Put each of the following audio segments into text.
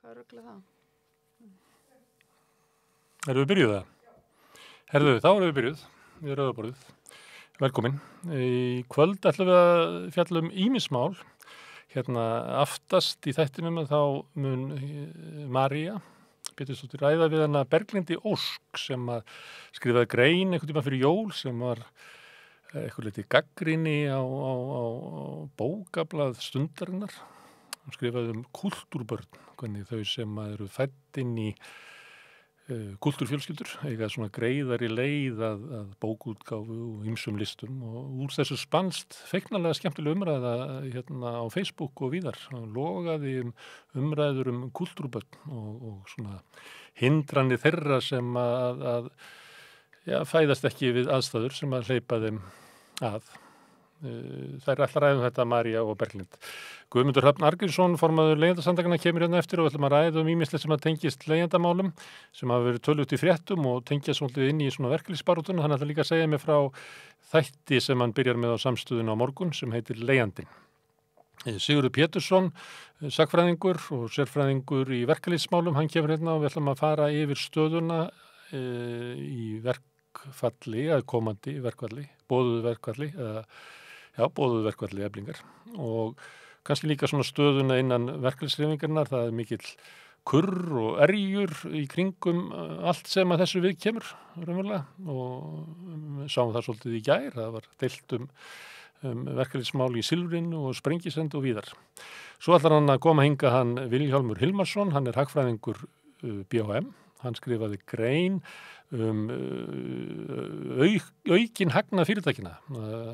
Hvað ruggla það? Erum við byrjuð það? Herðu, þá erum við byrjuð. Við erum rauðaborðið. Velkomin. Í kvöld ætlum við að fjalla ýmis mál. Hérna aftast í þættinum þá mun María Pétursdóttir ræða við hana Berglindi Ósk sem að skrifaði grein einhvern tímann fyrir jól sem var eitthvað litið gagnrýni á bókablað Stundarinnar. Hún skrifaði kúltúrbörn, hvernig þau sem eru fædd inn í kúltúrfjölskyldur, eiga svona greiðari leið að bókútgáfu og ýmsum listum og úr þessu spannst feiknarlega skemmtileg umræða hérna á Facebook og víðar. Það logaði umræður kúltúrbörn og svona hindranir þeirra sem að fæðast ekki við aðstæður sem að hleypa þeim að. Það alltaf ræðum þetta María og Berglind. Guðmundur Hrafn Arngrímsson, formaður leigjendasamtakanna, kemur hérna eftir og við ætlum að ræða ýmislegt sem að tengist leigjendamálum sem hafa verið tölugt í fréttum og tengja svolítið inn í svona verkalýðsbarátuna. Hann ætla líka að segja mér frá þætti sem hann byrjar með á Samstöðunni á morgun sem heitir Leigjandinn. Sigurður Pétursson, sagnfræðingur og sérfræðingur í verkalýðsmálum, hann kemur hérna og við ætlum að fara yfir stöðuna í verkfalli, eða komandi verkfalli, boðuðu verkfalli Eflingar og kannski líka svona stöðuna innan verkalýðshreyfingarinnar. Það mikill kurr og erjur í kringum allt sem að þessu við kemur raunverulega og sáum það svolítið í gær. Það var deilt verkalýðsmál í Silfrinu og Sprengisand og víðar. Svo ætlar hann að koma hingað hann Vilhjálmur Hilmarsson, hann hagfræðingur BHM. Hann skrifaði grein aukin hagnað fyrirtækina.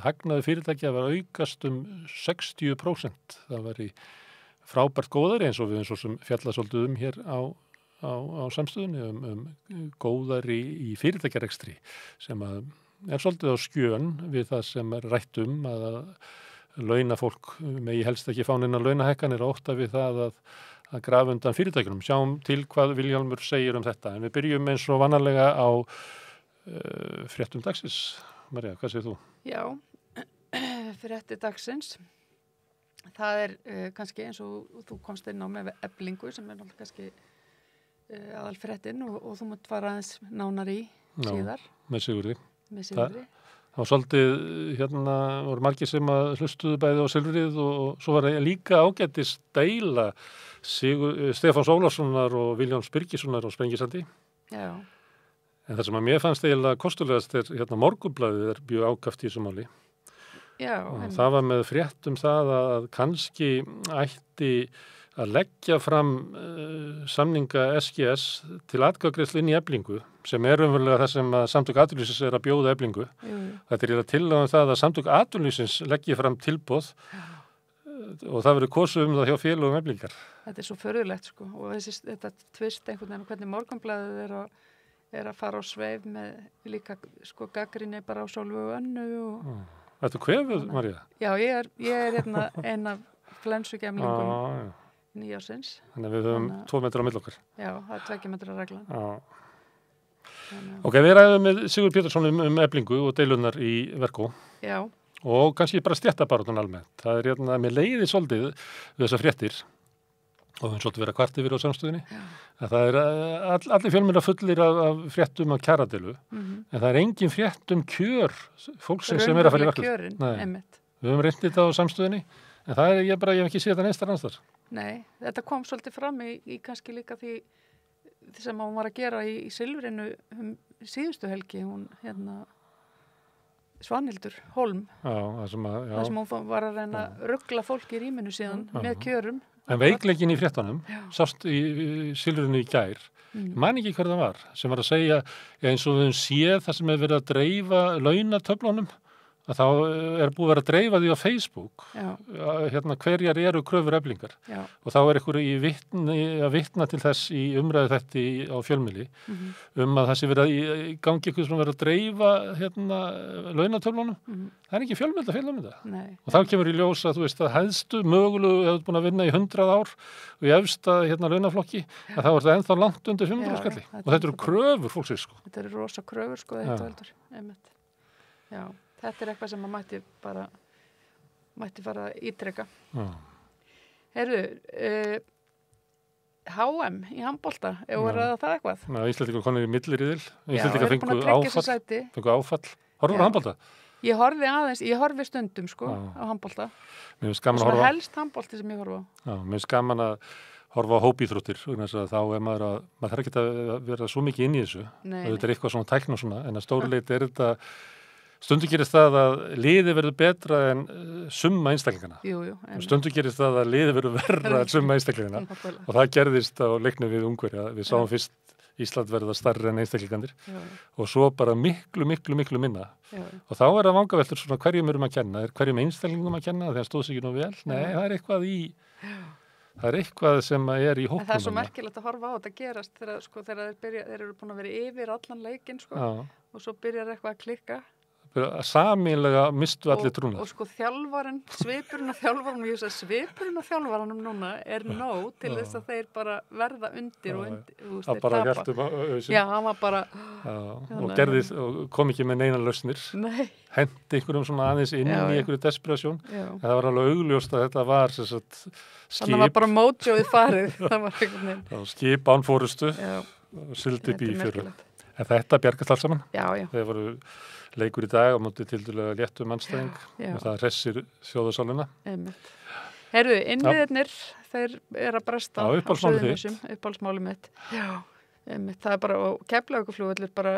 Hagnaði fyrirtækja var aukast 60%. Það var í frábært góðari eins og við sem fjalla svolítið hér á Samstöðunni góðari í fyrirtækjarekstri sem að svolítið á skjön við það sem rætt að launafólk megi helst ekki fá neina launahækkanir og ótta við það að grafa undan fyrirtækjunum. Sjáum til hvað Vilhjálmur segir þetta. En við byrjum eins og vanalega á fréttum dagsins. María, hvað segir þú? Já, fréttir dagsins. Það kannski eins og þú komst inn á með Eflingu sem náttúrulega kannski aðal fréttin og þú mátt fara aðeins nánar í síðar. Með Sigurði. Það var svolítið, voru margir sem að hlustuðu bæði á Silfrið og svo var líka ágætis deila Stefáns Ólafssonar og Vilhjálms Birgissonar á Sprengisandi. Já. En það sem að mér fannst eiginlega kostulegast Morgunblaðið mjög ákaft í þessu máli. Já. Það var með frétt það að kannski ætti að leggja fram samninga SGS til atkvæðagreiðslu inn í Eflingu sem umverulega það sem að Samtök atvinnulífsins að bjóða Eflingu. Þetta í tillaga það að Samtök atvinnulífsins leggi fram tilboð og það verður kosið það hjá félögum Eflingar. Þetta svo förðulegt sko og þetta tvist einhvern veginn hvernig Morgunblaðið að fara á sveif með líka sko gagnrýni bara á Sólveigu Önnu og Þetta kvefuð, María? Já, ég er ein af flensugemlingum nýjársins. Þannig við höfum 2 metra á milli okkar. Já, það 2 metra reglan. Ok, við ræðum með Sigurð Pétursson Eflingu og deilurnar í Verkó. Já. Og kannski bara stéttabaráttan almennt. Það mér leiði svolítið við þessar fréttir og við svolítið vera kvart yfir á Samstöðunni. Það allir fjölmiðlar fullir af fréttum af kjaradeilu, en það engin frétt kjör fólksins sem að fara í verkfall. Við höfum reynt þetta á Samstöðunni, en það ég hef ekki séð þetta neistar annars. Nei, þetta kom svolítið fram í kannski líka því sem hún var að gera í Silfrinu síðustu helgi, hún Svanhildur Hólm. Það sem hún var að reyna að ruggla fólk í rýminu síðan með kjörum. En veikleikin í fréttunum sást í Silfrinu í gær. Man ekki hver það var sem var að segja eins og við séð það sem verið að dreifa launatöflunum að þá búið að vera að dreifa því á Facebook hverjar eru kröfur Eflingar og þá einhver að vitna til þess í umræðu þetta á fjölmiðli að það sé verið að gangi eitthvað sem verið að dreifa launatöflunum. Það ekki fjölmiðla að fjalla þetta. Og þá kemur í ljós að þú veist að hæðstu mögulegu hefur búin að vinna í 100 ár og í efsta launaflokki að þá það ennþá langt undir 500 skalli og þetta eru kröfur fólksins sko. Þetta eru rosa kröfur sko þetta veldur. Já. Þetta eitthvað sem maður mætti fara að ítreka. Heyrðu, HM í handbolta, ef voru það eitthvað. Íslendingar konur í milliriðil. Já, Íslendingar fengu áfall. Horfur á handbolta? Ég horfi stundum sko á handbolta. Mér finnst gaman að horfa. Svona helst handbolti sem ég horfa á. Já, mér finnst gaman að horfa á hópíþróttir, þá maður þarf ekki að vera svo mikið inn í þessu. Þetta er eitthvað svona tækn og svona, en að stórleiti þetta, stundum gerist það að liði verður betra en summa einstaklingana. Stundum gerist það að liði verður verra en summa einstaklingana. Og það gerðist á leiknum við Ungverja. Við sáum fyrst Ísland verða stærri en einstaklingandir og svo bara miklu minna. Og þá það vangaveltur svona hverjum erum að kenna. Er hverjum einstaklingum að kenna þegar stóð sig ekki nú vel? Nei, það er eitthvað sem er í hópnum. En það er svo merkilegt að horfa á þetta gerast þegar þeir eru búin að vera yfir allan leikinn og svo byrjar eitthvað að klikka. Sameiginlega mistu allir trúna. Og þjálfarinn, svipurinn af þjálfaranum núna er nóg til þess að þeir bara verða undir og það bara hjæltum á auðsinn. Já, hann var bara og kom ekki með neina lausnir. Hendi einhverjum svona aðeins inn í einhverju desperasjón. En það var alveg augljóst að þetta var skip. Það var bara mótjóðið farið. Það var einhvern veginn. Skip án fórustu og sildi bífjöru. En þetta bjargast alls saman. Þeir voru leikur í dag á móti tildulega léttum anstæðing og það hressir þjóðarsálina. Heyrðu, innviðirnir, þeir eru að bresta á Suðurnesjum, uppáhaldsmáli mitt. Já, það er bara, og Keflavíkurflugvöllur bara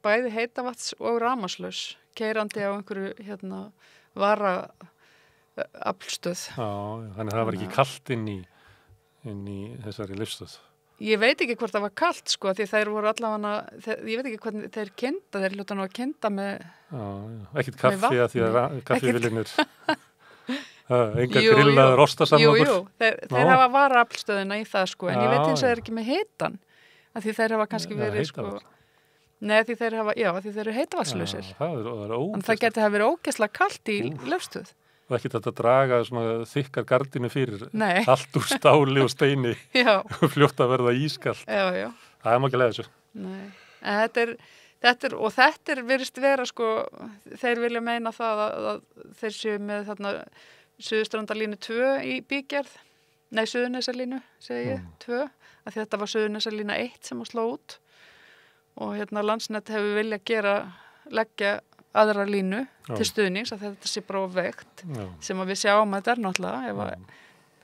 bæði heitavatns og rafmagnslaus, keyrandi á einhverju varaaflstöð. Já, þannig að það var ekki kalt inn í þessari lyfstöð. Ég veit ekki hvort það var kalt sko, því þeir voru allavega, ég veit ekki hvernig þeir kynda, þeir hljóta nú að kynda með ekkert kaffi að því að kaffivillinir enga grillaður ostasamlokur. Jú, þeir hafa varaaflstöðina í það sko, en ég veit eins og þeir ekki með hitan, að því þeir hafa kannski verið sko, nei því þeir hafa, því þeir eru heitavatnslausir. Það geti hafa verið ógeðslega kalt í löfstöð. Og ekki þetta að draga svona þykkar gardinu fyrir allt úr stáli og steini og fljótt að verða ískalt. Já. Það má ekki leiða þessu. Nei, en þetta virðist vera sko, þeir vilja meina það að þeir séu með þarna Suðurstrandarlínu 2 í bígerð, Suðurnesjalínu segi ég, 2, að þetta var Suðurnesjalína 1 sem að sló út og Landsnet hefur viljað leggja aðra línu til stuðnings að þetta sé bara veikt sem að við sjáum að þetta er náttúrulega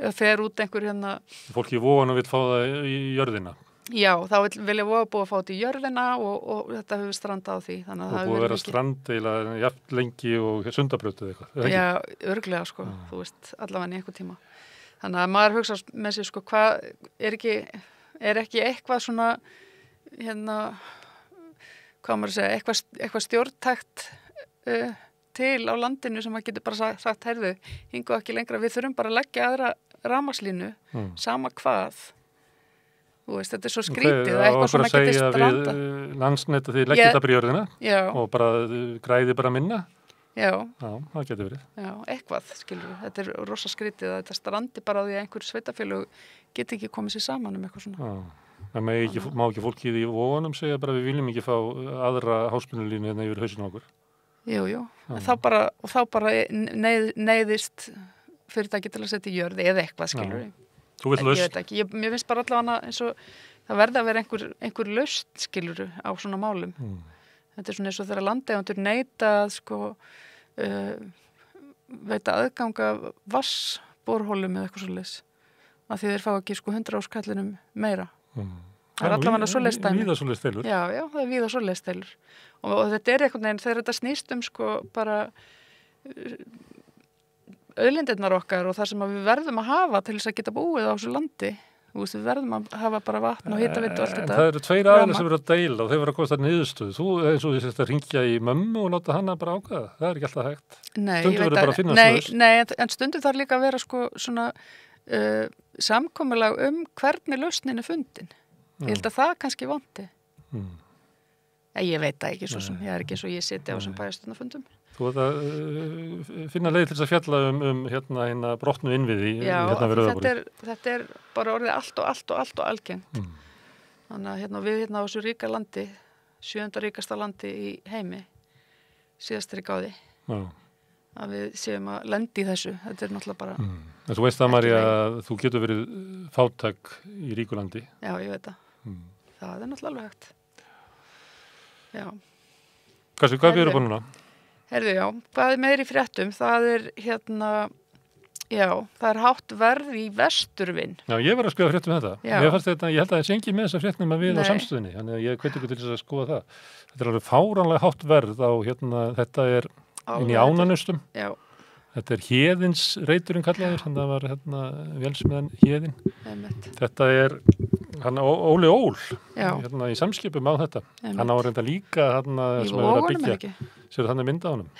ef fer út einhver fólk í Vogana vill fá það í jörðina. Já, þá vilja Voga búa að fá þetta í jörðina og þetta hefur strandað á því. Og búið að vera strand eiginlega jafn lengi og Sundabraut eða eitthvað. Já, örglega sko, þú veist, allavega í einhver tíma. Þannig að maður hugsa með sig sko, hvað er ekki eitthvað svona hvað maður að segja, eitthvað stjórntækt til á landinu sem maður getur bara sagt, heyrðu, hingu ekki lengra, við þurfum bara að leggja aðra rafmagnslínu, sama hvað. Þú veist, þetta er svo skrítið að eitthvað svona getur stranda. Og bara segja við Landsnet að þið leggja þetta bara í jörðina og bara græði bara minna. Já, það getur verið. Já, eitthvað, skilur við. Þetta er rosa skrítið að þetta strandi bara á því að einhver sveitafélög geti ekki komið sér saman eitthvað svona. Það má ekki fólkið í Vogunum segja bara við viljum ekki fá aðra háspennulínu yfir hausinu okkur. Jú. Þá bara neyðist fyrirtæki til að setja í jörði eða eitthvað, skilur við. Þú vilt lausn? Ég veit ekki. Mér finnst bara allavega eins og það verði að vera einhver lausn, skilur við, á svona málum. Þetta er svona eins og þegar landeigendur neita veita aðganga vassborholum eða eitthvað svoleiðis. Af því þeir fá ekki 100 áskallinum meira. Það er allavega svoleiðis dæmi. Víða svoleiðis deilur. Já, það er víða svoleiðis deilur. Og þetta er einhvern veginn, þegar þetta snýst bara auðlindirnar okkar og það sem við verðum að hafa til þess að geta búið á þessu landi. Við verðum að hafa bara vatn og hitaveitu og allt þetta. Það eru tveir aðeins sem eru að deila og þeir eru að komast að niðurstöðu. Þú eins og þess að ringja í mömmu og láta hana bara ákveða. Það er ekki alltaf hægt. Stundum verður bara að finna svona. Nei, en stundum þarf líka að vera svona samkomulag hvernig lausnin er fundin. Ég held að það kannski vanti. Ég veit það ekki svo sem. Ég er ekki eins og ég siti á sem bæjarstjórnarfundum. Þú ert að finna leið til þess að fjalla brotnu innviði við Rauðaborði. Þetta er bara orðið allt og algengt. Þannig að við á þessu ríka landi, 7. ríkasta landi í heimi, síðast gáði. að við séum að lenda í þessu. Þetta náttúrulega bara... En þú veist það, María, að þú getur verið fátæk í ríkulandi. Já, ég veit það. Það náttúrulega alveg hægt. Já. Hvað byrður upp á núna? Herðu, já. Hvað meir í fréttum? Það það hátt verð í Vesturvin. Já, ég var að skoða fréttum þetta. Mér fannst þetta, ég held að það sé engin með þessa fréttum að við á samstöðinni, þannig að ég hveti ykkur til þess að skoða það. Þetta alveg fáránlega hátt verð á, þetta inn í ánanustum. Já. Þetta Héðinsreiturinn kallaður, þannig að það var vélsmiðan Héðin. Þetta Óli Ól, í samskipum á þetta. Hann á reynda líka sem er að byggja. Sér þannig mynd á honum.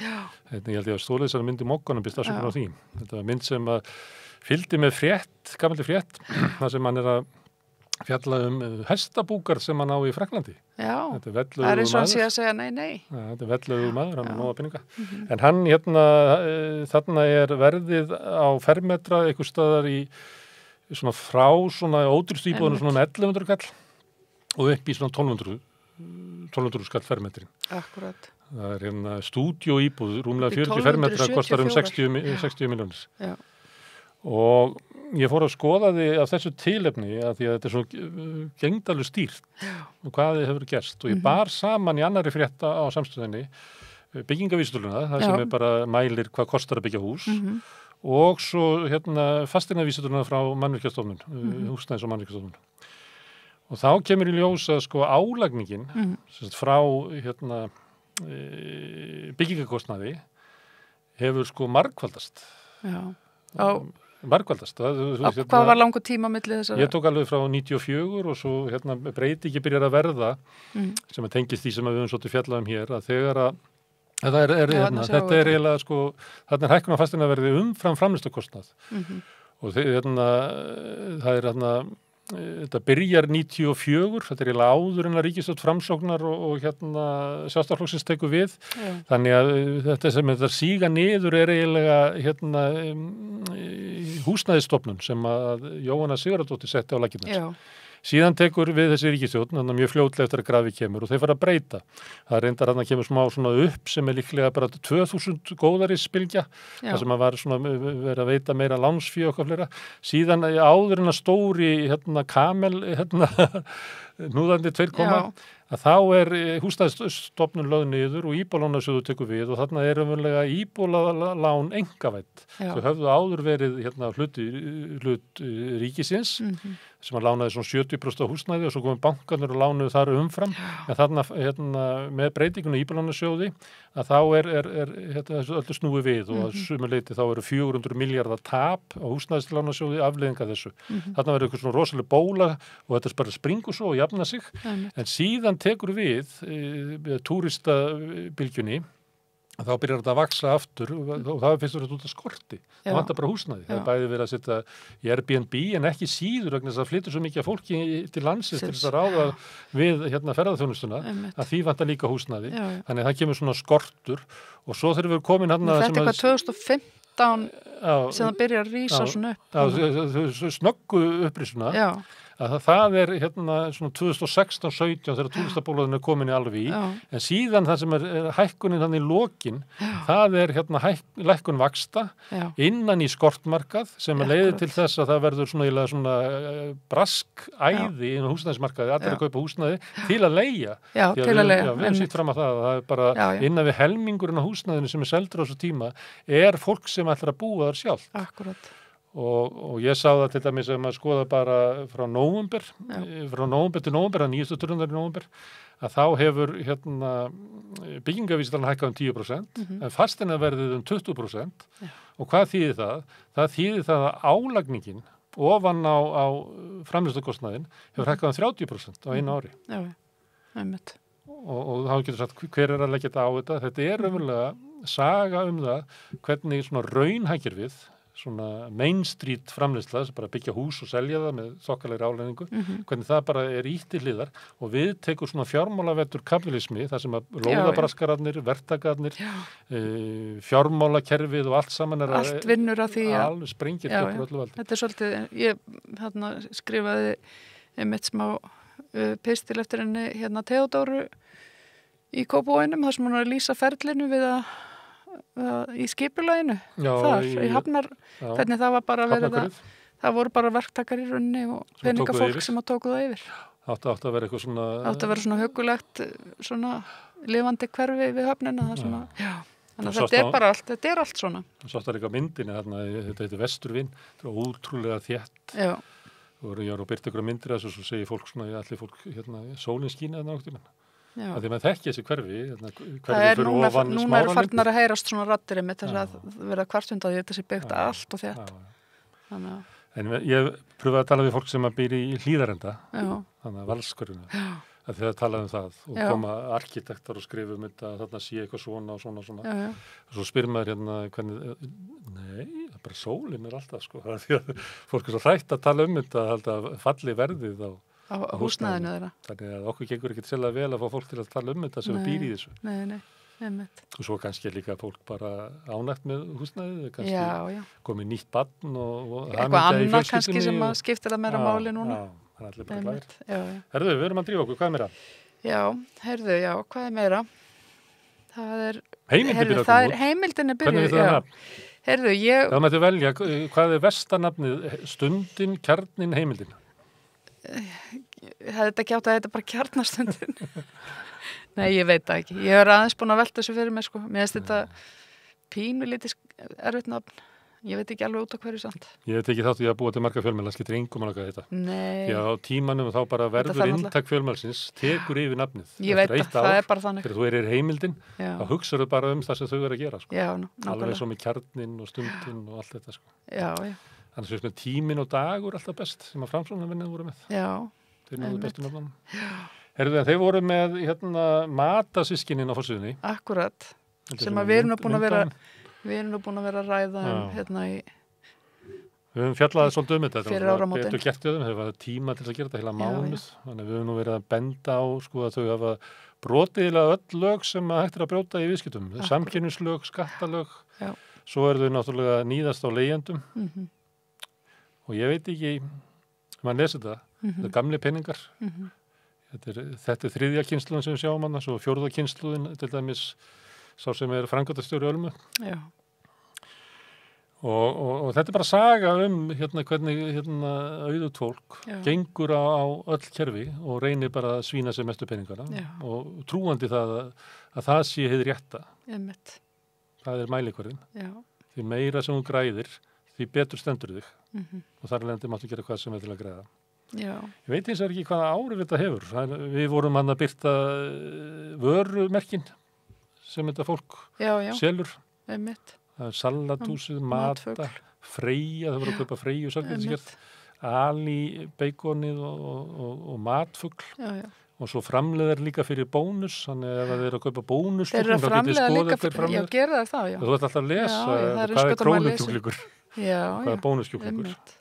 Ég held ég að stóla þessari mynd í mokkanum býst afsökun á því. Þetta var mynd sem að fylgdi með gamalli frétt, þar sem hann er að fjalla hestabúkar sem hann á í Frakklandi. Já, það er eins og hann sé að segja nei. Ja, þetta velluður maður, hann nóga peninga. En hann þarna er verðið á fermetra einhver staðar í svona frá svona ódýrstu íbúðunum svona 1100 kall og upp í svona 1200 skall fermetrin. Akkurat. Það er stúdíóíbúð, rúmlega 40 fermetra, kostar 60 milljónir. Já. Og ég fór að skoða því af þessu tilefni að því að þetta er svo gengdalur stýrt og hvað þið hefur gerst. Og ég bar saman í annarri frétta á samstöðinni byggingavísitöluna, það sem er bara mælir hvað kostar að byggja hús og svo fasteignavísitöluna frá Mannvirkjastofnun, húsnæðis- og Mannvirkjastofnun. Og þá kemur í ljós að álagningin frá byggingakostnaði hefur margfaldast. Já. Margfaldast. Hvað var langur tíma milli þessara? Ég tók alveg frá 94 og svo breytingi byrjar að verða sem að tengist því sem við höfum svolítið fjallað hér að þegar að þetta er eiginlega þarna er hækkun á fasteignaverði umfram framleiðslukostnað og það er þetta byrjar 94, þetta er eiginlega áður en að ríkisstjórn Framsóknar og Sjálfstæðisflokksins tekur við. Já. Þannig að þetta sem þetta síga niður er eiginlega húsnæðisstofnun sem að Jóhanna Sigurðardóttir setti á laggirnar. Já. Síðan tekur við þessi ríkisstjórn, þannig að mjög fljótlega eftir að grafi kemur og þeir fara að breyta. Það reyndar að það kemur smá svona upp sem er líklega bara 2000 góðarisbylgja, það sem að var svona verið að veita meira lánsfé og eitthvað fleira. Síðan áður en að stóri Kamel, núðandi 2 að þá er húsnæðisstofnun lögð niður og Íbúðalánasjóður tekur við og þarna er umverulega íbúðalán einkavædd. Þau höfðu áður verið hlut ríkisins sem að lánaði svona 70% á húsnæði og svo komum bankarnir og lánuðu þar umfram. En þarna með breytinguna Íbúðalánasjóði að þá er öllu snúið við og að sumuleyti þá eru 400 milljarða tap á húsnæðislánasjóði afleiðinga þessu. Þarna verður eitthvað svona rosaleg bóla og þetta bara springur svo og jafna sig. En síðan tekur við túristabylgjunni að þá byrjar þetta að vaksa aftur og það finnst þetta út af skorti. Það vantar bara húsnæði. Það er bæði verið að setja í Airbnb en ekki síður vegna þess að flytur svo mikið fólki til landsins til þess að ráða við ferðaþjónustuna að því vantar líka húsnæði. Þannig að það kemur svona skortur og svo þegar við erum komin hérna þetta er hvað 2015 sem það byrjar að rísa svona upp. Snöggu upprisuna. Já. Að það er svona 2016-17 þegar túristabólaðin er komin í alveg í, en síðan það sem er hækkunin þannig í lokin, það er lækkun vaxta innan í skortmarkað sem leiðir til þess að það verður svona braskæði inn á húsnæðismarkaði, allir að kaupa húsnæði til að leigja. Já, til að leigja. Við hefum sýtt fram að það er bara innan við helmingurinn á húsnæðinu sem er seldur á þessu tíma, er fólk sem ætlar að búa þar sjálft. Akkurat. Og ég sá það til dæmis að maður skoða bara frá nóvember til nóvember, að 9. tölunar í nóvember, að þá hefur byggingavísitalan hækkað 10%, en fasteignaverðið 20%. Og hvað þýðir það? Það þýðir það að álagningin ofan á framleiðslukostnaðinn hefur hækkað 30% á einu ári. Já, einmitt. Og þá getur sagt hver er að leggja þetta á þetta. Þetta er raunverulega saga það hvernig svona raunhækir við svona Main Street framleiðsla sem bara byggja hús og selja það með þokkalegri áleiningu, hvernig það bara er ítt til hliðar og við tekur svona fjármálavettur kapitalismi, þar sem að lóðabraskararnir, verktakarnir, fjármálakerfið og allt saman er allt vinnur að því alveg sprengir upp öllu valdi. Þetta er svolítið, ég skrifaði einmitt smá pistil eftir henni Theodóru í Kópavoginum, þar sem hún var að lýsa ferlinu við að í skipulaginu Já, þar, í Hafnar, já, hvernig það var bara verið Hafnarhverfið. það voru bara verktakar í runni og Sem tóku það peningafólk yfir. sem að tóku það yfir. Átti að vera eitthvað svona... Átti að vera svona hugulegt, svona lifandi hverfi við höfnina. Það svona, já. Þannig að þetta er bara allt, þetta er allt svona. Það sátt það líka á myndinni, þarna, þetta heitir Vesturvin, þetta er ótrúlega þétt. Já, Og ég var að byrta ykkur myndir þessu og svo segir fólk svona, allir fólk, sólin skína þarna nokkuð menn. já. Því maður þekki þessi hverfi, Það hverfi er fyrir núna ofan eru Smáralynd. farnar að heyrast svona raddir einmitt þess Já. að vera kvartundað í þetta sé byggt allt og þétt. Já. Þannig að, En ég pröfaði að tala við fólk sem að býr í Hlíðarenda, já, þannig að Valskörfinu, að þegar talaði það og Já. koma arkitektar og skrifa þetta, þarna sé eitthvað svona og svona. já, já. Og svo spyrir maður hvernig, nei, það er bara sólin er alltaf, sko. Það er því að fólk er svo hrætt að tala þetta, að falli verðið á Á húsnæðinu þeirra. Þannig að okkur gengur ekkert sérlega vel að fá fólk til að tala þetta sem býr í þessu. Nei, einmitt. Og svo kannski er líka fólk bara ánægt með húsnæðið, kannski Já. komið nýtt barn og Eitthvað hamingja í annað kannski fjölskyldunni sem að og- skiptir það meira máli núna. Já, það er allir bara glæðir. Einmitt, já. Herðu, við erum að drífa okkur, hvað er meira? Já, heyrðu, já, hvað er meira? Það er, Heimildin heyrðu, byrjar að það koma er út. heimildin er Hvernig byrjuð, er það já. nafn? Heyrðu, ég, Það mætti velja, hvað er vestanafnið, stundin, kjarnin, heimildin? hefði þetta ekki átt að þetta bara kjarnastundin. Nei, ég veit það ekki. Ég er aðeins búin að velta þessu fyrir mig, sko. Mér finnst þetta pínu lítið erfitt nafn. Ég veit ekki alveg út á hverju samt. Ég veit ekki þátt ég að búa til marga fjölmjöla, skiptir engum að þetta. Nei, Já, á tímanum þá bara verður þarf náttúrulega- inntak fjölmjölsins, tekur yfir nafnið. ég veit Eftir það, eitt það ár, er bara þannig. þegar þú er heimildin, Já, þá hugsaðu bara um það sem þau eru að gera, sko. já, Alveg nákvæmlega. svo með kjarnin og stundin og allt þetta, sko. Já, Þannig sem með tímin og dagur alltaf best sem að framsóknarvinnið voru með. já, Þeir náðu Einmitt. bestu nafnum. Herðu, en þeir voru með matasískinin á fórsíðunni. akkurat. Þetta er Sem svona að við erum nú búin að vera, myndband. við erum nú búin að vera að ræða Já. hérna í, Við höfum fjallaði svolítið þetta. Fyrir Þetta var áramótin. betur gert í þeim, þeir var tíma til að gera þetta heila Já, mánuð. Þannig að við höfum nú verið að benda á sko, að þau hafa brotiðilega öll lög sem að hægt er að brjóta í viðskiptum. Akkúrat. Samkynningslög, skattalög. Já. Svo eru þau náttúrulega níðast á leigjendum. mhm, Og ég veit ekki, maður lesi þetta, það er gamli peningar. mhm, Þetta er þriðja kynsluðin sem við sjáum hana, svo fjórða kynsluðin, til dæmis sá sem er framkvæmdastjóri Ölmu. já, Og þetta er bara saga hvernig auðvitað fólk Já. gengur á öll kerfi og reynir bara að svína sér mestu peningana Já. og trúandi það að það sé hið rétta. einmitt, Það er mælikvarðin. já, Því meira sem þú græðir, því betur stendur þig mhm, og þar lendi máttu gera hvað sem er til að græða. já, Ég veit eins og ekki hvaða áhrif þetta hefur. Við vorum hann að byrta vörumerkin sem þetta fólk já, selur. einmitt, Það er salatúsið, Matfugl. Mata, Freyja, það voru að kaupa Freyju sælgætisgerð, einmitt, Ali, beikonið og matfugl já, og svo framleiðar líka fyrir bónus, þannig að ef þeir eru að kaupa bónus Þeir eru að framlega líka, já, gera það þá, já. Þú ert alltaf að lesa Já, það er hvað er skoðum að lesa. krónukjúklingur, Já, hvað er bónuskjúklingur. einmitt.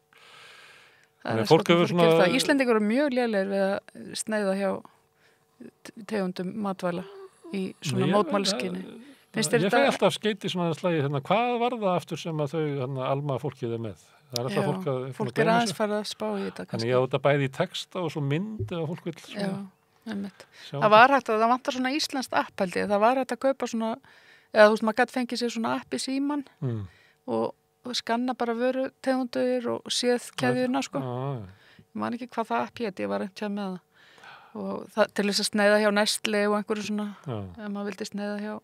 Það Þannig er að fólk sko hefur að gera svona- það. Íslendingur eru mjög lélegir við að sneiða hjá tegundum matvæla í svona mótmæliskyni. Finnst þér Ég þetta- fæ alltaf skeiti svona slægi, hvað var það aftur sem að þau alma fólkið er með? Það er alltaf Já, fólk að Fólk er gleyma aðeins þessu. farið að spá í þetta Þannig kannski. ég á þetta bæði í texta og svo mynd ef fólk vil Já, einmitt. sjá Það var hægt að það vantar svona íslenskt app held ég. Það var hægt að kaupa svona, eða þú veist, maður gæti fengið sér svona app í síman Mm. og skanna bara vöru tegundur og séð keðjuna, sko. Já, Ég man ekki hvað það app hétt, ég var einhvern með það. Og það, til þess að sneiða hjá Nestle og einhverju svona, já. ef maður vildi sneiða hjá.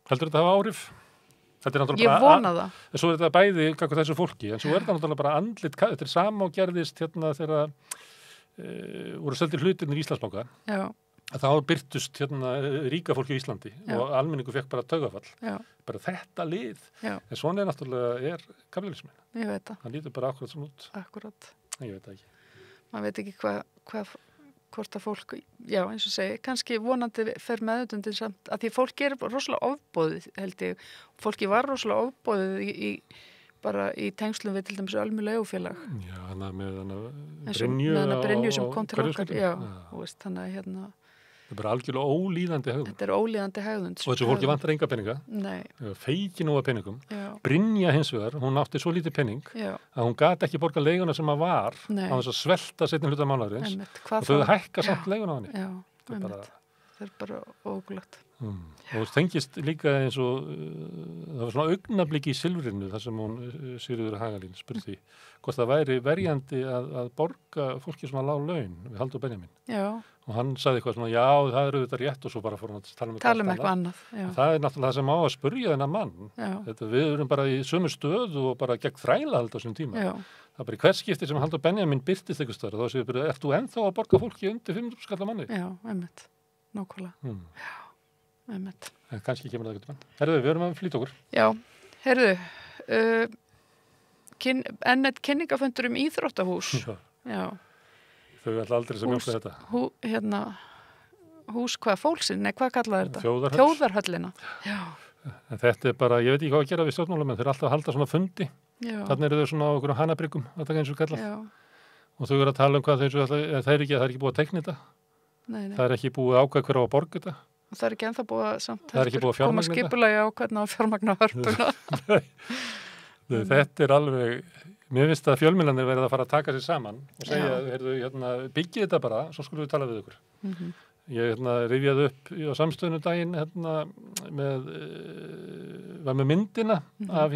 Heldur þetta hafa áhrif? Þetta er náttúrulega Ég vona það. En svo er þetta bæði kakvað þessu fólki, en svo er þetta náttúrulega bara andlit, þetta er sama og gerðist þegar voru seldir hlutirnir í Íslandsbanka, Já, að þá byrtust ríka fólki í Íslandi Já. og almenningu fekk bara taugafall. já, Bara þetta lið. já, En svona er náttúrulega kapitalismin. ég veit það, Það lítur bara akkurat svona út. akkurat. En ég veit það ekki. Maður veit ekki hvort að fólk, já, eins og segi, kannski vonandi fer meðutundin samt, að því fólki er rosalega ofbóðið, held ég. Fólki var rosalega ofbóðið bara í tengslum við til dæmis Ölmu leigufélag. Já, þannig með Eins og Brynju með hana Brynju sem kom til okkar, Hverfisgötu. já, þú veist, þannig að hérna, Það er bara algjörlega ólíðandi hegðun. þetta er ólíðandi hegðun. Og þessu fólki vantar enga peninga, Nei, feiki nú að peningum. já, Brynja hins vegar, hún átti svo lítið pening já, að hún gat ekki borga leiguna sem að var Nei. á þess að svelta setni hluta mánaðarins einmitt. og Hvað þau þá? hækka samt leiguna á henni. Já, Það er bara, einmitt. Það er bara ógulagt. Og tengist líka eins og það var svona augnablik í Silfrinu þar sem hún Sigríður Hagalín spurði hvort það væri verjandi að borga fólki svona lág laun við Halldór Benjamín. Já. Og hann sagði eitthvað svona, já, það eru þetta rétt og svo bara fór hann að tala um eitthvað annað. Það náttúrulega það sem á að spurja þennan mann. Við erum bara í sömu stöðu og bara gegn þrælahald á þessum tíma. Já. Það bara í hvert skipti sem Halldór Benjamín birtist eitthvað stöður, þá séu bara, ert þú ennþá að borga fólki undir 500 skall á manni? Já, einmitt. Nákvæmlega. Já, einmitt. En kannski kemur það ekkert mann. Herðu, við erum að flýta okkur. Já, herðu, kynningafundur íþróttahús. Já. Þau ætla aldrei sem mjög þetta. Hús hvað fólksinn, nei hvað kallaði þetta? Þjóðarhöllina. Já. En þetta bara, ég veit ekki hvað að gera við stjórnmálamenn, þeir eru alltaf að halda svona fundi. Þannig eru þau svona á okkur hanabryggum, þetta er eins og kallað. Og þau eru að tala um hvað það er ekki búið að teikna þetta. Nei. Það er ekki búið að ákveða hver á að borga þetta. Og það er ekki ennþá búið að samt koma skipulagi á hvernig á fjármagna hörpuna. Þetta er alveg, mér finnst að fjölmiðlarnir verið að fara að taka sér saman og segja, byggið þetta bara, svo skulum við tala við ykkur. Ég rifjaði upp á samstöðinu daginn, var með myndina af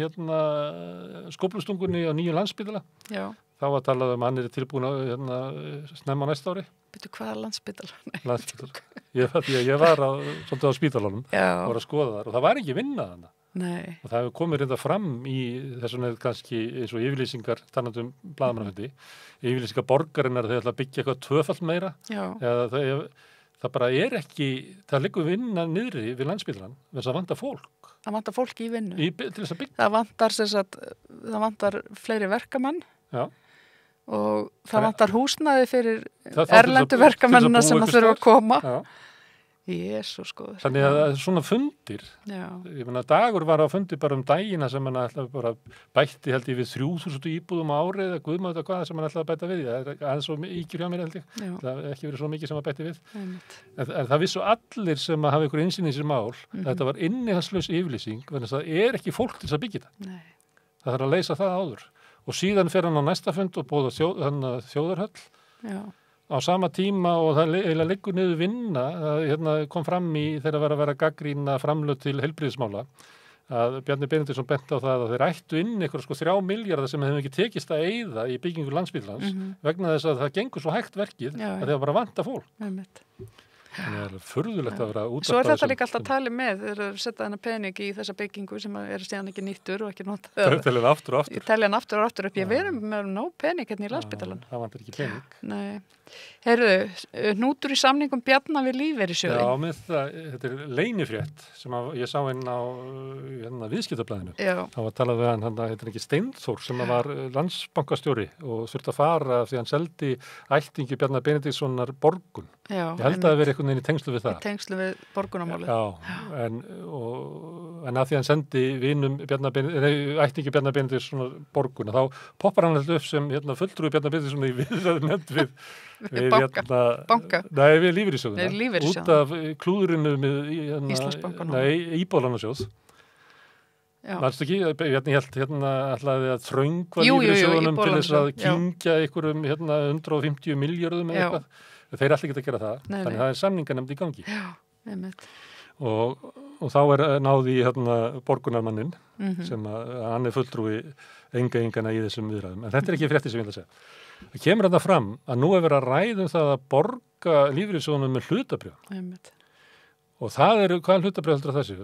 skóflustungunni á nýju Landspítala. Já. Þá var talað hann er tilbúin snemma á næsta ári. Byrju, hvaða Landspítala? Landspítala. Ég var svolítið á spítalanum og var að skoða þar og það var ekki vinna þarna. Nei. Og það hefur komið reynda fram í þessum kannski eins og yfirlýsingar talandi blaðamannafundi, yfirlýsingar borgarinnar þegar það byggja eitthvað tvöfalt meira. Það bara er ekki, það liggur vinna niðri við Landspítalann, þess að vantar fólk. Það vantar fólk í vinnu. Til þess að byggja. Það vantar fleiri verkamenn. Já. Og það vantar húsnæði fyrir erlendu verkamennina sem að þurfa að koma. Já. Jesús góður. Þannig að svona fundir, ég meina Dagur var á fundi bara dagina sem hann ætlaði bara bætti held ég við 3000 íbúðum á árið eða guðmaður eða hvað sem hann ætlaði að bæta við. Það er aðeins svo íkjur hjá mér held ég. Það er ekki verið svo mikið sem að bætti við. En það vissu allir sem að hafa ykkur innsýn í þessi mál, þetta var innihaldslaus yfirlýsing, þannig að það er ekki fólk til þess að byggja þetta. Nei. Það þarf að leysa það áður. Og síðan fer hann á næsta fund og boða þjóðarhöll. Já. Á sama tíma og það eiginlega liggur niður vinna, kom fram í þegar var að vera gagnrýna framlög til heilbrigðismála, að Bjarni Benediktsson benti á það að þeir ættu inn ykkur 3 milljarða sem hefur ekki tekist að eyða í byggingu Landspítalans vegna þess að það gengur svo hægt verkið að það bara vanta fólk. Þannig að það er furðulegt að vera út af svo er þetta líka alltaf að tala með þeir eru að setja hana pening í þessa byggingu sem er síðan ekki nýttur og ekki notað. Telja hann aftur og aftur. Telja hann aftur og aftur upp. Við erum með nóg pening hérna í Landspítalann. Það vantar ekki pening. Nei. Heyrðu, hnútur í samningum Bjarna við Lífeyrissjóði. Já, með þetta er leynifrétt sem ég sá inn á viðskiptablaðinu. Það var talað við hann heitir ekki Steinþór sem var landsbankastjóri og þurfti að fara því hann seldi ættingi Bjarna Benediktssonar Borgun. Já, ég held að það veri einhvern veginn í tengslu við það. Í tengslu við borgunarmálið. Já, en að því hann sendi vinum ættingi Bjarna Benediktssonar Borgun þá poppar hann alltaf upp sem fulltrúi Bjarna Benediktssonar í viðræðum við banka? Nei, við Lífeyrissjóðina. Út af klúðurinu með Íbúðalánasjóð. Manstu ekki? Ég held ætlaði að þröngva Lífeyrissjóðunum til þess að kyngja einhverjum 150 milljörðum eða eitthvað. Þeir ætla ekki að gera það. Þannig það er samninganefnd í gangi. Já, einmitt. Og þá náði borgunarmannin sem hann er fulltrúi engana í þessum viðræðum. En þetta er ekki frétti sem ég vil að segja. Það kemur þarna fram að nú er verið að ræða það að borga lífeyrissjóðunum með hlutabréf. Einmitt. Og það hvaða hlutabréf heldur þessu?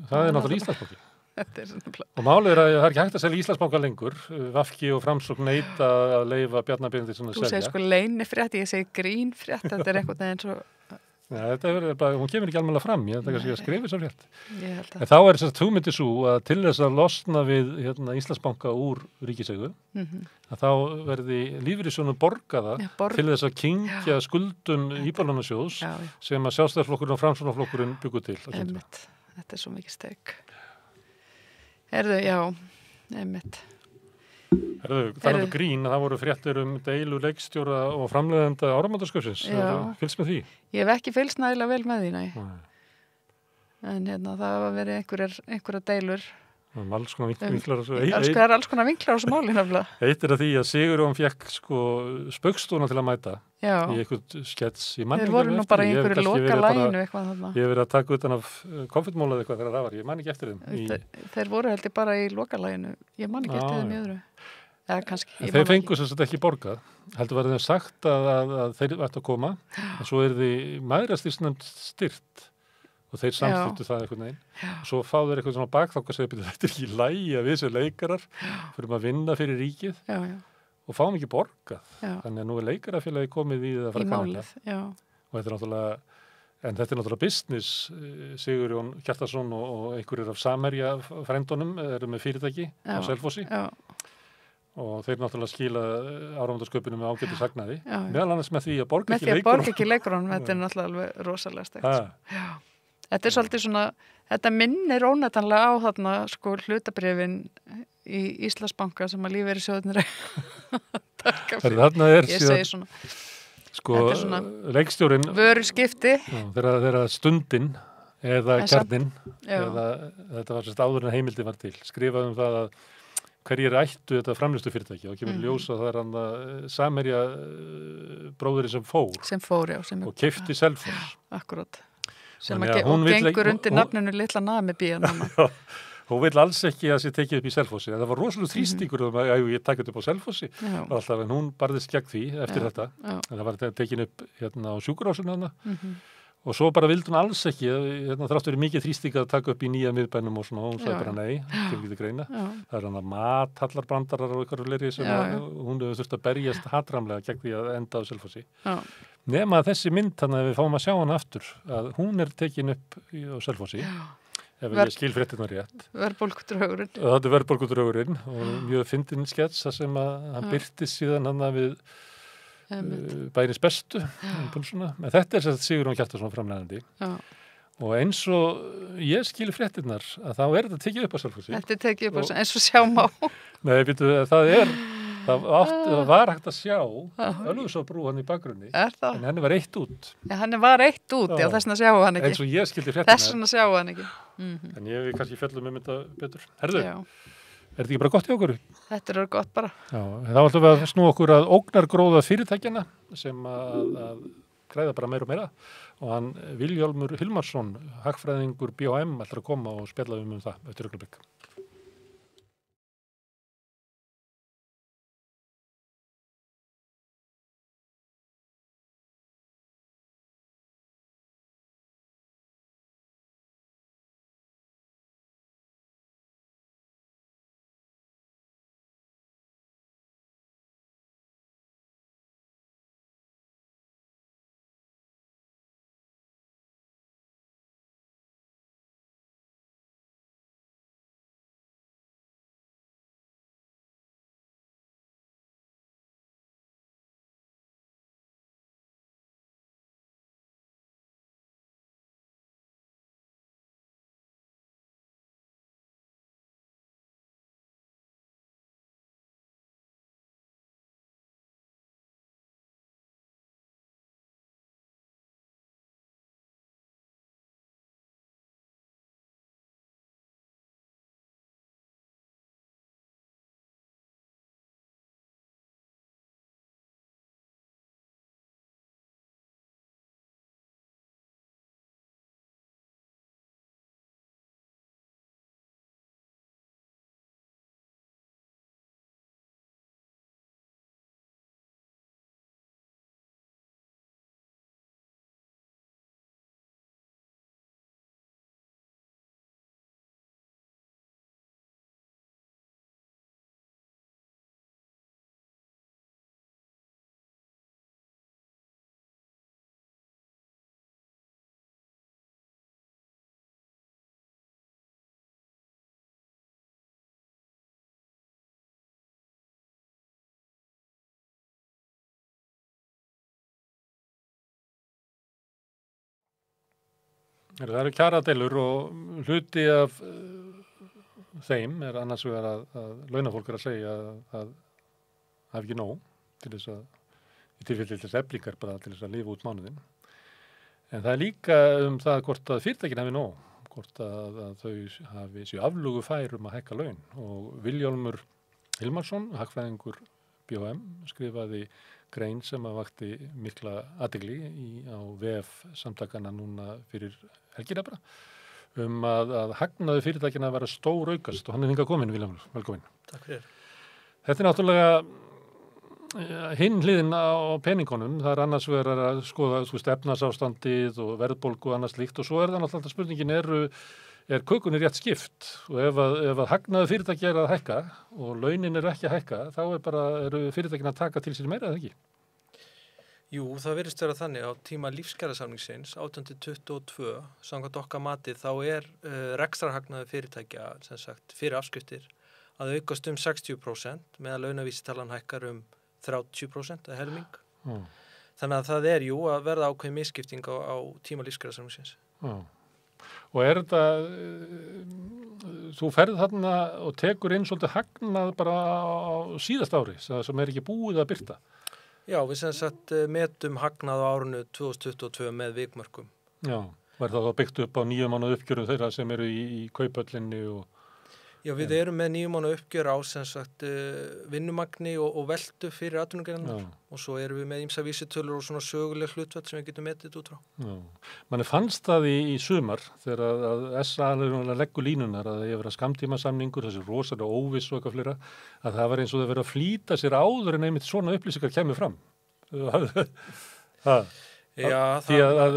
Það er náttúrulega Íslandsbanki. Og málið er að það er ekki hægt að selja Íslandsbanka lengur. VG og Framsókn neita að leyfa Bjarna Benediktsson að selja. Þú segir sko leynifrétt, ég segi grínfrétt, þetta er eitthvað eins og ja, hún kemur ekki almennilega fram, ég held að skrifa svo frétt. En þá er þess að hugmyndi svo að til þess að losna við Íslandsbanka úr ríkiseigu, að þá verði lífeyrissjóðunum borgaða til þess að kyngja skuldum Íbúðalánasjóðs sem að Sjálfstæðisflokkurinn og Framsóknarflokkurinn byggu til. Einmitt, þetta er svo mikið steik. Já, einmitt. Þannig grín að það voru fréttir deilu leikstjóra og framleiðenda áramótaskaupsins. Fylgst með því? Ég hef ekki fylgst nægilega vel með því, nei. En það hafa verið einhverjar deilur. Alls konar vinklar. Það er alls konar vinklar á þessu máli nefnilega. Eitt er að því að Sigurjón fékk Spaugstofuna til að mæta Já. í einhvern skets. Þeir voru nú bara í einhverju loka læginu eitthvað þarna. Ég hef verið að taka utan af konfettmóla eitthvað þegar það var. Ég man ekki eftir þeim. Þeir voru heldur bara í loka læginu. Ég man ekki eftir þeim í öðru. Eða kannski. Þeir fengu sem sagt ekki borgað. Heldur var þeim sagt að þeir ættu að koma. En svo því mæðrastýrsnefnd styrt. Og þeir samþýttu það einhvern veginn. Svo fá þeir eitthvað svona bakþokk að segja þetta ekki lægi að við sem leikarar fyrir að vinna fyrir ríkið og fáum ekki borgað. Þannig að nú leikarafélagi komið í það að fara að kanna þetta. Og þetta náttúrulega business. Sigurjón Hjartarson og einhverjir af Samherja frændunum eru með fyrirtæki á Selfossi. Og þeir náttúrulega skila áramótasköpunum með ágætis hagnaði. Meðal annars með því að borga ekki leikurunum. Þetta náttúrulega alveg rosalega stegt. Þetta svolítið svona, þetta minnir ónætanlega á þarna hlutabréfin í Íslandsbanka sem að lífeyrissjóðirnir taka fyrir. Þarna ég segi svona. Leikstjórinn vöruskipti. Þeirra stundin eða kjarnin eða þetta var sérst áður en heimildi var til. Skrifaðum það að hverjir ættu þetta framleiðslu fyrirtæki og kemur ljós að það hann Samherja bróðurinn sem fór og keypti Selfoss. Akkurat. Sem að gengur undir nafninu Litla Namibía núna. Hún vill alls ekki að sé tekið upp í Selfossi. Það var rosalega þrýstingur að ég takit upp á Selfossi. Alltaf en hún barðist gegn því eftir þetta. Það var tekin upp á sjúkrahúsinu hana. Og svo bara vildi hún alls ekki, þrátt verið mikið þrýsting að taka upp í nýja miðbænum og svona, hún sagði bara nei, kemur ekki til greina. Það hann að mathallarbrandarar og eitthvað fleiri sem hún hefur þurft að berjast hatramlega gegn því að enda á Selfossi. Nema að þessi mynd þannig að við fáum að sjá hana aftur, að hún tekin upp á Selfossi, ef ég skil fréttirnar rétt. Verðbólgudraugurinn. Þetta verðbólgudraugurinn og mjög fyndinn skets þar sem að hann birtist síðan hann við bærins bestu. En þetta sem Sigurjón Hjartarson framleiðandi. Og eins og ég skil fréttirnar að þá þetta tekið upp á Selfossi. Þetta tekið upp á Selfossi, eins og sjá má. Nei, það var hægt að sjá Ölfusárbrú hann í bakgrunni, en henni var eitt út. Henni var eitt út, já, þess vegna sjáu hann ekki. Eins og ég skildi fréttina. Þess vegna sjáu hann ekki. En ég við kannski fjöllum þetta betur. Herðu, þetta ekki bara gott í okkur? Þetta gott bara. Já, þá ætlum við að snúa okkur að ógnargróða fyrirtækjana sem að græða bara meira og meira. Og hann Vilhjálmur Hilmarsson, hagfræðingur BHM, ætlar að koma og spjalla það eftir augnablik. Það eru kjaradeilur og hluti af þeim annars vegar að launafólk að segja að hafi ekki nóg til þess að í tilfelli til þess eflingar bara til þess að lifa út mánuðinn. En það líka það hvort að fyrirtækin hafi nóg, hvort að þau hafi séu aflugu fær að hækka laun og Vilhjálmur Hilmarsson, hagfræðingur BHM, skrifaði grein sem að vakti mikla athygli á VF samtakana núna fyrir helgina bara að hagnaður fyrirtækina að vera stór aukast og hann hingað kominn, Vilhjálmur, velkominn. Takk fyrir. Þetta náttúrulega hinn hliðin á peningunum, það annars vegar að skoða efnahagsástandið og verðbólgu og annars líkt og svo það náttúrulega spurningin er kökunni rétt skipt og ef að hagnaður fyrirtæki að hækka og launin ekki að hækka, þá eru fyrirtækin að taka til sér meira eða ekki? Jú, það virðist vera þannig á tíma lífskjarasamningsins 1822, samkvæmt okkar mati, þá rekstrarhagnaður fyrirtækja, sem sagt, fyrir afskriftir, að aukast 60% meðan launavísitalan hækkar 30% að helming. Þannig að það jú að verða ákveðin misskipting á tíma lífskjarasamningsins. Og þetta, þú ferð þarna og tekur inn svolítið hagnað bara á síðast ári, sem ekki búið að birta. Já, við sem sagt metum hagnað á árinu 2022 með vikmörkum. Já, var það þá byggt upp á 9 mánaða uppgjörum þeirra sem eru í kaupöllinni og... Já, við erum með 9 mánaða uppgjör á sem sagt vinnumagni og veltu fyrir atvinnugreinar og svo erum við með ýmsa vísitölur og svona söguleg hlutfall sem við getum metið út frá. Já, manni fannst það í sumar þegar að SA leggur línunar að það hefur verið skammtímasamningur, þessi rosalega óviss og eitthvað fleira, að það var eins og það verið að flýta sér áður en einmitt svona upplýsingar kemur fram. Já, því að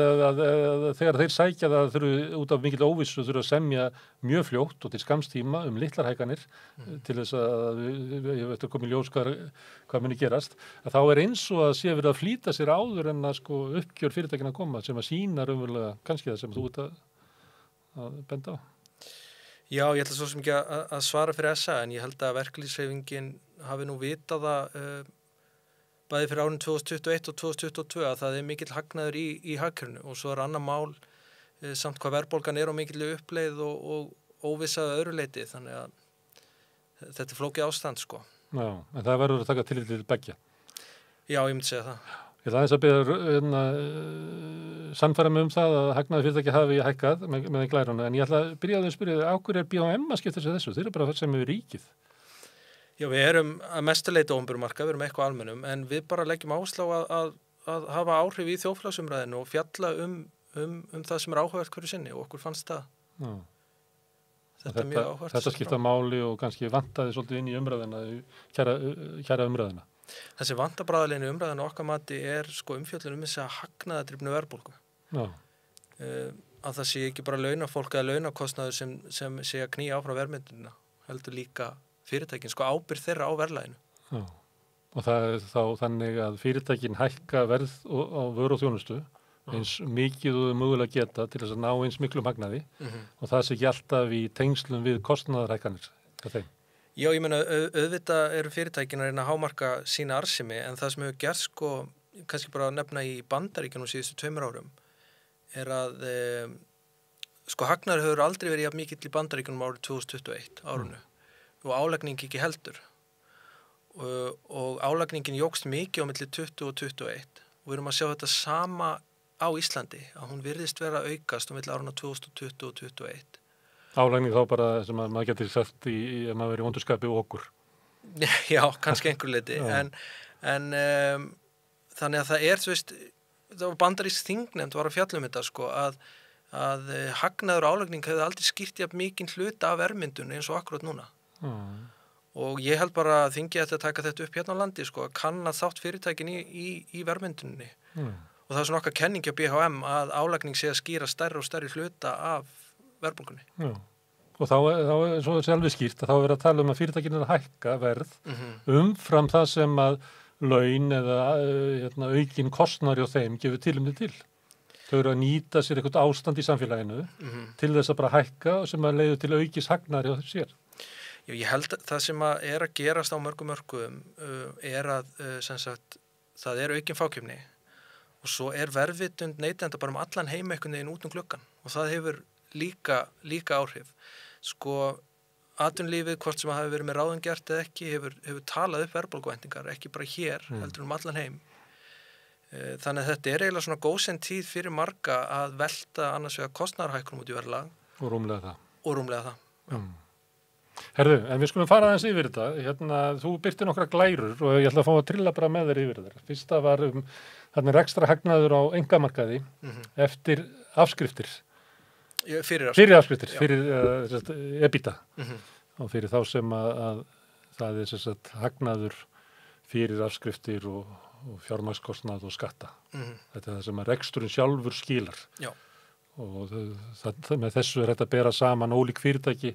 þegar þeir sækja það þurfu út af mikill óvissu þurfu að semja mjög fljótt og til skamstíma litlar hækkanir til þess að ég veit að koma í ljós hvað muni gerast, að þá eins og að sé verið að flýta sér áður en að uppgjör fyrirtækina koma sem að sýna raunverulega kannski það sem þú ert að benda á. Já, ég ætla svo sem ekki að svara fyrir SA en ég held að verkalýðshreyfingin hafi nú vitað að bæði fyrir árin 2021 og 2022 að það mikill hagnaður í hagkerfinu og svo annar mál samt hvað verðbólgan á mikilli uppleið og óvissaðu öðru leyti þannig að þetta flókið ástand sko. Já, en það verður að taka tillit til beggja. Já, ég myndi segja það. Ég ætla aðeins að byrja sannfæra mig það að hagnaður fyrirtæki hafi hækkað með glæruna en ég ætla að byrja að spyrja á hverju B&M að skipta sér þessu? Þeir eru bara sem við ríkið. Já, við erum að mestuleita opinberum markað, við erum eitthvað almennum, en við bara leggjum áherslu á að hafa áhrif í þjóðfélagsumræðinu og fjalla um það sem áhugavert hverju sinni og okkur fannst það. Já. Þetta mjög áhugavert. Þetta skipta máli og kannski vantaði svolítið inn í umræðina, kæra umræðina. Þessi vantabræðalegin í umræðinu okkar mati umfjöllun þess að hagnaðardrifnu verðbólgu. Já. Að það sé ekki bara launafólk eða launakostnaður sem sé að knýja áfram verðmyndina, heldur líka fyrirtækin, ábyrgð þeirra á verðlaginu. Já, og það þá þannig að fyrirtækin hækka verð á vöru og þjónustu eins mikið og mögulega geta til þess að ná eins miklum hagnaði og það sé ekki alltaf í tengslum við kostnaðarhækkanir. Já, ég meina, auðvitað eru fyrirtækin að reyna að hámarka sína arðsemi en það sem hefur gerst, kannski bara að nefna í Bandaríkjunum síðustu 2 árum, að hagnaður hefur aldrei verið jafn mikill í Bandaríkjunum árið 2021 árunu. Og álagning ekki heldur og álagningin jókst mikið á milli 20 og 21 og við erum að sjá þetta sama á Íslandi að hún virðist vera að aukast á milli áruna 2020 og 21. Álagning þá bara sem að maður getur sagt ef maður verið í vondurskapi og okkur. Já, kannski einhver leyti en þannig að það var bandarísk þingnefnd var að fjalla þetta að hagnaður og álagning hefði aldrei skýrt jafn mikinn hluta af verðmyndunni eins og akkurat núna. Og ég held bara að þingið ætti að taka þetta upp hérna á landi að kanna þátt fyrirtækin í verðmynduninni og það er svona okkar kenning á B&M að álagning sé að skýra stærri og stærri hluta af verðbólgunni. Já, og þá svo er alveg skýrt að þá er að tala að fyrirtækin að hækka verð umfram það sem að laun eða aukin kostnaður hjá þeim gefur tilefni til. Þau eru að nýta sér eitthvað ástand í samfélaginu til þess að bara hækka sem að leiður til aukis hagnaður hjá sér. Já, ég held að það sem að gerast á mörgum mörgum að sem sagt, það aukin fákeppni og svo verðvitund neytenda bara allan heim einhvern veginn út gluggann og það hefur líka áhrif. Atvinnulífið, hvort sem hafi verið með ráðum gert eða ekki, hefur talað upp verðbólguvæntingar, ekki bara hér, heldur allan heim. Þannig að þetta eiginlega svona góðsend tíð fyrir marga að velta annars vegar kostnaðarhækkunum út í verðlag. Og rúmlega það. Já. Herðu, en við skulum fara aðeins yfir þetta. Hérna, þú birtir nokkra glærur og ég ætla að fá að trilla bara með þér yfir þér. Fyrsta var þarna rekstra hagnaður á engamarkaði eftir afskriftir. Fyrir afskriftir, fyrir EBITDA. Og fyrir þá sem að það er sem sagt hagnaður fyrir afskriftir og fjármagnskostnað og skatta. Þetta er það sem að reksturinn sjálfur skilar. Já. Og með þessu er þetta að bera saman ólík fyrirtæki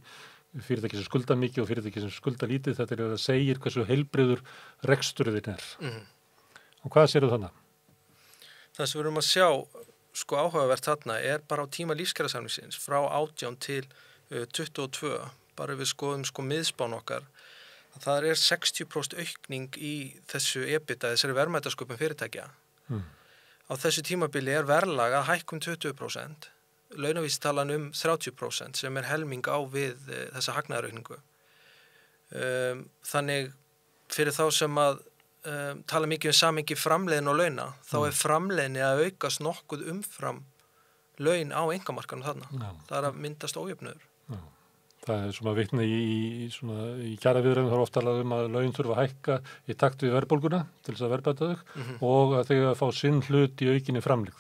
sem skulda mikið og fyrirtæki sem skulda lítið. Þetta er að segir hversu heilbrigður reksturinn er. Og hvað sérðu þannig? Það sem við erum að sjá, sko áhugavert þarna, er bara á tíma lífskjarasamningsins frá 18 til 22, bara við skoðum sko miðspán okkar, að það er 60% aukning í þessu EBITDA, þessari verðmætasköpun fyrirtækja. Á þessu tímabili er verðlag að hækka 20%, launavísitalan 30% sem er helming á við þessa hagnaðaraukningu. Þannig fyrir þá sem að tala mikið samhengi framleiðni og launa, þá er framleiðni að aukast nokkuð umfram laun á einkamarkanum þarna. Það er að myndast ójöfnuður. Það er svona vitna í kjaraviðræðum, það er ofta talað að laun þurfa að hækka í takt við verðbólguna til þess að verðbæta þau og að þau að fá sinn hlut í aukinni framlegð.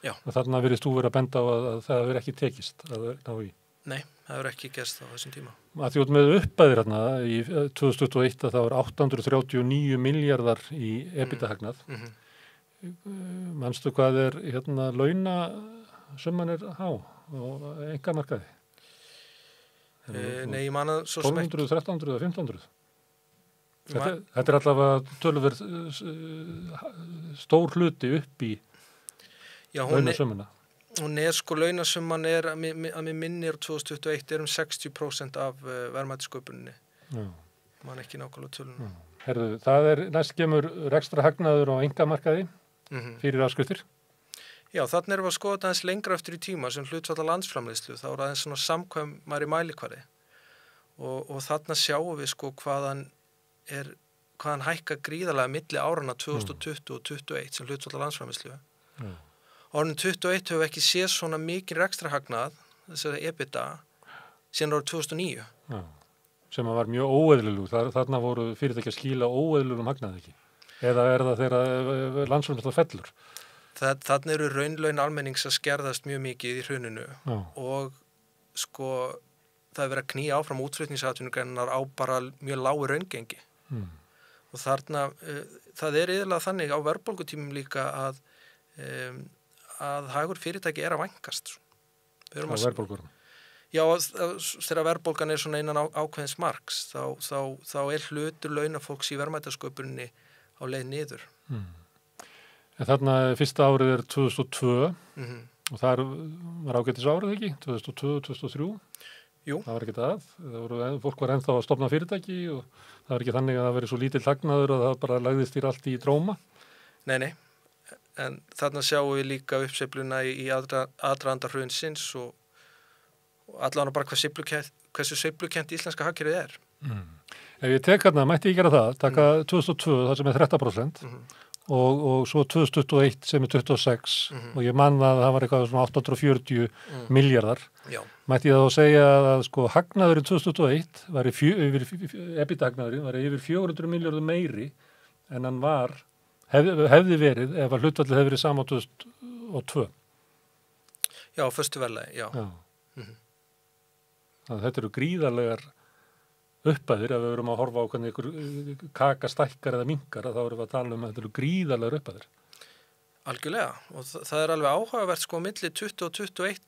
Já. Og þarna virðist þú verið að benda á að það hefur ekki tekist að ná í. Nei, það hefur ekki gerst á þessum tíma. Að því út með uppæðir hérna í 2021 að það var 839 milljarðar í EBITDA-hagnað. Manstu hvað er hérna launasumman er há og einkamarkaði? Nei, ég man að svo sem ekki 1200, 1300 eða 1500. Þetta er allavega tölverð stór hluti upp í launasummuna. Hún er sko launasumman er að mér minnir 2021 er 60% af verðmætasköpuninni. Man ekki nákvæmlega töluna. Herðu, það er næst kemur rekstra hagnaður á einkamarkaði fyrir afskriftir. Já, þannig erum við að skoða aðeins lengra eftir í tíma sem hlutfall af landsframleiðslu, þá er aðeins svona samkvæmari mælikvarði og þarna sjáum við sko hvaðan hækka gríðarlega milli árana 2020 og 2021 sem hlutfall af landsframleiðslu. Árið 2021 hefur ekki séð svona mikið rekstrarhagnað, þessari EBITDA, síðan árið 2009. Já, sem var mjög óeðlilug, þarna voru fyrirtæki að skila óeðlilugum hagnaði ekki. Eða er það þegar landsframleiðsla fellur? Þannig eru raunlaun almennings að skerðast mjög mikið í hruninu og sko það er verið að knýja áfram útflutningsatvinnugreinar á bara mjög lágu raungengi. Og þarna, það er yfirlega þannig á verðbólgutímum líka að hagur fyrirtæki er að vænkast. Á verðbólgurum? Já, þegar verðbólgan er svona innan ákveðins marks, þá er hlutur launafólks í verðmætasköpuninni á leið niður. En þarna fyrsta árið er 2002 og það var ágætis árið ekki, 2002, 2003. Jú. Það var ekkert fólk var ennþá að stofna fyrirtæki og það var ekki þannig að það veri svo lítill hagnaður og það bara lagðist allt í dróma. Nei, en þarna sjáum við líka uppsveifluna í aðdraganda hrunsins og allavega bara hversu sveiflukent íslenska hagkerfið er. Ef ég tek hérna, mætti ég gera það, taka 2002 það sem er 13%. Og svo 2021 sem er 26 og ég man að það var eitthvað svona 840 milljarðar. Mætti ég þá segja að sko hagnaðurinn 2021 var EBITDA-hagnaðurinn var yfir 400 milljarður meiri en hann hefði verið ef að hlutfallið hefði verið sama á 2002. Já, fyrstu verðlagi, já. Þetta eru gríðarlegar uppæðir, ef við verum að horfa á hvernig ykkur kaka stækkar eða minkar, þá erum við að tala um að þetta eru gríðarlegar uppæðir. Algjörlega, og það er alveg áhugavert sko milli 20 og 21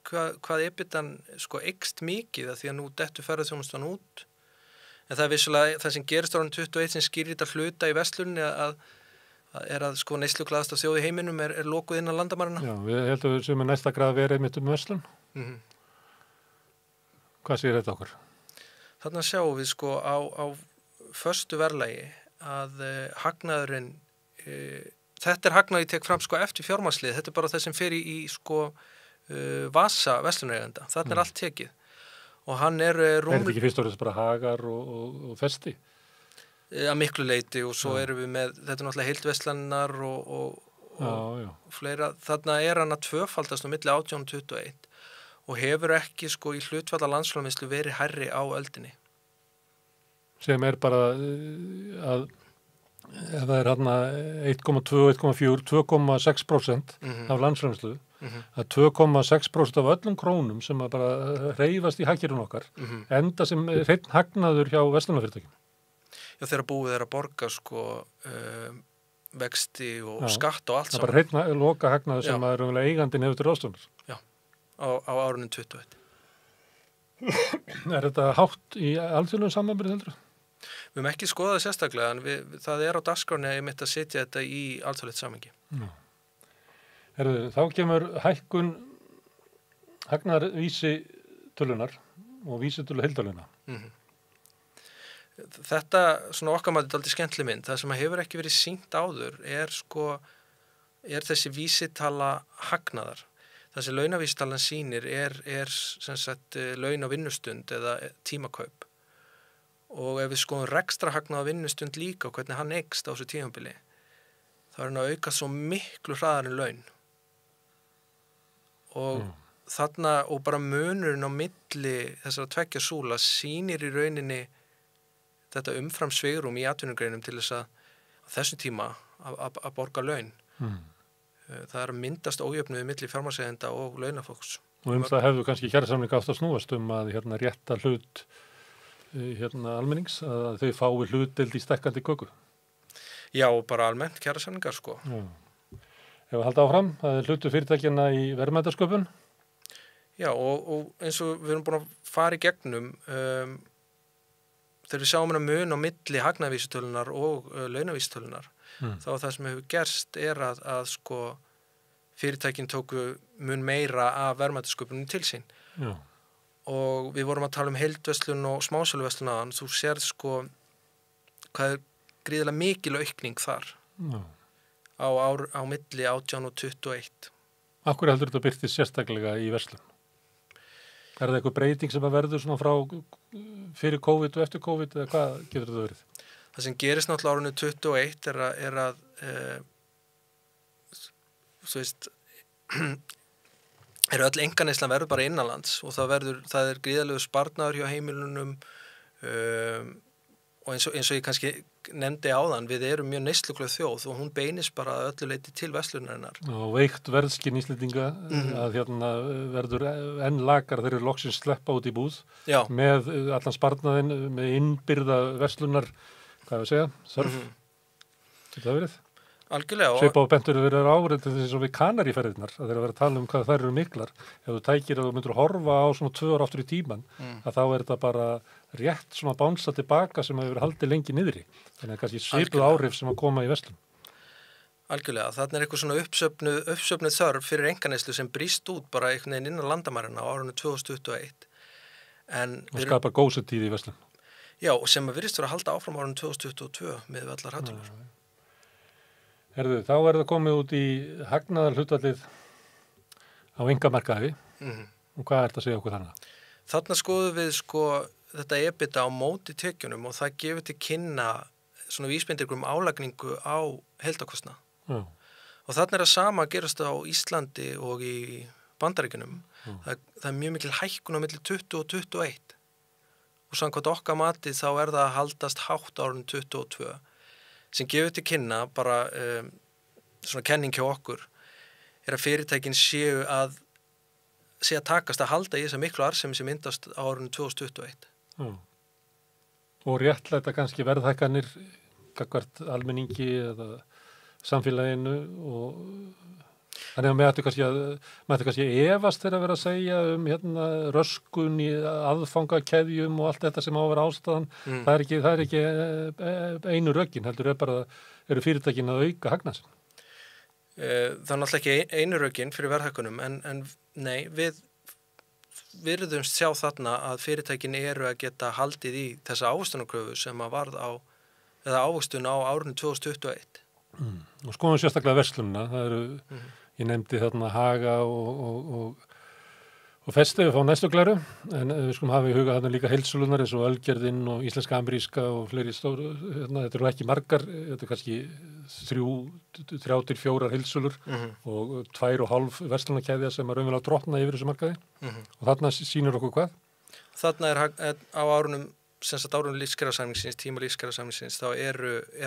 hvað EBITDAn sko eykst mikið því að nú dettur ferðaþjónustan út. En það er vissulega það sem gerist árið 21 sem skýrir þetta hluta í verslunni að sko neysluglaðasta þjóð í heiminum er lokuð innan landamarina. Já, við heldum sem er næsta grað verið mitt verslun. Hvað segir þetta okkur? Þarna sjáum við sko á förstu verðlagi að hagnaðurinn, þetta er hagnaður ég tek fram sko eftir fjármagnslið, þetta er bara það sem fer í sko vasa verslunareigenda, þarna er allt tekið og hann er Er þetta ekki fyrst orðið bara hagar og festi? Að miklu leyti og svo erum við með, þetta er náttúrulega heildverslannar og fleira, þarna er hann að tvöfaldast á milli 18 og 21 og hefur ekki sko í hlutfalla landsframleiðslu verið hærri á öldinni. sem bara að ef það hérna 1,2, 1,4, 2,6% af landsframleiðslu, að 2,6% af öllum krónum sem að bara hreyfast í hagkerfinu okkar, enda sem hreinn hagnaður hjá verslunarfyrirtækjum. Já, þegar búið að borga vexti og skatt og allt saman. Það er bara hreinn loka hagnaður sem að eigandinn hefur til ráðstöfunar. Já, á árunum 21. Er þetta hátt í alþjóðlegum samanburði heldur? Við höfum ekki skoðað það sérstaklega, en það er á dagskránni einmitt að setja þetta í alþjóðlegt samhengi. Þá kemur hækkun hagnaðarvísi tölunar og vísitölu heildarlauna. Þetta, svona okkar maður, er aldrei skemmtileg mynd. Það sem hefur ekki verið sýnt áður er þessi vísitala hagnaðar. Það sem launavísitalan sýnir er sem sagt laun á vinnustund eða tímakaup. Og ef við skoðum rekstrarhagnað á vinnustund líka og hvernig hann eykst á þessu tímabili, þá hann að auka svo miklu hraðar en laun. Og þarna, og bara munurinn á milli þessara tveggja súla sýnir í rauninni þetta umfram svigrúm í atvinnugreinum til þess að á þessum tíma að borga laun. Það er að myndast ójöfnuði milli fjármagnseigenda og launafólks. Og það hefðu kannski kjarasamning átt að snúast að rétta hlut almennings, að þau fái hlutdeild í stekkandi köku. Já, bara almennt kjarasamningar Ef við halda áfram, það er hlutur fyrirtækjanna í verðmætasköpun. Já, og eins og við erum búin að fara í gegnum þegar við sjáum mun á milli hagnaðarvísitölunar og launavísitölunar, þá það sem hefur gerst er að fyrirtækin tóku mun meira af verðmætasköpunum til sín. Já. Og við vorum að tala heildverslun og smásöluverslun aðan, þú sérð hvað er gríðarlega mikil aukning þar á milli 18 og 21. Akkur heldur þetta birtist sérstaklega í verslun? Er það eitthvað breyting sem að verður svona frá fyrir COVID og eftir COVID, eða hvað getur þetta verið? Það sem gerist náttúrulega árinu 21 er að þú veist öll einkaneyslan verður bara innanlands og það er gríðarlegur sparnaður hjá heimilunum og eins og ég kannski nefndi áðan, við erum mjög neysluglöð þjóð og hún beinist bara að öllu leyti til verslunarinnar. Og veikt verðskinn Íslendinga að verður enn lakar þeir eru loksins sleppa út í búð með allan sparnaðinn, með innbyrða verslunar, hvað við segja, þörf. Þetta verið? Algjörlega. Svipa á bentur verið áreitið þess að við Kanaríferðirnar, að þeir eru að vera að tala um hvað þær eru miklar. Ef þú tækir og þú myndir að horfa á svona 2 ára aftur í tíman, að þá er þetta bara rétt svona bánsa tilbaka sem hefur haldið lengi niðri. Þannig að kannski svipuð áhrif sem að koma í verslun. Algjörlega. Þarna er eitthvað svona uppsöfnuð þörf fyrir einkaneyslu sem brýst út bara einhvern veginn innan landamærina á árinu 2021. Og skapar gósentíð í verslun. Já, sem að virðist vera að halda áfram á árinu 2022 með allar hattulur. Þá er það komið út í hagnaðar hlutvallið á einkamarkaði og hvað er þetta að segja okkur þannig? Þarna skoðum við þetta EBITDA á móti tekjunum og það gefur til kynna svona vísbendingar um álagningu á heildarkostnað. Og þarna er það sama að gerast á Íslandi og í Bandaríkjunum. Það er mjög mikil hækkun á milli 20 og 21 og samkvæmt okkar mati þá er það að haldast hátt árinu 22. Sem gefur til kynna bara svona kenning hjá okkur er að fyrirtækin séu að takast að halda í þessa miklu arðsemi sem myndast á árinu 2021. Og réttlæta kannski verðhækkanir gagnvart almenningi eða samfélaginu og þannig að maður kannski efast þegar að vera að segja röskun í aðfangakeðjum og allt þetta sem á að vera ástæðan. Það er ekki einu rökin, heldur eru fyrirtækin að auka hagnað sinn. Það er náttúrulega ekki einu rökin fyrir verðhækkunum, en nei, við virðumst sjá þarna að fyrirtækin eru að geta haldið í þessa ávöxtunarkröfu sem að varð eða ávöxtun á árinu 2021. Og skoðum sérstaklega verslunina, það eru ég nefndi þarna Haga og Festi við fá næstu glæru, en við skulum hafa í huga þarna líka heildsölunar eins og Ölgerðin og Íslenska Ameríska og fleiri stóru, þetta eru ekki margar, þetta er kannski 3-4 heildsölur og 2,5 verslunarkeðja sem er raunverulega drottna yfir þessu markaði og þarna sýnir okkur hvað? Þarna er á árunum sem sagt árun lífskjarasamningsins, tíma lífskjarasamningsins, þá er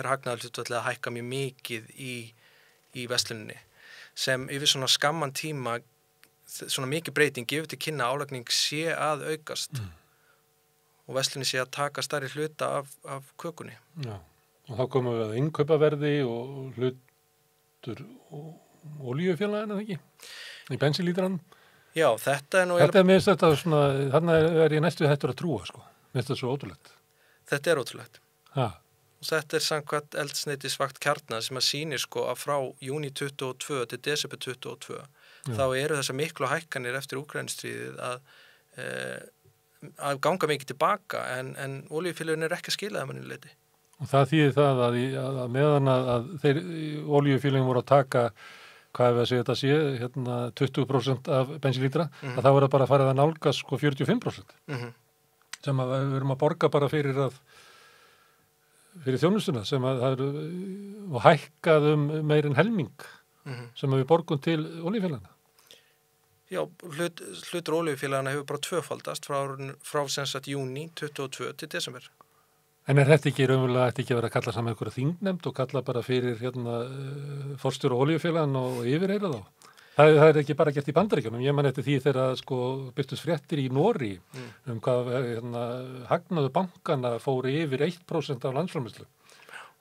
hagnaðarhlutfallið að hækka mjög mikið í versluninni sem yfir svona skamman tíma svona mikið breyting gefur til kynna að álagning sé að aukast og verslunin sé að taka stærri hluta af kökunni. Já, og þá komum við að innkaupaverði og hlutur olíufélaginu, ekki? Í bensinlítranum. Já, þetta er nú... Þetta er mér þetta svona, þannig er ég næstu hættur að trúa, sko. Mér þetta er svo ótrúlegt. Þetta er ótrúlegt. Ha. Og þetta er samkvæmt eldsneytisvakt Kjarna sem að sýnir sko að frá júní 22 til desember 22 þá eru þessar miklu hækkanir eftir Úkraínustríðið að ganga mikið tilbaka en olíufélögin er ekki að skila það mannileiti. Og það þýðir það að meðan að þeir olíufélögin voru að taka hvað ef að segja þetta sé, hérna 20% af bensinlítra, að þá er það bara að fara að nálgast sko 45%. Sem að við erum að borga bara fyrir þjónustuna sem að það eru og hækkað meir en helming sem að við borgum til olíufélagana. Já, hlutur olíufélagana hefur bara tvöfaldast frá sem sagt júní 22 til desember. En er þetta ekki raunverulega ekki að vera að kalla saman einhverja þingnefnd og kalla bara fyrir forstjóra olíufélagann og yfirheyra þá? Það er ekki bara gert í Bandaríkjunum. Ég man eftir því þegar sko birtust fréttir í Noregi hvað hagnaður bankana fóru yfir 1% af landsframleiðslu.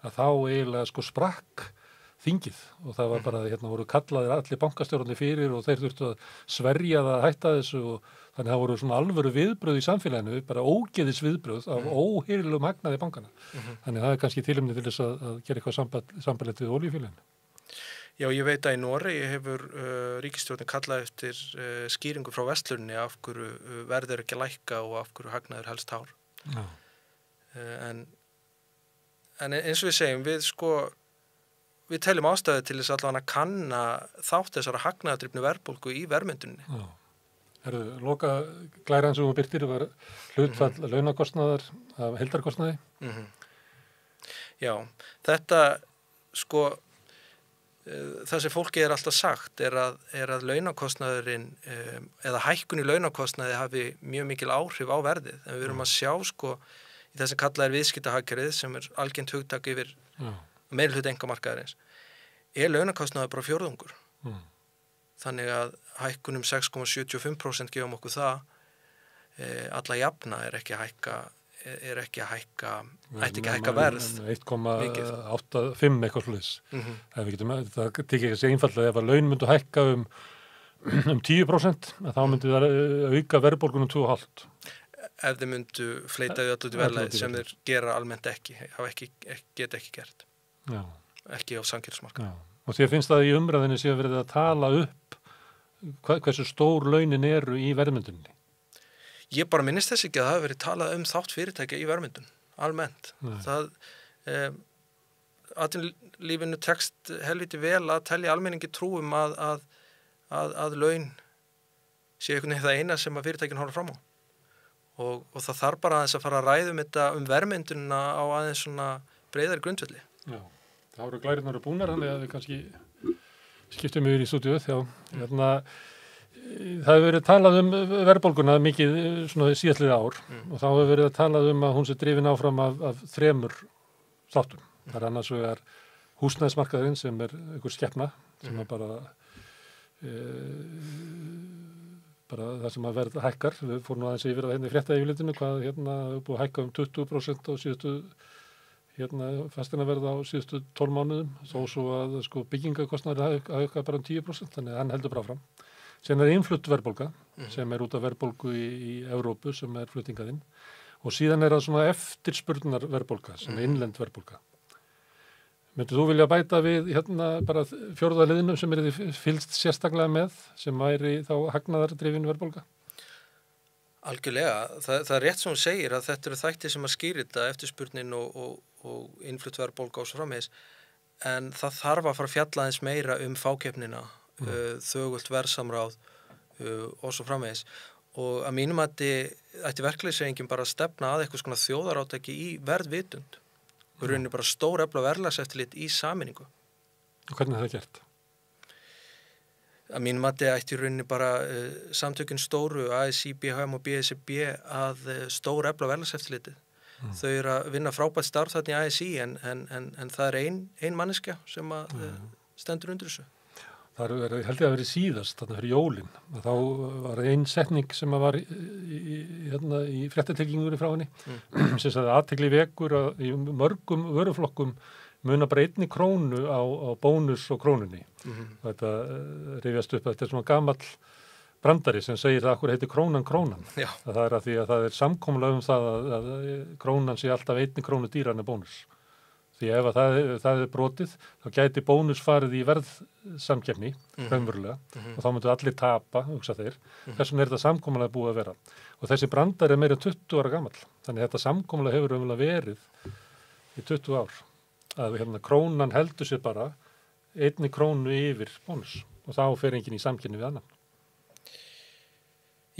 Að þá eiginlega sko sprakk þingið og það var bara voru kallaðir allir bankastjórarnir fyrir og þeir þurftu að sverja það að hætta þessu og þannig að það voru svona alvöru viðbröð í samfélaginu, bara ógeðis viðbröð af óheyrilegum hagnaði bankana. Þannig að það er kannski tilefni til þess að gera eitthvað sambandlegt við olíufélaginu. Já, ég veit að í Noregi hefur ríkisstjórnin kallað eftir skýringu frá versluninni af hverju verður ekki að lækka og af hverju hagnaður helst hár. Já. En eins og við segjum, við teljum ástæðu til þess allavega að kanna þátt þessara hagnaðardrifnu verðbólgu í verðmynduninni. Já. Loka glæran sem þú birtir var hlutfall launakostnaðar af heildarkostnaði. Já, þetta sko það sem fólki er alltaf sagt er að launakostnaðurinn eða hækkun í launakostnaði hafi mjög mikil áhrif á verðið. En við erum að sjá sko í þess að kalla viðskiptahagkerfið sem er algengt hugtak yfir meirihluta einkamarkaðarins launakostnaður bara fjórðungur. Þannig að hækkunum 6,75% gefum okkur það alla jafna ætti ekki að hækka verð 1,85 eitthvað sluðis. Það tekið ekki að segja einfallega ef að laun myndu hækka um 10% þá myndu það auka verðbólgunum 2,5%. Ef þeir myndu fleita við allir verðlæði sem þeir gera almennt geta ekki gert. Já. Ekki á samkeppnismarkaði. Og þér finnst það í umræðinni sé verið að tala upp hversu stór launin eru í verðmynduninni? Ég bara minnist þess ekki að það hafi verið talað þátt fyrirtækja í verðmyndun, almennt. Það atvinnulífinu tekst helviti vel að telja almenningi trúum að laun sé einhvern veginn það eina sem að fyrirtækin horfa fram á. Og það þarf bara aðeins að fara að ræðum þetta það á aðeins svona breiðari grundvelli. Já, það voru glærinnar og búnar, þannig að við kannski skiptum yfir í stúdíuð. Það hefur verið talað verðbólguna mikið svona síðastliðið ár og þá hefur verið talað að hún sé drifin áfram af 3 þáttum. Það er annars vegar húsnæðismarkaðurinn sem er einhver skepna sem er bara það sem að verð hækkar. Við fórum aðeins yfir að frétta yfirlitinu hvað hefur búið að hækka 20% á síðustu fasteignaverð á síðustu 12 mánuðum þó svo að sko byggingakostnaður hækka bara 10%, þannig að hann heldur bara fram. Sen er innflutt verðbólga sem er út af verðbólgu í Evrópu sem er fluttingaðinn og síðan er það svona eftirspurnar verðbólga sem er innlend verðbólga. Myndir þú vilja bæta við bara 4. liðinu sem er þið fylgst sérstaklega með sem væri þá hagnaðardrifin verðbólga? Algjörlega. Það er rétt sem hún segir að þetta eru þættir sem að skýra þetta eftirspurnin og innflutt verðbólga og svo framvegis en það þarf að fara að fjalla aðeins meira fákeppnina, þögult verðsamráð og svo framvegis og að mínum ætti verkalýðshreyfingin bara að stefna að eitthvað svona þjóðarátaki í verðvitund og rauninni bara stórefla verðlagseftirlit í sameiningu. Og hvernig er það gert? Að mínum ætti í rauninni bara samtökin stóru, ASÍ, BHM og BSRB að stórefla verðlagseftirlitið. þau eru að vinna frábært starf þarna í ASÍ en það er ein manneskja sem að stendur undir þessu. Það held ég að verið síðast, þarna fyrir jólin. Þá var ein setning sem var í fréttatilkynningunni frá henni, sem sagði athygli vekur að í mörgum vöruflokkum muna bara 1 krónu á bónus og krónunni. Þetta rifjast upp, þetta er svona gamall brandari sem segir að akkur heitir krónan. Já. Það er að því að það er samkomulega það að krónan sé alltaf 1 krónu dýrar en bónus. Því ef að það er brotið, þá gæti bónus farið í verðsamkeppni, raunverulega, og þá myndu allir tapa, hugsa þeir. Þess vegna er þetta samkomulega búið að vera. Og þessi brandari er meira 20 ára gamall. Þannig að þetta samkomulega hefur raunverulega verið í 20 ár. Að krónan heldur sér bara 1 krónu yfir bónus og þá fer enginn í samkeppni við annan.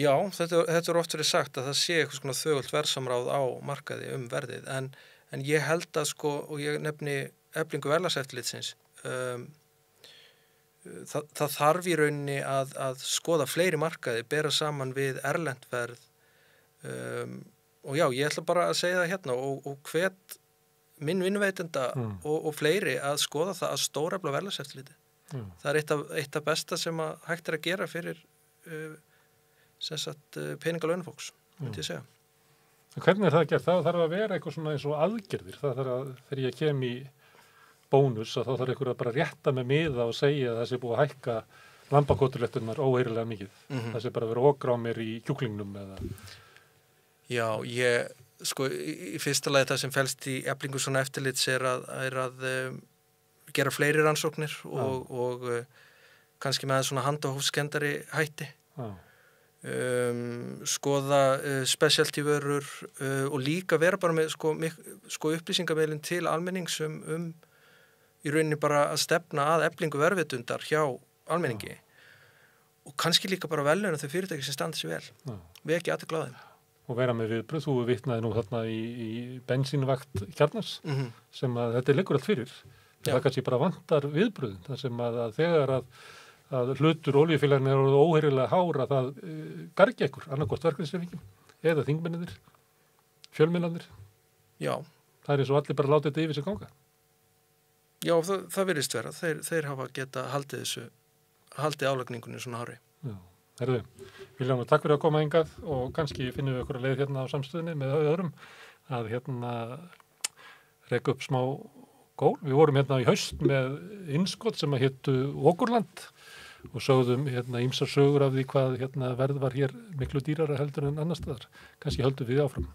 Já, þetta er oft verið sagt að það sé eitthvað svona þögult verðsamráð á markaði verðið, en ég held að og ég nefni Eflingu verðlagseftirlitsins, það þarf í rauninni að skoða fleiri markaði, bera saman við erlent verð, og já, ég ætla bara að segja það hérna og hvet minn vinnuveitenda og fleiri að skoða það að stórefla verðlagseftirliti. Það er eitt af besta sem að hægt er að gera fyrir peninga launafólks, myndi ég segja. Hvernig er það gert? Það þarf að vera eitthvað svona eins og aðgerðir. Það þarf að, þegar ég kem í bónus, þá þarf einhver að bara rétta með miða og segja að það sé búið að hækka lambakóturlettunar óheyrilega mikið. Það sé bara að vera okra á mér í kjúklingnum eða... Já, í fyrsta lagi það sem felst í Eflingu svona eftirlits er að gera fleiri rannsóknir og kannski með svona handahófskendari hætti. Skoða specialty vörur og líka vera bara með upplýsingaveilin til almennings í rauninni bara að stefna að Eflingu verðvitundar hjá almenningi og kannski líka bara veluna þau fyrirtæki sem standa sér vel. Við ekki aðeins gláðin. Og vera með viðbröð, þú vitnaði nú þarna í bensínvakt Kjarnars sem að þetta liggur allt fyrir. Það kannski bara vantar viðbröðin, það sem að þegar að hlutur olíufélagin er óheyrilega hára það gargi ekkur, annarkvort verkefnishreyfingin eða þingmennirnir, fjölmiðlarnir. Já. Það er eins og allir bara látið þetta yfir sig ganga. Já, það virðist vera. Þeir hafa geta haldið álagningunni svona hári. Já, herðu. Viljáum, takk fyrir að koma hingað og kannski finnum við okkur að leið hérna á samstöðinni með öðrum að reka upp smá gól. Við vorum hérna í haust með innskot sem að hétu Okurland og sögðum ýmsar sögur af því hvað verð var hér miklu dýrara heldur en annar staðar. Kannski höldum við áfram.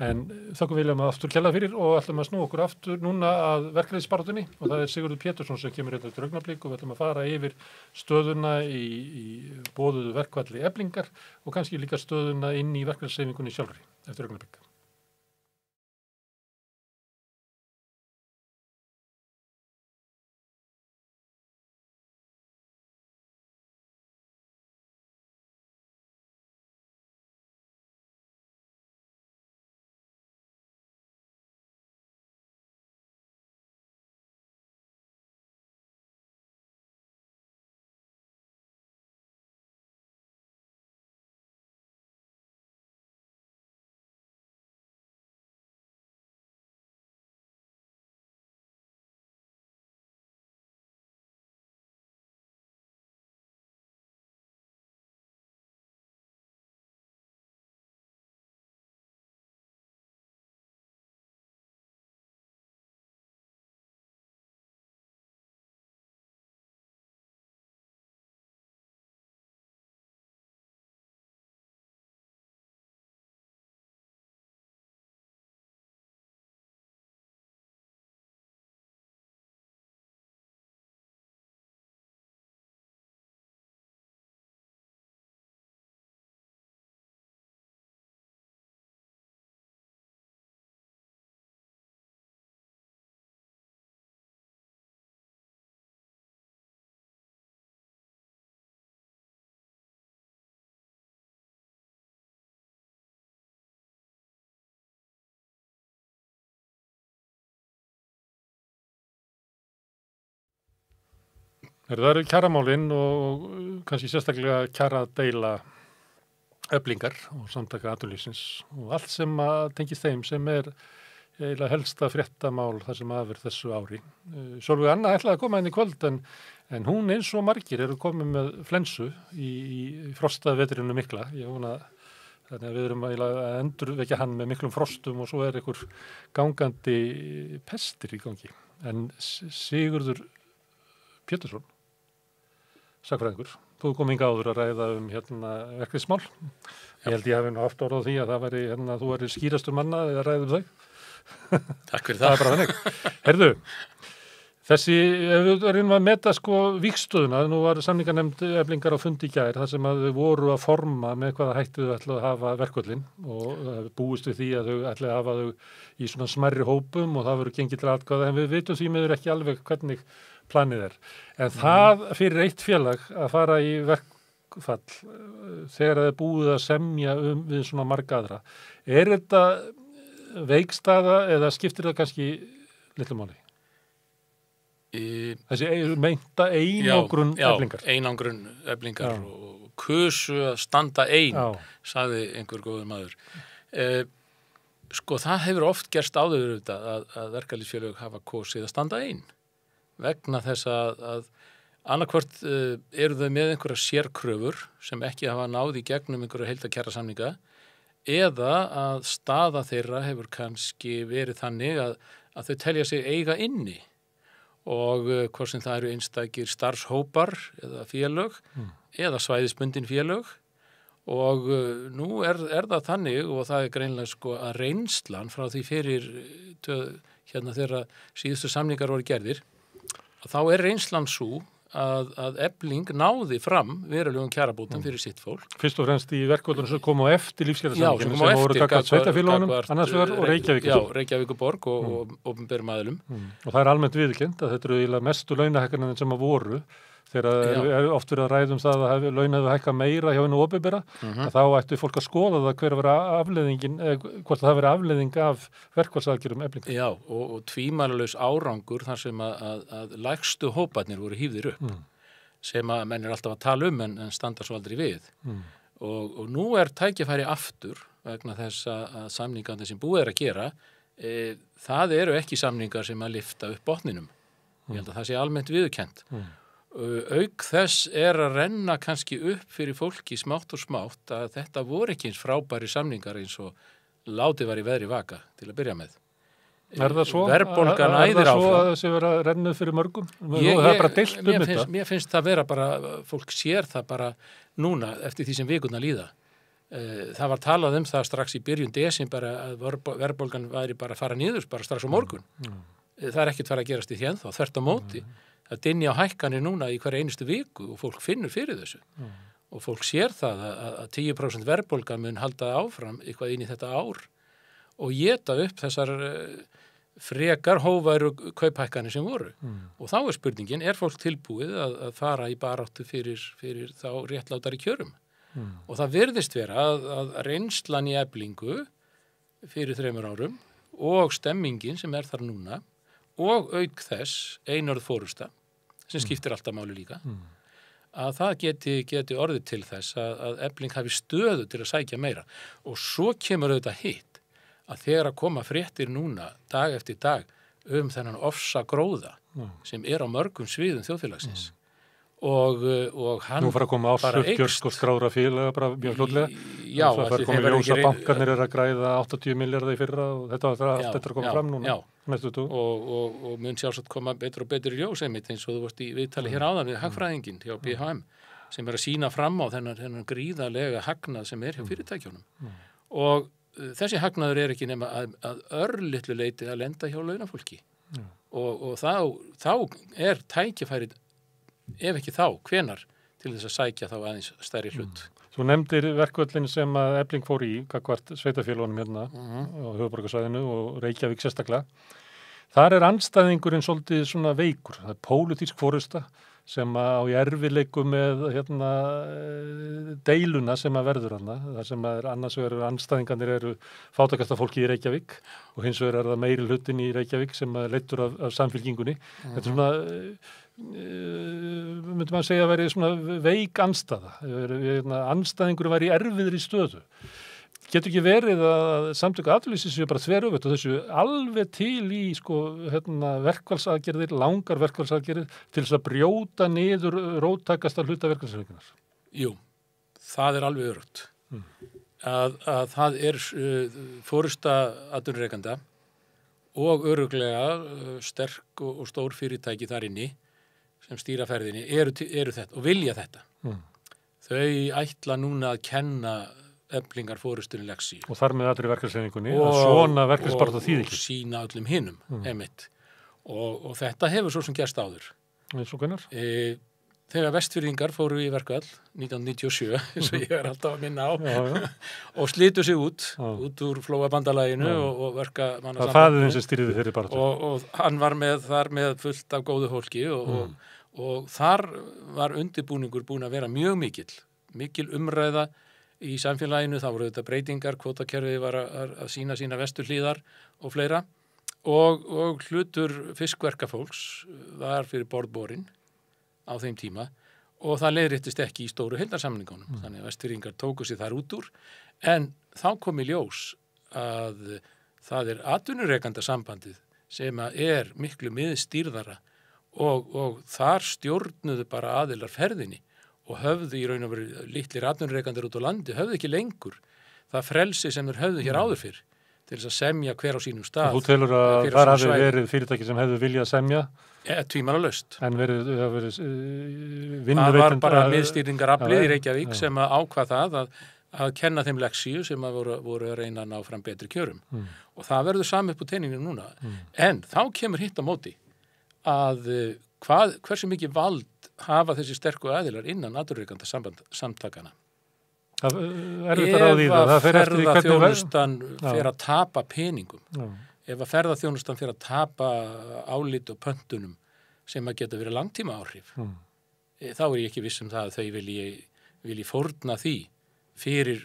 En þakku Viljáum að aftur kella fyrir og ætlum að snúa okkur aftur núna að verkefnisbaráttunni og það er Sigurður Pétursson sem kemur til augnablik og við ætlum að fara yfir stöðuna í boðuðu verkfalli Eflingar og kannski líka stöðuna inn í verkefnishreyfingunni sjálfri eftir augnablik. Það eru kjaramálin og kannski sérstaklega kjaradeila Eflingar og samtaka atvinnulífsins og allt sem að tengist þeim sem eiginlega helsta fréttamál þar sem aðver þessu ári. Sólveig Anna ætlaði að koma inn í kvöld en hún eins og margir eru komið með flensu í frostaveturinu mikla. Ég vona þannig að við erum að endurvekja hann með miklum frostum og svo einhver gangandi pestir í gangi. En Sigurður Pétursson, sakfræðingur, þú kom hingað áður að ræða verkefnismál. Ég held ég hafi nú haft orð á því að það væri, þú væri skýrastur manna að ræða þau. Takk fyrir Það er bara þannig. Herðu, þessi, ef við erum að meta vígstöðuna, nú var samningarnefnd Eflingar á fundi í gær, þar sem að þau voru að forma með hvaða hættu þau ætlaðu að hafa verkvöllin og búist við því að þau ætlaðu að hafa þau í svona smærri hópum og það verður gengið til atkvæða, en við vitum því miður ekki alveg hvernig planið er. En það fyrir eitt félag að fara í verkfall þegar það er búið að semja við svona marga aðra. Er þetta veikstaða eða skiptir það kannski litlu máli? Þessi meinta einangrun Eflingar. Já, einangrun Eflingar og kusu að standa sagði einhver góður maður. Það hefur oft gerst áður að verkalýðsfélög hafa kosið að standa ein vegna þess að annarkvort eru þau með einhverja sérkröfur sem ekki hafa náð í gegnum einhverja heildarkjarasamninga eða að staða þeirra hefur kannski verið þannig að þau telja sig eiga inni og hvort sem það eru einstakir starfshópar eða félög eða svæðisbundin félög og nú er það þannig og það er greinlega að reynslan frá því fyrir þegar síðustu samningar voru gerðir að þá er reynslan svo að Efling náði fram verulegum kjarabótum fyrir sitt fólk. Fyrst og fremst í verkvöldunum sem kom á eftir lífskjarasamningum sem voru gagnvart sveitarfélögunum, annars vegar og Reykjavíkurborg. Já, Reykjavíkurborg og opinberum aðilum. Og það er almennt viðurkennt að þetta eru eiginlega mestu launahækkanir sem að voru þegar er oft verið að ræða það að laun hefur hækkað meira hjá hinu opinbera, að þá ættu fólk að skoða það hver að vera afleiðingin, hvort það veri afleiðing af verkfallsaðgerðum Eflingar. Já, og tvímælalaus árangur þar sem að lægstu hóparnir voru hífðir upp, sem að menn er alltaf að tala en standa svo aldrei við. Og nú er tækifæri aftur vegna þess að samningarnir sem búið er að gera, það eru ekki samningar sem að lyfta upp botninum. Ég held að það sé almennt viðurkennt. Auk þess er að renna kannski upp fyrir fólki smátt og smátt að þetta voru ekki eins frábæri samningar eins og látið var í veðri vaka til að byrja með. Er það svo? Verðbólgan æðir áfram. Er það svo að þessi vera rennuð fyrir mörgum? Það er bara deilt þetta. Mér finnst það vera bara, fólk sér það bara núna eftir því sem vikurnar líða. Það var talað það strax í byrjun desember að verðbólgan væri bara að fara niður bara strax á morgun. Það er ekkert farið að gerast í því ennþá, þvert á móti. Það dynja á hækkanir núna í hverja einustu viku og fólk finnur fyrir þessu. Og fólk sér það að 10% verðbólga mun halda áfram eitthvað inn í þetta ár og éta upp þessar frekar hóværu kauphækkanir sem voru. Og þá er spurningin, er fólk tilbúið að fara í baráttu fyrir þá réttlátari kjörum? Og það virðist vera að reynslan í Eflingu fyrir 3 árum og stemmingin sem er þar núna og auk þess einörð fórusta sem skiptir alltaf máli líka, að það geti orðið til þess að Efling hafi stöðu til að sækja meira. Og svo kemur auðvitað hitt að þegar að koma fréttir núna dag eftir dag þennan ofsagróða sem er á mörgum sviðum þjóðfélagsins og hann nú fara að koma ársöfgjörsk og skráðra félaga bara mjög fljótlega. Já, það fara að koma í ljós að bankarnir að græða 80 milljarða í fyrra og þetta var allt eftir að koma fram núna. Og mun sjálfsagt koma betur og betur í ljós einmitt eins og þú varst í viðtali hér áðan við hagfræðinginn hjá BHM sem er að sýna fram á þennan gríðarlega hagnað sem er hjá fyrirtækjunum. Og þessi hagnaður er ekki nema að örlitlu leyti að lenda hjá launafólki. Og þá er tækifærið ef ekki þá, hvenar til þess að sækja þá aðeins stærri hlut. Þú nefndir verkvöllin sem að Efling fór í gagnvart sveitarfélögunum hérna á höfuðborgarsvæðinu og Reykjavík sérstaklega. Þar er andstæðingurinn svolítið svona veikur. Það er pólitísk forysta sem á í erfiðleikum með deiluna sem að verður hana. Það sem að annars vegar andstæðingarnir eru fátækasta fólki í Reykjavík og hins vegar það meiri hlutin í Reykjavík sem að leiddur af samfylkingunni. Þetta er svona, myndi maður segja að veri svona veik andstæða. Andstæðingur væri í erfiðri stöðu. Getur ekki verið að samtök atvinnulífsins séu bara þveröfugt og þessu alveg til í verkfallsaðgerðir, langar verkfallsaðgerðir til þess að brjóta niður róttækasta hluta verkfallsreiknar? Jú, það alveg örugt. Að það forysta atvinnurekanda og örugglega sterk og stór fyrirtæki þar inni sem stýra ferðinni eru þetta og vilja þetta. Þau ætla núna að kenna Eflingar fórustunni leksi. Og þar með allri verkefnisreiningunni, að svona verkefnisbaráttu þýðir ekki. Og sína öllum hinum, einmitt. Og þetta hefur svo sem gerst áður. Eins og hvenær? Þegar Vestfirðingar fóru í verkfall 1997, eins og ég alltaf að minna á, og slitu sig út úr Flóabandalaginu og verkamannasambandinu. Það faðið eins og stýriði þeirri baráttu. Og hann var þar með fullt af góðu fólki og þar var undirbúningur búin að vera mjög mikil umræða í samfélaginu. Það voru þetta breytingar, kvótakerfið var að sína vesturhlíðar og fleira og hlutur fiskverkafólks var fyrir borðborinn á þeim tíma og það leiðréttist ekki í stóru heildarsamningunum. Þannig að Vestfirðingar tóku sig þar út úr en þá kom í ljós að það atvinnurekandasambandið sem miklu miðstýrðara og þar stjórnuðu bara aðilar ferðinni og höfðu í raun og veru litlir atvinnurekendur út á landi, höfðu ekki lengur það frelsi sem þeir höfðu hér áður fyrr til þess að semja hver á sínum stað. Þú telur að þar hafi verið fyrirtæki sem hefðu viljað semja? Tvímælalaust. En verið vinnuveitenda? Það var bara miðstýringaraflið í Reykjavík sem ákvað það að kenna þeim leksíu sem voru að reyna að ná fram betri kjörum. Og það verður sami upp á teininginu núna. En þá kemur hitt á móti að hversu mikið vald hafa þessi sterku aðilar innan atvinnurekanda samtakana. Það þetta ráð í það. Ef ferðaþjónustan fer að tapa peningum, ef að ferðaþjónustan fer að tapa álit og pöntunum sem að geta verið langtíma áhrif, þá ég ekki viss það að þau vilji fórna því fyrir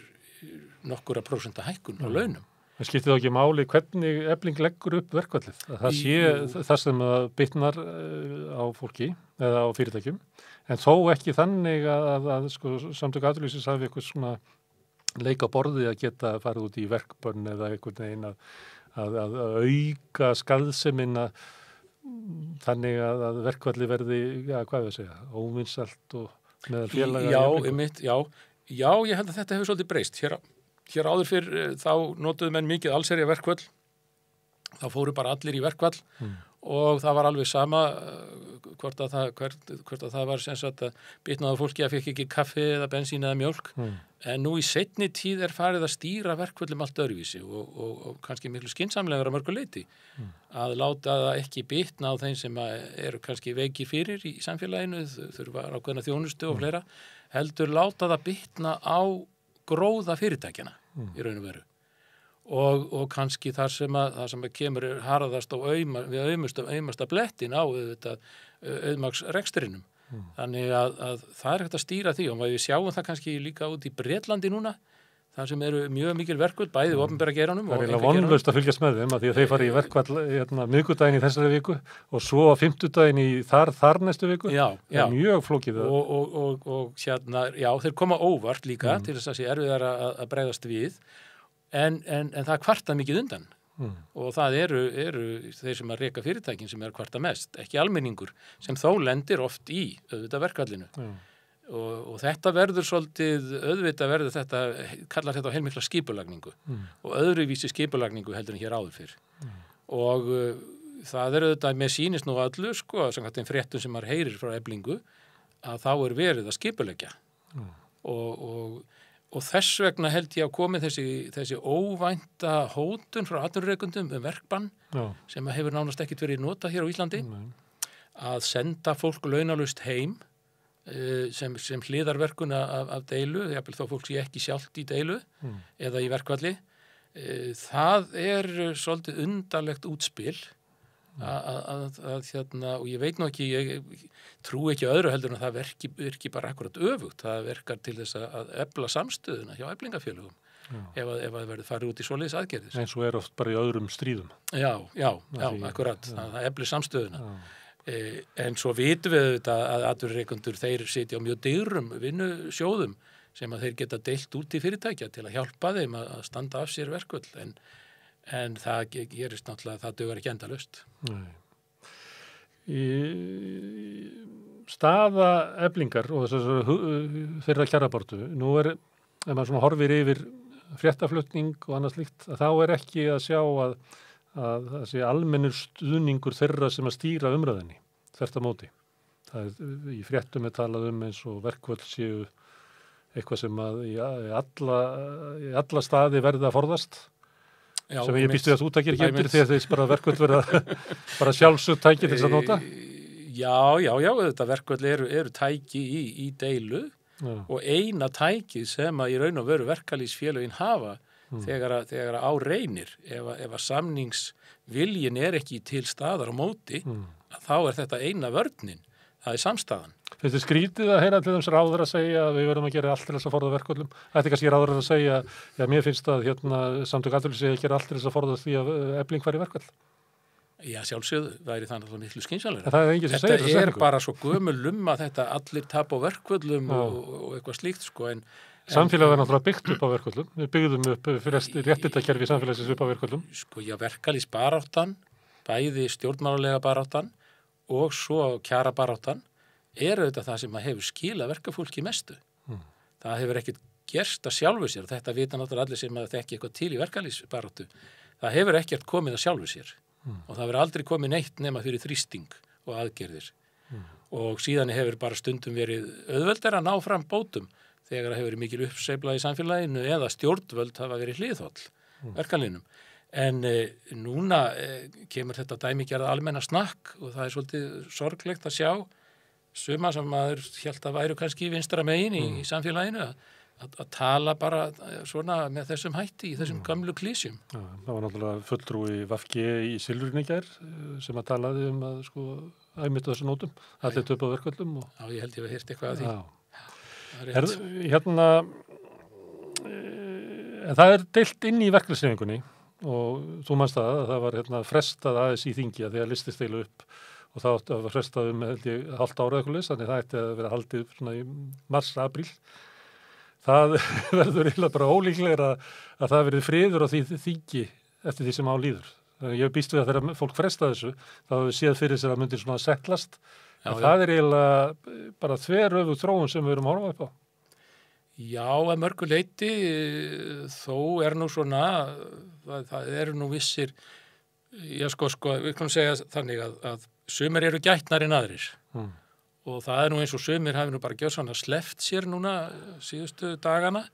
nokkura prósenta hækkun á launum. Það skiptir þá ekki máli hvernig Efling leggur upp verkfallið. Það sé það sem bitnar á fólki eða á fyrirtækjum, en þó ekki þannig að samtök atvinnulífsins hafi eitthvað svona leik á borði að geta farið út í verkbönn eða einhvern veginn að auka skaðsemina þannig að verkfallið verði, hvað við segja, óvinsælt og meðal félaga. Já, ég held að þetta hefur svolítið breyst. Hér áður fyrr þá notuðu menn mikið allsherja verkfall, þá fóru bara allir í verkfall og það var alveg sama hvort að það var sem sagt að bitnaði fólki að fekk ekki kaffi eða bensín eða mjólk. En nú í seinni tíð farið að stýra verkföllum allt öðruvísi og kannski miklu skynsamlegar að mörgu leyti að láta það ekki bitna á þeim sem eru kannski veikir fyrir í samfélaginu, þurfa ákveðna þjónustu og fleira, heldur láta það bitna á gróða fyrirtækjana í raun og veru og kannski þar sem að kemur harðast og aumasta blettin á auðmaksrekstrinum. Þannig að það hægt að stýra því og við sjáum það kannski líka út í Bretlandi núna, þar sem eru mjög mikil verkvöld, bæði í opinbera geiranum. Það eiginlega vonlaust að fylgjast með þeim, að því að þeir fara í verkvall miðvikudaginn í þessari viku og svo á fimmtudaginn í þar næstu viku. Já. Mjög flókið. Og þeir koma óvart líka til þess að sé erfiðar að bregðast við, en það kvartað mikið undan. Og það eru þeir sem að reka fyrirtækin sem kvarta mest, ekki almenningur, sem þó lendir oft í verkvallinu. Og þetta verður svolítið, verður þetta, kallar þetta á heilmikla skipulagningu og öðruvísi skipulagningu heldur en hér áður fyrr. Og það þetta með sýnist nú allu, samkvæmt þeim fréttum sem maður heyrir frá Eflingu, að þá verið að skipuleggja. Og þess vegna held ég að komi þessi óvænta hótun frá atvinnurekendum verkbann sem hefur nánast ekkert verið notað hér á Íslandi, að senda fólk launalaust heim sem hliðarverkun af deilu, jafnvel þó fólk sé ekki sjálft í deilu eða í verkvalli. Það svolítið undarlegt útspil og ég veit nú ekki, ég trú ekki öðru heldur en að það virki bara akkurat öfugt, það verkar til þess að efla samstöðuna hjá eflingafélögum ef það verður farið út í svoleiðis aðgerðis. Eins og oft bara í öðrum stríðum. Já, akkurat, það eflir samstöðuna. En svo vitum við auðvitað að atvinnurekendur þeir sitja á mjög dýrum vinnusjóðum sem að þeir geta deilt út í fyrirtækja til að hjálpa þeim að standa af sér verkvöld, en það gerist náttúrulega, það dugar ekki endalaust. Staða Eflingar og þeirra kjarabaráttu, nú ef maður svona horfir yfir fréttaflutning og annað slíkt, þá ekki að sjá að það sé almennur stuðningur þeirra sem að stýra umræðinni, þvert á móti. Það í fréttum talað eins og verkvöld séu eitthvað sem að í alla staði verði að forðast. Já, sem ég býstu að þú takir ekki undir því að þeir bara verkvöld verða bara sjálfsögð tæki til þess að nota? Já, þetta verkvöld eru tæki í deilu og eina tækið sem að í raun og veru verkalýðsfélögin hafa þegar á reynir, ef að samningsviljin ekki til staðar á móti, þá þetta eina vörnin, það samstaðan. Þetta skrítið að heyra til þess ráður að segja að við verðum að gera allt til þess að forða verkvöldum. Þetta kannski ráður að segja, mér finnst að samtök atvinnulífsins segja að gera allt til þess að forða því að Efling fari verkvöld. Já, sjálfsögðu væri það náttúrulega miklu skynsamlegra. Það enginn sem segir þetta bara svo gömul að þetta allir tap á verkvöldum og eitthvað slíkt, sko, en samfélagið er náttúrulega byggt upp á verkvöldum. Við byggðum upp réttindakerfi samfélagsins upp á verkvöldum. Sko, verkalýðsbaráttan, bæði stjórnmálalega baráttan og svo kjarabaráttan auðvitað það sem hefur skilað verkafólki mestu. Það hefur ekkert gerst að sjálfu sér, og þetta vita náttúrulega allir sem að þekki eitthvað til í verkalýðsbaráttu. Það hefur ekkert komið að sjálfu sér og það hefur aldrei komið neitt nema fyrir þrýsting og aðgerðir. Og síðan hefur bara stundum verið auðveldar að ná fram bótum þegar það hefur verið mikil uppsveifla í samfélaginu eða stjórnvöld hafa verið hliðhóll verkalýðnum. En núna kemur þetta dæmigerða almenna snakk og það svolítið sorglegt að sjá suma sem maður hélt að væru kannski vinstra megin í samfélaginu að tala bara svona með þessum hætti í þessum gamlu klísjum. Já, það var náttúrulega fulltrúi VG í Silfrinu í gær sem að talaði að æmita þessu nótum, allir töpu á verkvöldum. Já, ég held ég hef heyrt eitthvað af því. Það deilt inn í verkalýðshreyfingunni og þú manst það var frestað aðeins í þingi að því að listist deilu upp og það átti að vera frestað hálft ára eitthvað leys, þannig það ætti að vera haldið svona í mars-apríl. Það verður eiginlega bara ólíklegra að það verið friður á því þingi eftir því sem á líður. Ég býst við að þegar fólk fresta þessu, þá hefur séð fyrir sér að myndir svona settlast. Það eiginlega bara þveröfugt þróun sem við erum að horfa upp á. Já, að mörgu leyti þó nú svona, það nú vissir, við kannum segja þannig að sumir eru gætnar en aðrir. Og það nú eins og sumir hafi nú bara gjörsamlega sleppt sér núna síðustu dagana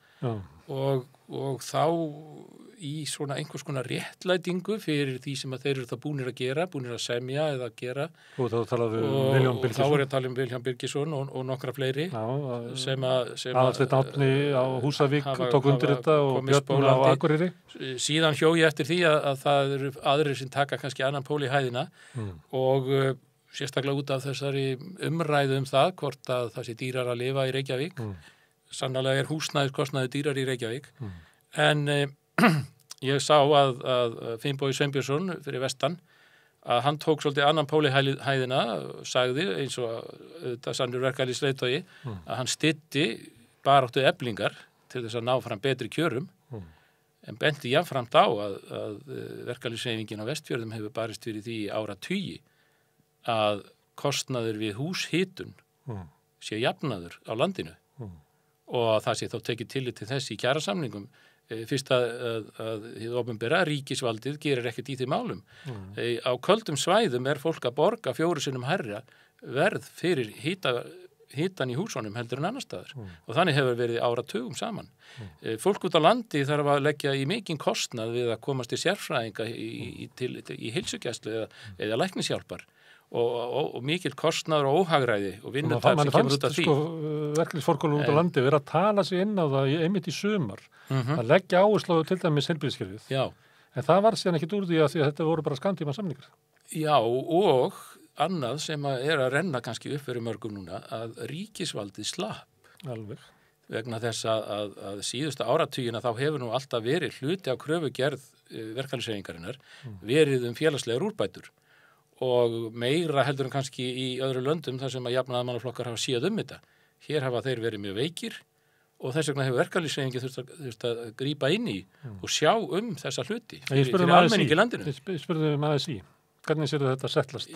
og þá í svona einhvers konar réttlætingu fyrir því sem að þeir eru það búnir að gera, búnir að semja eða að gera. Og þá talaðu Vilhjálm Birgisson. Og þá er að tala Vilhjálm Birgisson og nokkra fleiri. sem Aðalsteinn Árni á Húsavík tók undir þetta og Björn á Akureyri. Síðan hjó ég eftir því að það eru aðrir sem taka kannski annan pól í hæðina og sérstaklega út af þessari umræðu það hvort að það sé dýrar að lifa í Reykjavík. Sannarlega er húsnæðiskostnaður dýrar í Reykjavík. En ég sá að Finnbogi Sveinbjörnsson fyrir vestan að hann tók svolítið annan pól í hæðina og sagði eins og þetta sannur verkalýðsleiðtogi að hann styddi baráttu Eflingar til þess að ná fram betri kjörum en benti jafnframt á að verkalýðshreyfingin á Vestfjörðum hefur barist fyrir því í áratugi að kostnaður við húshitun sé jafnaður á landinu og að það sé þá tekið tillit til þess í kjarasamningum fyrst að hið opinbera ríkisvaldið gerir ekkert í því málum. Á köldum svæðum fólk að borga 4 sinnum hærra verð fyrir hitan í húsunum heldur en annar staðar og þannig hefur verið áratugum saman. Fólk út á landi þarf að leggja í mikinn kostnað við að komast til sérfræðinga í heilsugæslu eða læknishjálpar og mikil kostnaður og óhagræði og vinnutap sem kemur út af því. Verkalýðsforkólum út á landi verið að tala sig inn á það einmitt í sumar að leggja áherslu til dæmis heilbrigðiskerfið. Já. En það var síðan ekkert úr því að þetta voru bara skammtíma samningar. Já, og annað sem að renna kannski upp fyrir mörgum núna, að ríkisvaldið slapp alveg. vegna þess að síðustu áratugina þá hefur nú alltaf verið hluti af kröfugerð verkalýðshreyfingarinnar verið félagslegar úrbætur og meira heldur en kannski í öðru löndum þar sem að jafnaðarmannaflokkar hafa séð þetta. Hér hafa þeir verið mjög veikir og þess vegna hefur verkalýðshreyfingin þurft að grípa inn í og sjá þessa hluti fyrir almenningi í landinu. Ég spurði aðeins í. Hvernig sér þetta settlast?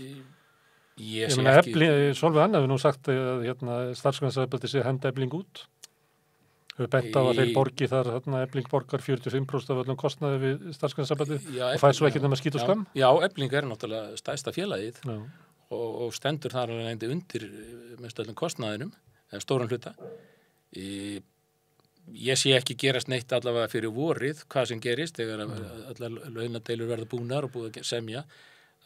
Ég sé ekki... Sólveig Anna hefur nú sagt að starfsgrænsarbeldi sé henda Efling út. Við bent á að þeir borgi þar Efling borgar 45% af öllum kostnaði við starfsgrænsarbeldi og fær svo ekki nema skít og skam. Já, Efling náttúrulega stærsta félagið og stendur þar alveg undir mest öllum kostnaðinum, eða stóran hluta. Ég sé ekki gerast neitt allavega fyrir vorið hvað sem gerist þegar allar launadeilur verða búnar og búið að semja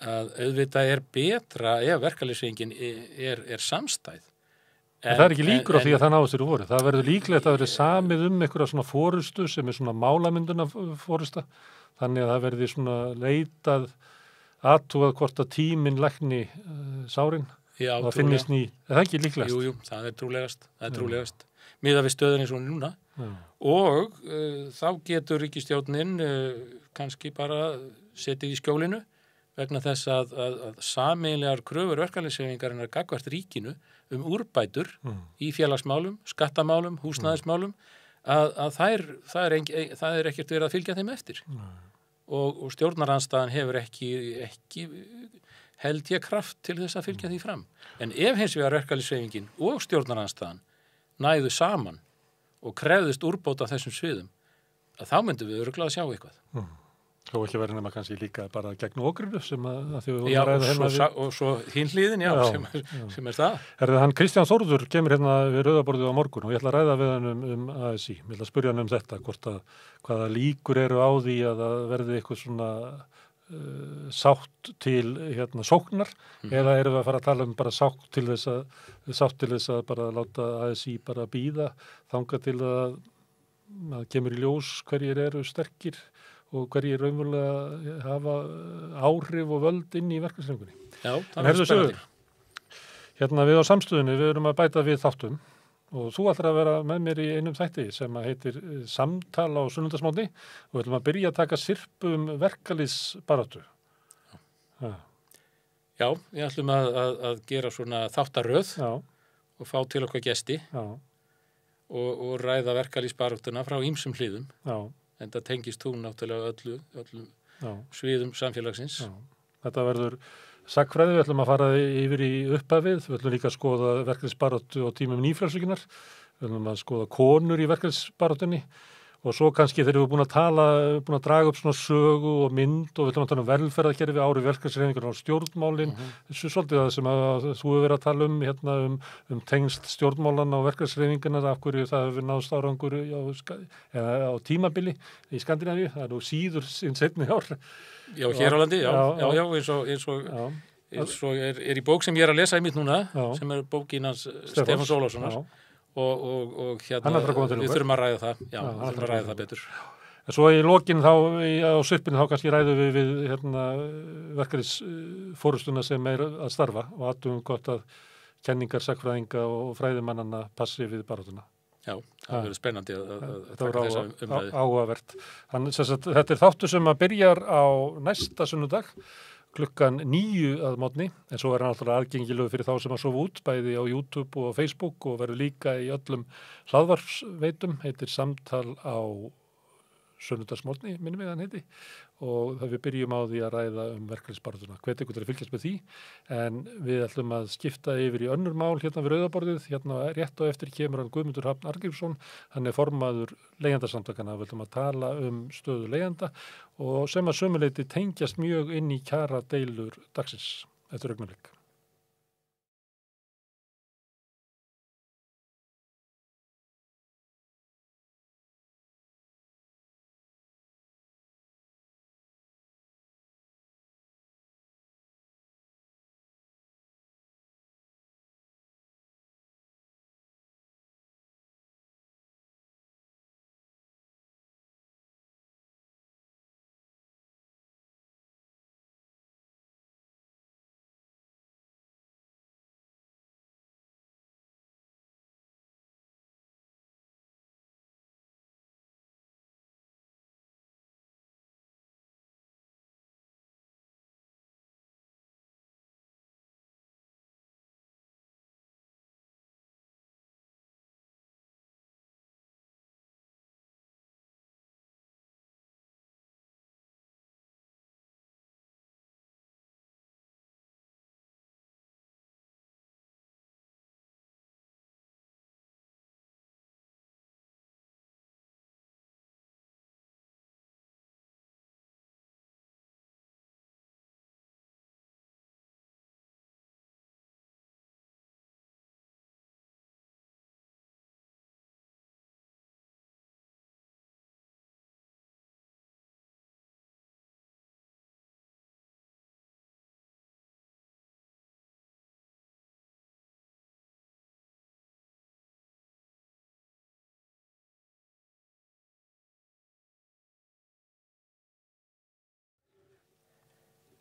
að auðvitað betra ef verkalýðshreyfingin er samstæð. En það ekki líkur á því að það náist fyrir vorið. Það verður líklegt að verður samið einhverja svona forystu sem svona málamynduna forysta. Þannig að það verði svona leitað athugað hvort að tíminn lækni sárin og það finnist ný. Er það ekki líklegast? Jú, það er trúlegast. Miðað við stöðunni svona núna. Og þá getur ríkisstjórnin kannski bara setið í skjólinu vegna þess að sameiginlegar kröfur verkalýðshreyfingarinnar gagnvart ríkinu úrbætur í félagsmálum, skattamálum, húsnæðismálum að það er ekkert verið að fylgja þeim eftir. Og stjórnarandstaðan hefur ekki held ég kraft til þess að fylgja því fram. En ef hins vegar verkalýðshreyfingin og stjórnarandstaðan næðu saman og krefðust úrbóta á þessum sviðum, að þá myndum við örugglega að sjá eitthvað. Svo ekki verið nema kannski líka bara gegn okrinu sem að því við já, ræða hérna og svo hinliðin, sem það. Hann Kristján Þórður kemur hérna við rauðaborðið á morgun og ég ætla að ræða við hann ASÍ. Ég ætla að spyrja hann þetta, hvaða líkur eru á því að það verði eitthvað svona sátt til sóknar eða erum við að fara að tala bara sátt til þess að bara láta ASÍ bara bíða þangað til að kemur í ljós hverjir eru sterkir og hverjir raunverulega hafa áhrif og völd inn í verkalýðshreyfingunni. Já, það er spennandi. Hérna við á samstöðunni, við erum að bæta við þáttum og þú ætlar að vera með mér í einum þætti sem heitir Samtal á sunnudagsmorgni og við ætlum að byrja að taka sirpu verkalýðsbaráttu. Já, við ætlum að gera svona þáttaröð og fá til okkar gesti og ræða verkalýðsbaráttuna frá ýmsum hliðum. En það tengist hún náttúrulega öllum sviðum samfélagsins. Þetta verður sagnfræði, við ætlum að fara yfir í upphafið, við ætlum líka að skoða verkalýðsbaráttu á tímum nýfrjálsvíkinnar, við ætlum að skoða konur í verkalýðsbaráttunni og svo kannski þegar við erum búin að draga upp svona sögu og mynd og við ætlum að tala velferðarkerfi ári verkalýðshreyfingar á stjórnmálin, þessu svolítið það sem að þú hefur verið að tala um tengsl stjórnmálan á verkalýðshreyfingarnar, af hverju það hefur náðst árangur á tímabili í Skandinavíu, það er nú síður seinni ár. Já, hér á landi, eins og er í bók sem ég er að lesa í mitt núna, sem er bókin hans Stefáns Ólafssonar. Og hérna, við þurfum að ræða það. Já, við þurfum að ræða það betur. Svo í lokin á sirpinu þá kannski ræðum við verkalýðsforystuna sem er að starfa og aðtugum gott að kenningar, sagnfræðinga og fræðimannanna passi við baráttuna. Já, það verður spennandi að taka þessa umræðu. Áhugavert. Þetta er þáttur sem að byrjar á næsta sunnudag klukkan 9 að morgni, en svo er hann alltaf aðgengilegu fyrir þá sem að sofa út, bæði á YouTube og Facebook og verður líka í öllum hlaðvarpsveitum, heitir Samtal á sunnudagsmorgni, minnum við hann heiti, og það við byrjum á því að ræða verkalýðsbaráttuna. Hvet ykkur til að fylgjast með því, en við ætlum að skipta yfir í önnur mál hérna við rauðaborðið, hérna rétt á eftir kemur hann Guðmundur Hrafn Arngrímsson, hann er formaður leigjendasamtakana, við ætlum að tala stöðu leigjenda og sem að sömuleyti tengjast mjög inn í kjaradeilur dagsins eftir augnablik.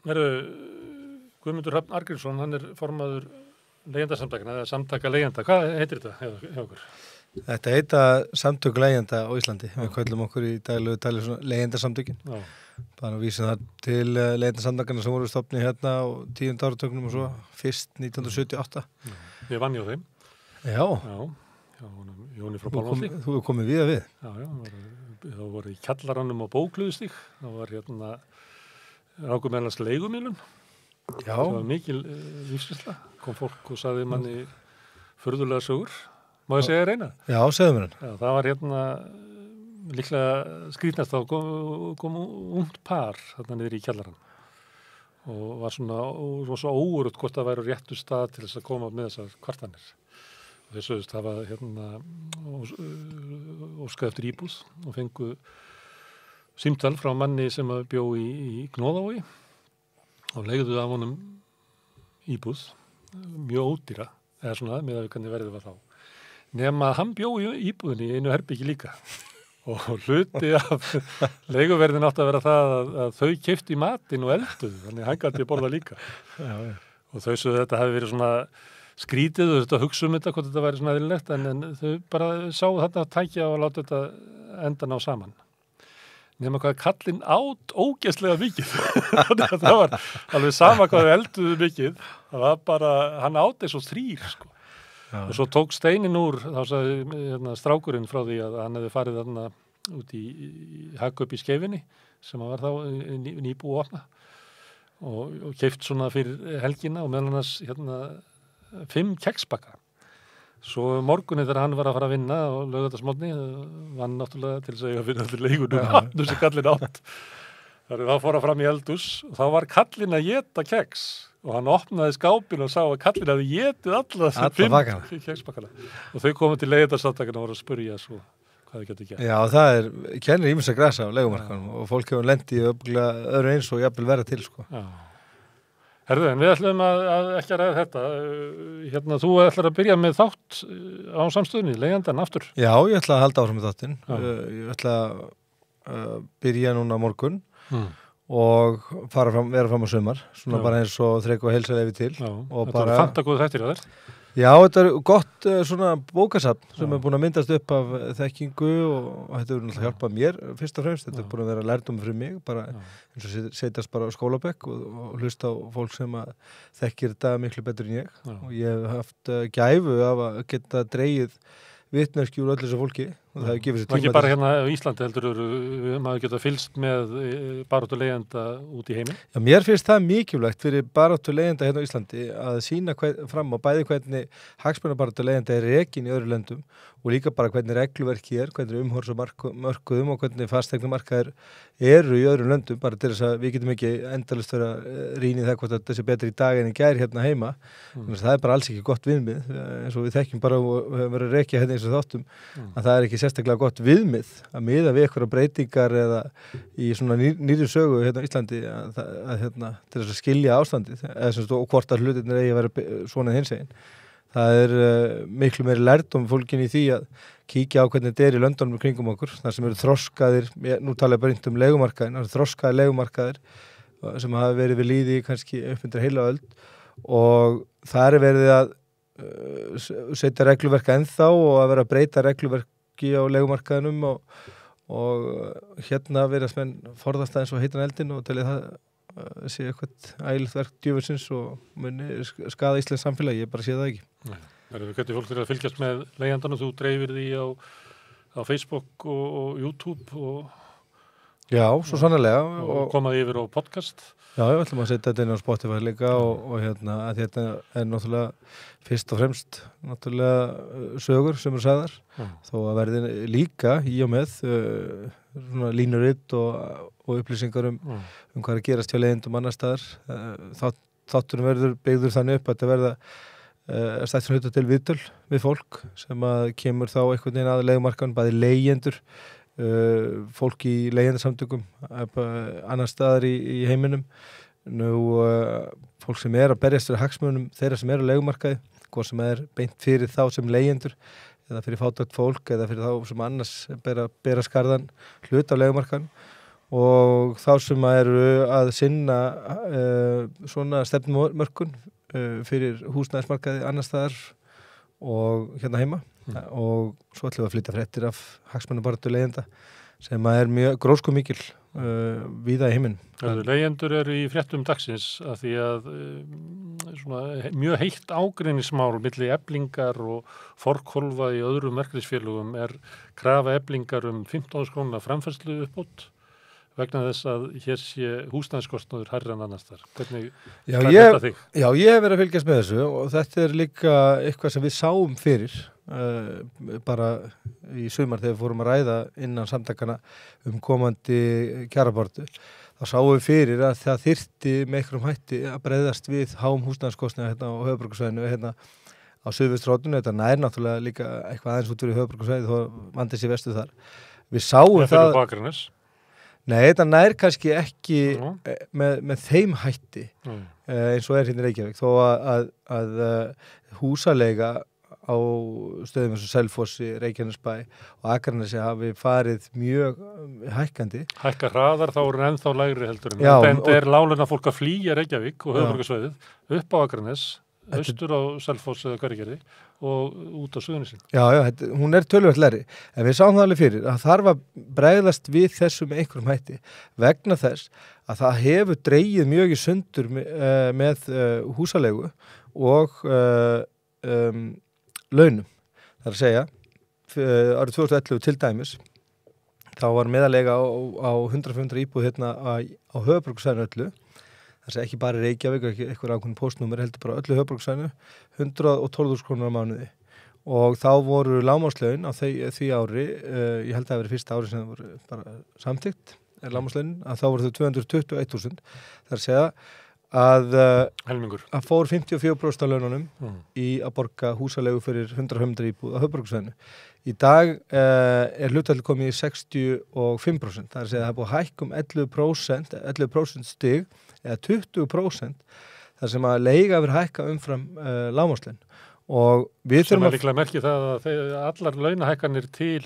Guðmundur Hrafn Argrímsson, hann formaður leigjendasamtakana, eða samtaka leigjenda. Hvað heitir þetta hjá okkur? Þetta heita samtök leigjenda á Íslandi. Við kallum okkur í daglegu tali svona leigjendasamtökin. Já. Bara vísum það til leigjendasamtakana sem voru stofnið hérna á 10. áratugnum og svo fyrst 1978. Ég vann hjá þeim. Já. Jóni frá Pálmholti. Þú hefur komið víða við. Það voru í kjallaranum á Bókluðustíg. Það var hérna rákumennans leigumilun. Já. Það var mikil lífsreynsla. Kom fólk og sagði manni furðulega sögur. Má ég segja reyna? Já, segðu mér hann. Já, það var hérna líklega skrýtnast þá kom ungt par þarna niður í kjallarann og var svona svo óurut hvort það væri réttu stað til þess að koma með þessar kvartanir. Þeir sögðust hafa hérna óskað eftir íbúð og fengu símtal frá manni sem bjó í Gnóðavogi og leigðu af honum íbúð, mjög ódýra, eða svona með að við kanni verðið var þá. Nema að hann bjó í íbúðinni í einu herbyggi líka og hluti af leiguverðin átti að vera það að þau keyptu í matinn og elduðu, þannig hann gæti að borða líka. Já. Og þau svo þetta hafi verið svona skrítið og þetta hugsa þetta, hvort þetta væri svona eðlilegt, en þau bara sáu þetta að tækja og láta þetta enda ná saman. Nema hvað kallinn át ógeðslega mikið. Það var alveg sama hvað þau elduðu mikið, það var bara, hann át eins og 3, sko. Já. Og svo tók steinin úr, þá sagði strákurinn frá því að hann hefði farið þarna út í Hagkaup í Skeifinni, sem var þá nýbúið að opna og keypt svona fyrir helgina og meðal annars 5 keksbakka. Svo morgunni þegar hann var að fara að vinna og laugardagsmorgni, vann náttúrulega til þess að finna til leigunum átnum sem kallinn átt. Þá fór hann fram í eldhús og þá var kallinn að éta keks og hann opnaði skápinn og sá að kallinn hafði étið alla 5 keksbakkana. Og þau komið til leigjendasamtakanna og voru að spurja svo hvað þau getur gert. Já, það kennir ýmissa grasa á leigumarkaðnum og fólk hefur lent í öðru eins og jafnvel verða til, sko. Já. Herðu, en við ætlum að ekki að ræða þetta. Þú ætlar að byrja með þátt á samstöðunni, leigjendan aftur. Já, ég ætla að halda áfram með þáttinn. Ég ætla að byrja núna morgun og vera fram á sumar, svona bara eins og þrek og heilsa leifi til. Og þetta er fantagóð þættir að þér. Já, þetta gott svona bókasafn sem búin að myndast upp af þekkingu og þetta hefur náttúrulega hjálpað mér fyrst og fremst, þetta búin að vera lærdómi fyrir mig, bara eins og setjast bara á skólabekk og hlusta á fólk sem að þekkir þetta miklu betur en ég. Og ég hef haft gæfu af að geta dregið vitneskju úr öllu þessu fólki og það hefur gefið sér tíma. Ekki bara hérna á Íslandi heldur maður geta fylgst með baráttu leigjenda út í heiminn? Já, mér finnst það mikilvægt fyrir baráttu leigjenda hérna á Íslandi að sýna fram á bæði hvernig hagsmunabaráttu leigjenda er rekin í öðru löndum og líka bara hvernig regluverki hvernig umhorfsmörkuðum og hvernig fasteignamarkaðir eru í öðrum löndum, bara til þess að við getum ekki endalaust vera rýnið það hvort þetta sé betri í dag en í gær hérna heima. Það er bara alls ekki gott viðmið, eins og við þekkjum bara og höfum verið að rekja hérna eins og þáttum, að það er ekki sérstaklega gott viðmið að miða við einhverja breytingar eða í svona nýrri sögu hérna á Íslandi til þess að skilja ástandið og hvort að hlutirnir eigi að vera svona hinsegin. Það er miklu meiri lærdóm fólkin í því að kíkja á hvernig þetta er í löndunum kringum okkur, þar sem eru þroskaðir, nú tala ég bara um leigumarkaðin, það eru þroskaðir leigumarkaðir sem hafa verið við lýði kannski upp undir heila öld og það er verið að setja regluverka ennþá og að vera að breyta regluverki á leigumarkaðinum og hérna verðast menn forðast aðeins og heitan eldin og telja það sé eitthvað ægilegt verk djöfursins og muni skaða íslenskt samfélag, ég bara sé það ekki. Það eru hvernig fólk til að fylgjast með leigjendanum, þú dreifir því á Facebook og YouTube og Já, svo sannarlega. Og komaði yfir á podcast. Já, við ætlum að setja þetta inn á Spotify líka og að þetta er náttúrulega fyrst og fremst náttúrulega sögur sem eru sagðar. Þó að verði líka í og með svona línuritt og upplýsingar hvað er að gerast hjá leigjendum annar staðar. Þátturinn verður byggður þannig upp að þetta verða stættum hluta til viðtöl við fólk sem að kemur þá einhvern veginn að leigumarkaðnum, bæði leigjendur, fólk í leigjendasamtökum annar staðar í heiminum, fólk sem er að berjast fyrir hagsmunum þeirra sem eru á leigumarkaði, hvað sem er beint fyrir þá sem leigjendur eða fyrir fátækt fólk eða fyrir þá sem annars bera skarðan hlut á leigumarkaðnum og þá sem eru að sinna svona stefnumörkun fyrir húsnæðismarkaði annars staðar og hérna heima og svo ætlum við að flytja fréttir af hagsmunabaráttu leigjenda sem er mjög gróskumikil víða í heiminum. Leigjendur eru í fréttum dagsins að því að svona, mjög heitt ágreiningsmál milli Eflingar og Forkólfa í öðrum verkalýðsfélögum krafa Eflingar 15.000 króna framfærslu uppbót vegna þess að hér sé húsnæðiskostnaður hærri en annars þar. Hvernig þetta þig? Já, ég hef verið að fylgjast með þessu og þetta er líka eitthvað sem við sáum fyrir bara í sumar þegar við fórum að ræða innan samtakana komandi kjarabaráttu. Þá sáum við fyrir að það þyrfti með einhverjum hætti að bregðast við háum húsnæðiskostnaði hérna á höfuðborgarsvæðinu hérna á suðvestrótinu. Þetta nær náttúrulega líka eitthvað aðeins út fyrir höfuðborgarsvæði þó vandið sé vestu þar. Við sáum það. Nei, þetta nær kannski ekki með þeim hætti eins og hérna í Reykjavík þó að húsaleiga á stöðum eins og Selfossi, Reykjanesbæ og Akranesi hafi farið mjög hækkandi. Hækka hraðar þá eru ennþá lægri heldur en þetta láglauna fólk að flýja Reykjavík og höfuðborgarsvæðið upp á Akranes, austur á Selfoss eða Hveragerði og út á Suðurnesin. Já, hún er töluvert lægri en við sáum það alveg fyrir að þarf að bregðast við þessu með einhverjum hætti vegna þess að það hefur dregið mjög í sundur með húsaleigu og launum. Það er að segja, árið 2011 til dæmis, þá var meðalega á 100-500 íbúð hérna á höfuðborgarsvæðinu öllu, það er ekki bara Reykjavík, ekki eitthvað ákveðin póstnúmer, heldur bara öllu höfuðborgarsvæðinu, 112.000 krónur á mánuði. Og þá voru lágmarkslaun á því ári, ég held að það verið fyrsta ári sem það voru bara samþykkt, lágmarkslaunin, að þá voru þau 221.000. Það er að segja að fór 54% af laununum í að borga húsaleigu fyrir 100 íbúð á höfuðborgarsvæðinu. Í dag er hlutfallið komið í 65%. Það er að segja að það er búið að hækka 11% stig eða 20% þar sem að leiga verið hækka umfram lágmarkslaun. Og við sem er líklega merkið það að allar launahækkanir til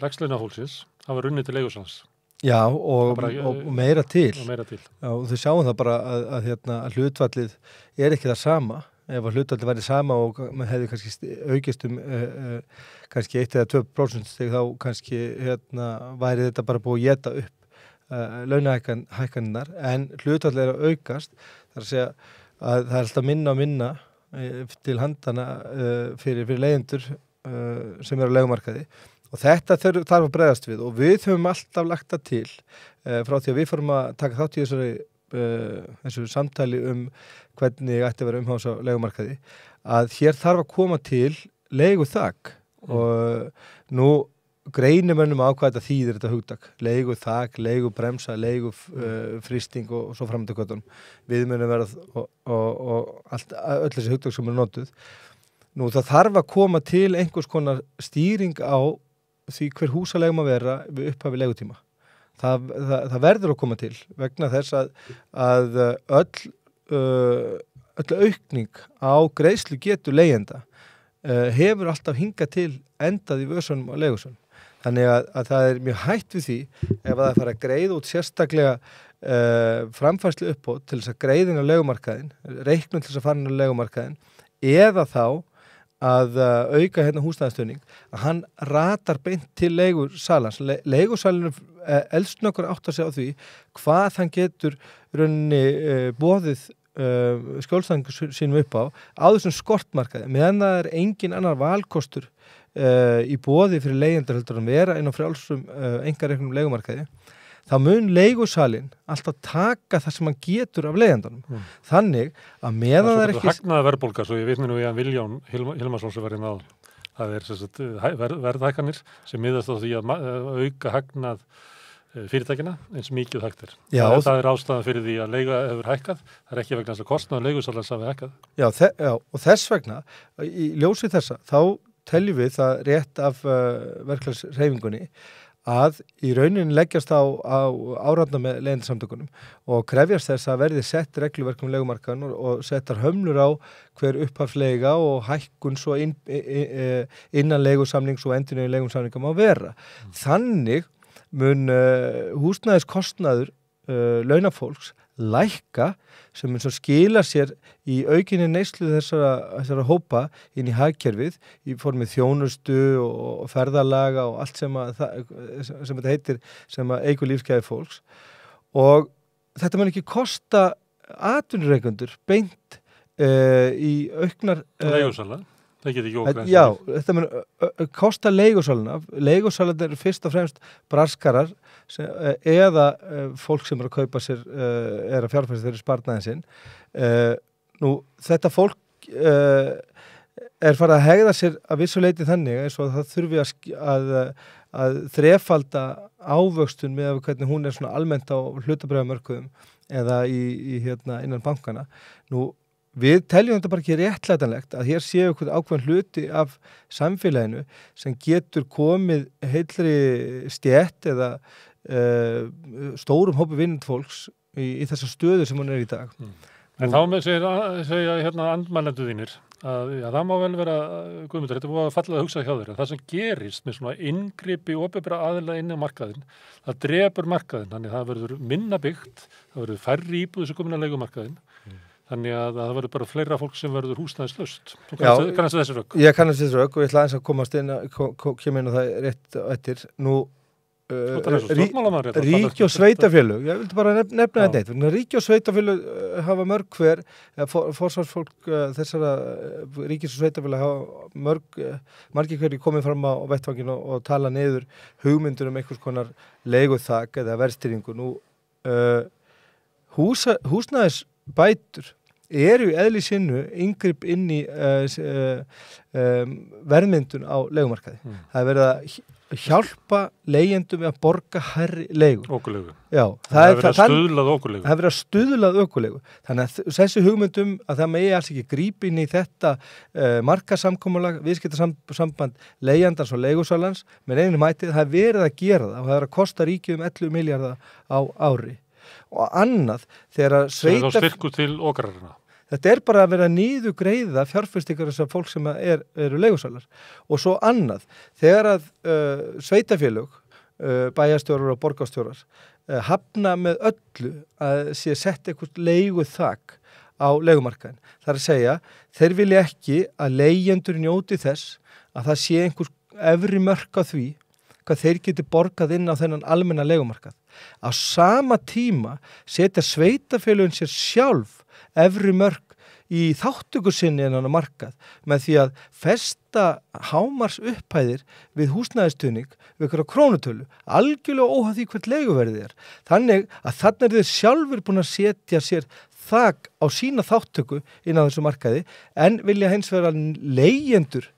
lægstlaunafólksins hafa runnið til leigusalans. Já, og meira til. Og meira til. Já, og þau sjáum það bara að hlutfallið er ekki það sama. Ef að hlutfallið væri sama og hefði kannski aukist kannski 1 eða 2% stig, þá kannski væri þetta bara búið að éta upp launahækkanirnar, en hlutfallið er að aukast. Það er að segja að það er alltaf minna og minna til handana fyrir leigjendur sem eru á leigumarkaði. Og þetta þarf að bregðast við og við höfum alltaf lagt það til frá því að við fórum að taka þátt í þessu samtali hvernig ætti að vera umhás á leigumarkaði, að hér þarf að koma til leiguþak og nú greinum mönnum á hvað þetta þýðir þetta hugtak, leiguþak, leigubremsa, leigufrysting og svo framöndu göttunum. Við munum verða og öll þessi hugtak sem er notuð. Nú það þarf að koma til einhvers konar stýring á því hver húsalegum að vera við upphafi leigutíma. Það verður að koma til vegna þess að öll aukning á greiðslu getu leigjenda hefur alltaf hingað til endað í vösunum og leigusunum. Þannig að það er mjög hætt við því ef það fara að greiða út sérstaklega framfærslu uppbót til þess að greiðin á leigumarkaðin, reiknum til þess að fara inn á leigumarkaðin, eða þá að auka hérna húsnæðisstuðning, að hann ratar beint til leigusalans. Leigusalinu eldsnöggur átt að segja á því hvað hann getur rauninni boðið skjólstæðingu sínum upp á þessum skortmarkaði, meðan það er engin annar valkostur í boði fyrir leigjendur heldur að vera inn á frjálsum einkareknum leigumarkaði. Þá mun leigusalinn alltaf taka það sem hann getur af leigjendunum. Þannig að meðan það er ekki... Hagnaða verðbólga, svo ég vitni nú í að Viljón Hilmarsson sem var inn á. Það er verðhækkanir sem miðast á því að auka hagnað fyrirtækina eins mikið hægt er. Já, það er ástæðan fyrir því að leiga hefur hækkað. Það er ekki vegna þess að kostnaður leigusalans hafi hækkað. Já, og þess vegna, í ljósi þessa, þá teljum við það rétt af verklagshreyfingunni að í rauninni leggjast á áratna með leigjendasamtökunum og krefjast þess að verði sett regluverk leigumarkaðan og settar hömlur á hver upphafsleiga og hækkun svo innan leigusamnings og endurnýjun leigusamninga má vera. Þannig mun húsnæðiskostnaður launafólks lækka sem mun svo skila sér í aukinni neyslu þessara hópa inn í hagkerfið í formi þjónustu og ferðalaga og allt sem þetta heitir sem að eykur lífsgæði fólks og þetta mun ekki kosta atvinnureikendur beint í auknar leigusala. Það geti ekki okkur. Já, þetta mun kosta leigusalana. Leigusalar eru fyrst og fremst braskarar eða fólk sem að kaupa sér, að fjárfesta fyrir sparnaðin sinn. Nú, þetta fólk farið að hegða sér að vissu leyti þannig eins og það þurfi að þrefalda ávöxtun með hvernig hún svona almennt á hlutabréfamörkuðum eða innan bankana. Nú, við teljum þetta bara ekki réttlætanlegt að hér séu eitthvað ákveðin hluti af samfélaginu sem getur komið heilri stétt eða stórum hópi vinnandi fólks í þessa stöðu sem hún í dag. En þá með segja andmælendur þínir að það má vel vera, Guðmundur, þetta búið að falla að hugsa hjá þér, að það sem gerist með svona inngripi opinbera aðila inn á markaðinn, það drepur markaðinn, þannig það verður minna byggt, það verður færri íbúð sem komin að leigumarkaðinn. Þannig að það verður bara fleira fólk sem verður húsnæðislaust. Þú kannast þessi rök? Ég kannast þessi rök og ég ætla aðeins að komast kemur inn á það rétt eftir. Nú, ríki og sveitafélög, ég vildi bara nefna þetta eitt. Ríki og sveitafélög hafa mörg hver, forsvarsfólk þessara ríkis og sveitafélög hafa margir hverju komið fram á vettvanginu og tala niður hugmyndur einhvers konar leiguþak eða verðstýringu. Nú, húsnæðisbætur eru í eðli sínu inngrip inn í verðmyndun á leigumarkaði. Það er verið að hjálpa leigjendum við að borga hærri leigu. Okurleigu. Já. Það er verið að stuðlað okurleigu. Það er verið að stuðlað okurleigu. Þannig að þessi hugmyndum að það megi alls ekki grípa inn í þetta markasamkomulag, viðskiptasamband leigjandans og leigusalans með einum hætti, það er verið að gera það og það er að kosta ríkið 11 milljarða á ári. Og annað þegar styrku til okrarina. Þetta er bara að vera niðurgreiða fjárfestingar þessar fólk sem eru leigusalar. Og svo annað, þegar að sveitafélög, bæjarstjórar og borgarstjórar hafna með öllu að sé sett eitthvað leiguþak á leigumarkaðin. Það er að segja, þeir vilja ekki að leigjendur njóti þess að það sé einhver efri mörk á því hvað þeir geti borgað inn á þennan almenna leigumarkað. Á sama tíma setja sveitafélögin sér sjálf efri mörk í þáttöku sinni innan á markað með því að festa hámars upphæðir við húsnæðistuðning við ykkur á krónutölu, algjörlega óháð því hvert leiguverðið er. Þannig að þannig er þeir sjálfur búin að setja sér þak á sína þáttöku innan þessu markaði en vilja hins vera leigjendur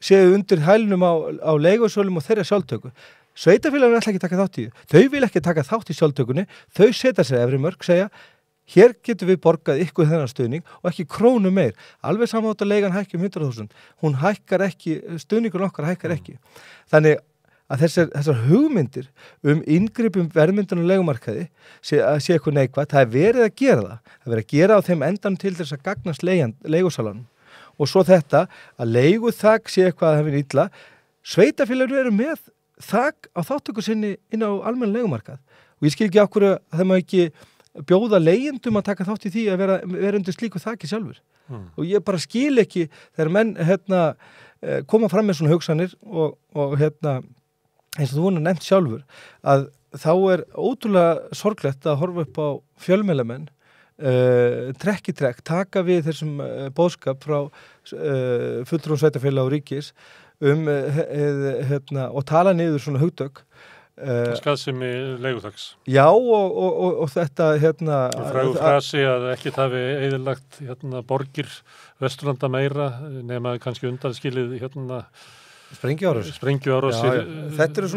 séu undir hælnum á leigusölum og þeirra sjálftöku. Sveitafélagin ætla ekki að taka þátt í því. Þau vil ekki taka þátt í sjálftökunni, þau setja sér efri mörk, segja hér getum við borgað ykkur þennan stuðning og ekki krónu meir. Alveg saman átt að leigan hækki 100.000. Hún hækkar ekki, stuðningur okkar hækkar ekki. Þannig að þessar hugmyndir inngripum verðmyndun og leigumarkaði sé eitthvað neikvætt. Það er verið að gera það. Það er verið að gera á þeim endanum til þess að gagnast leigusalanum. Og svo þetta að leiguþak sé eitthvað að hefði illa. Sveitafélögur eru með þak á þáttöku sinni inn á almenn leigumarkað. Og ég skil ekki okkur að það má ekki bjóða leigjendum að taka þátt í því að vera undir slíku þaki sjálfur. Og ég bara skil ekki þegar menn koma fram með svona hugsanir og eins og þú voru nefnt sjálfur að þá er ótrúlega sorglegt að horfa upp á fjölmiðlamenn trekk í trekk, taka við þessum boðskap frá fulltrúum sveitafélaga og ríkis og tala niður svona hugtök skaðsemi leiguþaks. Já og þetta frægur frasi að ekki hafi eyðilagt borgir Vesturlanda meira nema kannski undanskilið Sprengjuárás. Þetta eru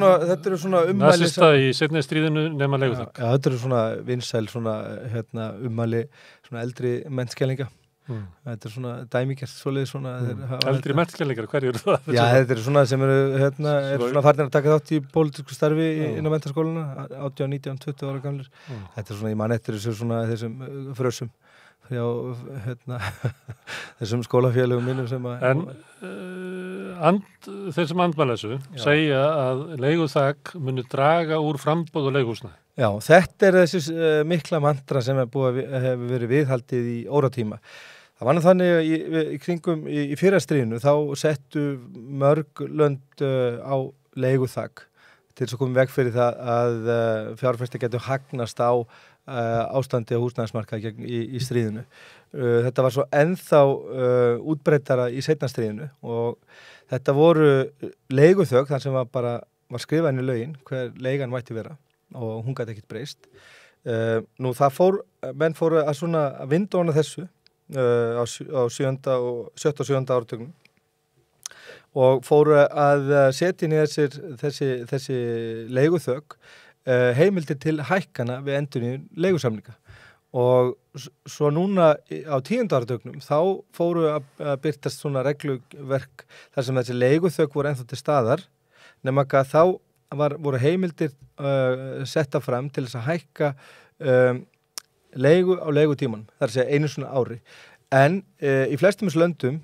svona ummæli nasista í seinni stríðinu nema leiguþak. Já, þetta eru svona vinsæl ummæli svona eldri mennskellinga. Þetta er svona dæmigert svoleiðis svona eldri mennskellingar, hverju eru það? Já, þetta eru svona sem eru svona farnir að taka þátt í pólitísku starfi inn á menntaskólana 18, 19, 20 ára gamlir. Þetta er svona, ég man eftir þessum frösum þessum skólafélögum mínum sem að... En þeir sem andmæla þessu segja að leiguþak muni draga úr framboð og leiguhúsnæði. Já, þetta þessi mikla mantra sem hefur verið viðhaldið í óratíma. Það var nú þannig í kringum í fyrra stríðinu þá settu mörg lönd á leiguþak til þess að koma veg fyrir það að fjárfestar getur hagnast á ástandi á húsnæðismarkaði í stríðinu. Þetta var svo ennþá útbreiddara í seinna stríðinu og þetta voru leiguþök þar sem var skrifað inn í lögin hver leigan mætti vera og hún gæti ekkert breyst. Nú menn fóru að svona vindóna þessu á 7. og 7. áratugnum og fóru að setja inn í þessi leiguþök heimildir til hækkana við endurnýjun leigusamninga og svo núna á 10. áratugnum þá fóru að birtast svona regluverk þar sem þessi leiguþök voru ennþá til staðar nema að þá voru heimildir setta fram til þess að hækka leigu á leigutímanum, það segja einu svona ári en í flestum þessu löndum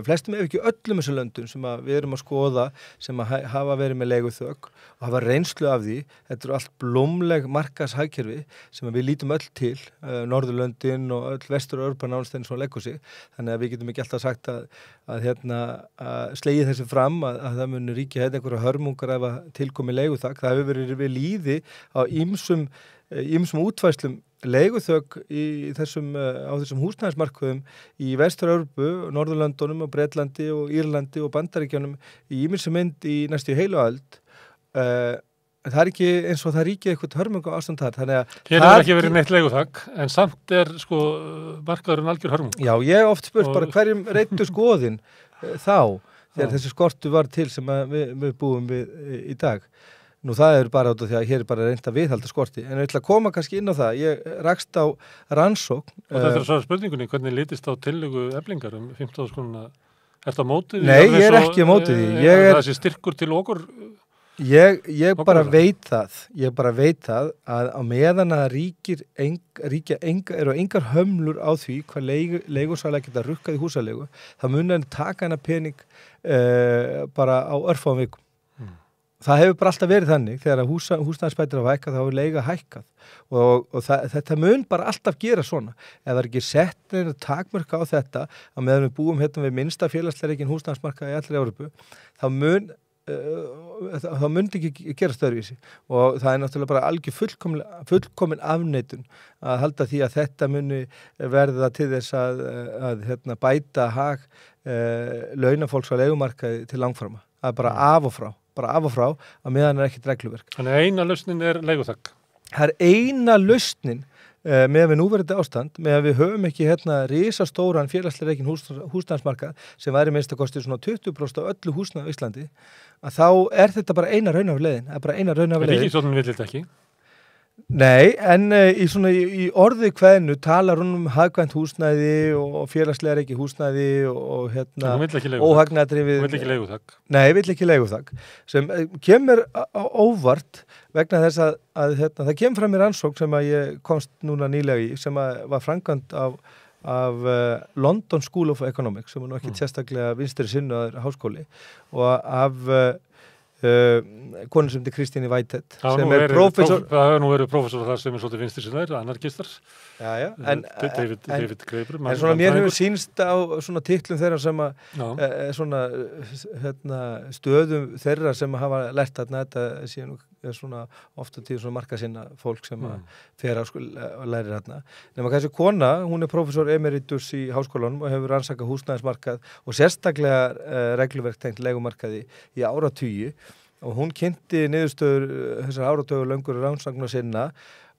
flestum ef ekki öllum þessu löndum sem við erum að skoða sem hafa verið með leiguþök og hafa reynslu af því þetta eru allt blómleg markaðshagkerfi sem við lítum öll til Norðurlöndin og öll Vestur-Evrópa nánast eins og leggur sig þannig að við getum ekki alltaf sagt að slegið þessu fram að það muni ríkja einhverja hörmungar ef að tilkomi leiguþak það hefur verið við líði á ýmsum útfærslum leiguþök á þessum húsnæðismarkaðum í Vestur-Evrópu, Norðurlöndunum og Bretlandi og Írlandi og Bandaríkjunum í ýmissi mynd í næstu heilu öld. Það er ekki eins og það ríkir eitthvað hörmungu ástand þar. Þannig að hér hefur ekki verið neitt leiguþak, en samt markaðurinn algjör hörmung. Já, ég hef oft spurt bara hverjum reyndu skoðin þegar þessi skortu var til sem við búum við í dag. Nú það er bara út af því að hér er bara reynt að viðhalda skorti, en ég ætla að koma kannski inn á það. Ég rakst á rannsókn. Og þetta er svo spurningunni, hvernig litist á tillögu Eflingar 15.000 krónuna? Ertu á móti því? Nei, ég er ekki á móti því. Það sé styrkur til okkur? Ég bara veit það. Ég bara veit það að á meðan að eru engar hömlur á því hvað leigusalega geta rukkað í húsalegu, það muni að taka hana pening bara á örfáum vikum. Það hefur bara alltaf verið þannig, þegar að húsnæðisbætur hafa hækkað, þá hefur leiga hækkað og þetta mun bara alltaf gera svona. Ef það er ekki sett neina takmörk á þetta, að meðan við búum hérna við minnsta félagslega reikin húsnæðismarkað í allri Evrópu, þá mun ekki gera stöðvísi og það er náttúrulega bara algjör fullkomin afneitun að halda því að þetta muni verða til þess að bæta hag launafólks á leigumarkaði til langframa. Það er bara af og frá að meðan er ekkert regluverk. Þannig eina lausnin er leiguþak. Það er eina lausnin með við núverandi ástand, með að við höfum ekki risastóran félagslega reikin húsnæðismarkað sem væri minnst að kosti svona 20% af öllu húsnæði á Íslandi, að þá er þetta bara eina raunhæfa leiðin. Ríkisstjórnin vill þetta ekki? Nei, en í orði kveðnu talar hún hagkvæmt húsnæði og félagslega reikin húsnæði og óhagnadrifið. Hún vill ekki leiguþak? Nei, vill ekki leiguþak, sem kemur á óvart vegna þess að það kemur fram í rannsókn sem að ég komst núna nýlega í, sem að var framkvæmd af London School of Economics, sem er nú ekki sérstaklega vinstri sinnaður háskóli, og af konu sem heitir Kristín Whitehead sem prófessor. Það hefur nú verið prófessor þar sem er svolítið vinstri sinnaður, anarkistar. Já, David Graeber. En svona mér hefur sýnst á svona titlum þeirra sem svona stöðum þeirra sem hafa lært þetta síðan svona ofta tíð svona markasinna fólk sem fer að læri þarna. Nema þessi kona, hún er prófessor emeritus í háskólanum og hefur rannsakað húsnæðismarkað og sérstaklega regluverk tengt leigumarkaði í áratugi og hún kynnti niðurstöður þessar áratugu löngur rannsóknar sinna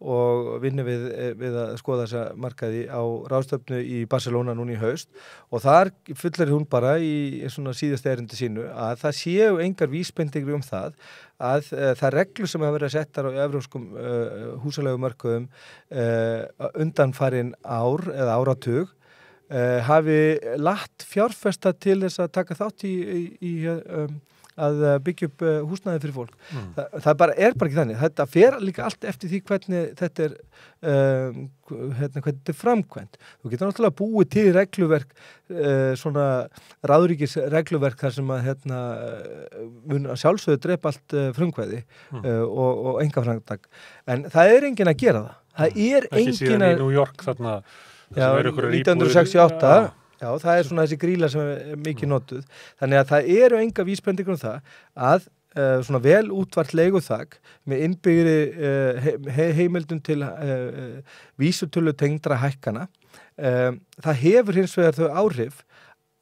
og vinni við að skoða þessa markaði á ráðstöfnu í Barcelona núna í haust og þar fullir hún bara í svona síðasta erindi sínu að það séu engar vísbendingar það að það reglur sem hafa verið settar á evrópskum húsaleigumörkuðum undanfarin ár eða áratug hafi lagt fjárfesta til þess að taka þátt í að byggja upp húsnæði fyrir fólk. Það bara er bara ekki þannig. Þetta fer líka allt eftir því hvernig þetta er hvernig þetta er framkvæmt. Þú getur náttúrulega búið til regluverk svona ráðríkis regluverk þar sem að mun að sjálfsögðu drepa allt frumkvæði og enga framtak. En það er enginn að gera það. Það er enginn að... Ekki síðan í New York þarna... Já, 1968... Já, það er svona þessi gríla sem er mikið notuð. Þannig að það eru enga vísbendingur það að svona vel útvart leiguþak með innbyggri heimildum til vísutölu tengdra hækkana. Það hefur hins vegar þau áhrif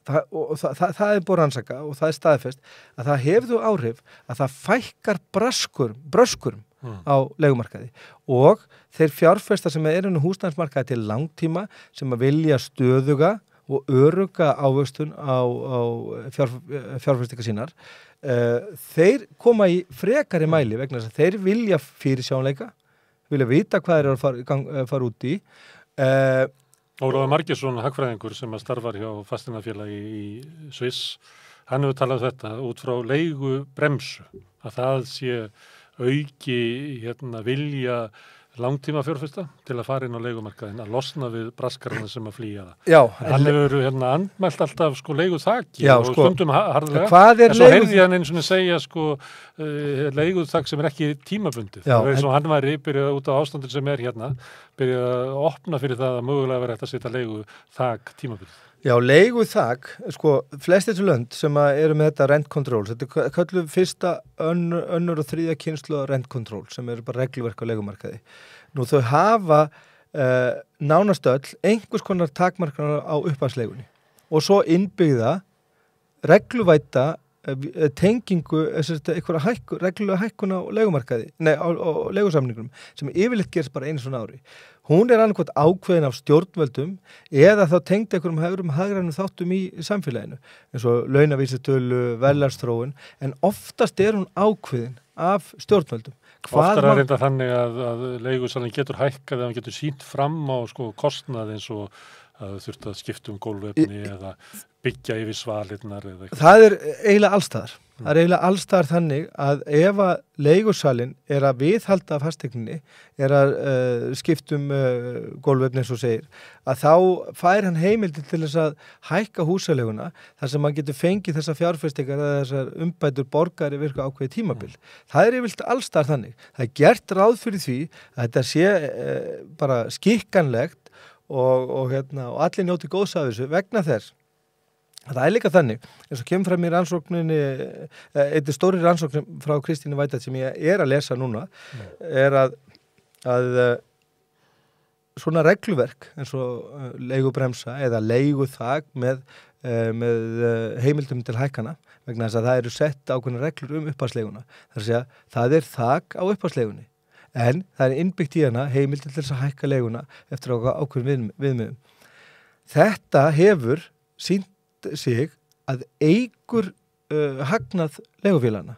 það er búið rannsaka og það er staðfest að það hefur þau áhrif að það fækkar bröskurum á leigumarkaði og þeir fjárfestar sem eru nú húsnæðismarkaði til langtíma sem að vilja stöðuga og öruga ávöxtun á fjárfestingar sínar þeir koma í frekari mæli vegna þess að þeir vilja fyrirsjáanleika, vilja vita hvað þeir eru að fara út í Ólafur Margeirsson, hagfræðingur sem að starfar hjá fasteignafélagi í Sviss, hann hefur talað þetta út frá leigubremsu, að það sé auki vilja langtíma fjárfesta til að fara inn á leigumarkaðinn, að losna við braskarana sem að flýja það. Já. Hann hefur andmælt alltaf leiguþaki já, og stundum harðlega. Hvað er en svo heyrði hann eins og segja leiguþak sem er ekki tímabundið. Það er eins og hann væri byrjað út á ástandin sem er byrjað að opna fyrir það að mögulega vera hægt að setja leiguþak tímabundið. Já, leiguþak, flest þessu lönd sem eru með þetta rent control, þetta kallum fyrsta, önnur og þriðja kynslóð rent control sem eru bara regluverk á leigumarkaði. Nú þau hafa nánast öll einhvers konar takmarkanar á upphafsleigunni og svo innbyggða regluvæta tengingu, eitthvað reglulega hækkun á leigumarkaði, á leigusamningum sem yfirleitt gerst bara einu svona ári. Hún er annað hvort ákveðin af stjórnvöldum eða þá tengd einhverjum hagrænum þáttum í samfélaginu eins og launavísitölu, verðlagsþróun en oftast er hún ákveðin af stjórnvöldum. Oftar er reynda þannig að leigusalinn getur hækkað eða hann getur sýnt fram á kostnað eins og að þurft að skipta gólfefni eða byggja yfir svalirnar eða eitthvað. Það er eiginlega allstaðar. Það er eiginlega allstaðar þannig að ef að leigusalinn er að viðhalda fasteigninni, er að skipta gólfefni eins og segir, að þá fær hann heimildi til þess að hækka húsaleiguna þar sem hann getur fengið þessar fjárfestingar eða þessar umbætur borgari virka ákveði tímabil. Það er yfirleitt allstaðar þannig. Það er gert ráð fyrir því að þetta sé bara skikkanlegt og allir njóti góðs af þessu vegna þess að það er líka þannig eins og kemur fram í rannsókninni eitthvað stóri rannsóknin frá Kristínu Vætætt sem ég er að lesa núna er að svona regluverk eins og leigubremsa eða leiguþak með heimildum til hækkana vegna þess að það eru sett ákveðnar reglur upphafsleiguna það er þak á upphafsleigunni en það er innbyggt í hana heimildi til þess að hækka leiguna eftir ákveðin viðmiðum. Þetta hefur sýnt sig að eykur hagnað leigufélagana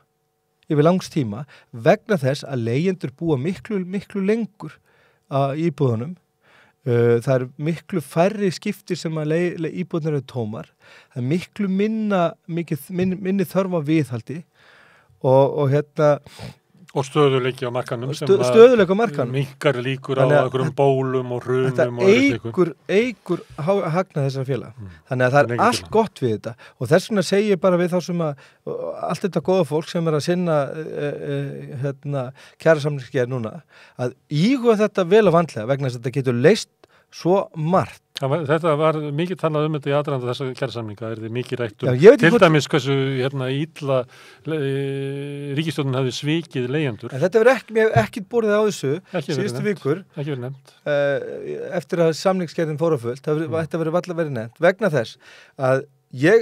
yfir langs tíma vegna þess að leigjendur búa miklu lengur í íbúðunum. Það er miklu færri skiptir sem að íbúðunar eru tómar. Það er miklu minni þörf á viðhaldi og Og stöðuleiki á markanum stöðuleiki á markanum minnkar líkur á einhverjum bólum og hrunum þetta eykur hagnað þessara félaga þannig að það er allt gott við þetta og þess vegna segi ég bara við þá sem að allt þetta góða fólk sem er að sinna kjarasamningsgerð núna að íhuga þetta vel og vandlega vegna þess að þetta getur leyst svo margt. Þetta var mikið talað þetta í aðdraganda þessa kjarasamninga, er þið mikið rætt til dæmis hversu illa ríkisstjórnin hafði svikið leigjendur. Þetta verður ekki borðið á þessu síðustu vikur eftir að samningsgerðin fór á fullt, þetta verður varla verið nefnt vegna þess að ég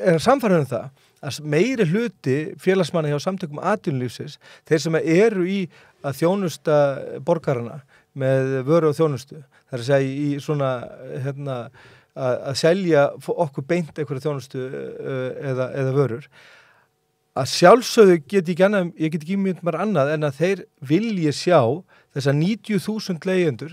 er samfærður það að meiri hluti félagsmanna hjá samtökum atvinnulífsins, þeir sem eru í að þjónusta borgarana með vöru og þjónustu, það er að segja í svona að selja okkur beint einhverja þjónustu eða vörur að sjálfsögðu ég get ekki mynd bara annað en að þeir vilji sjá þessa 90.000 leigjendur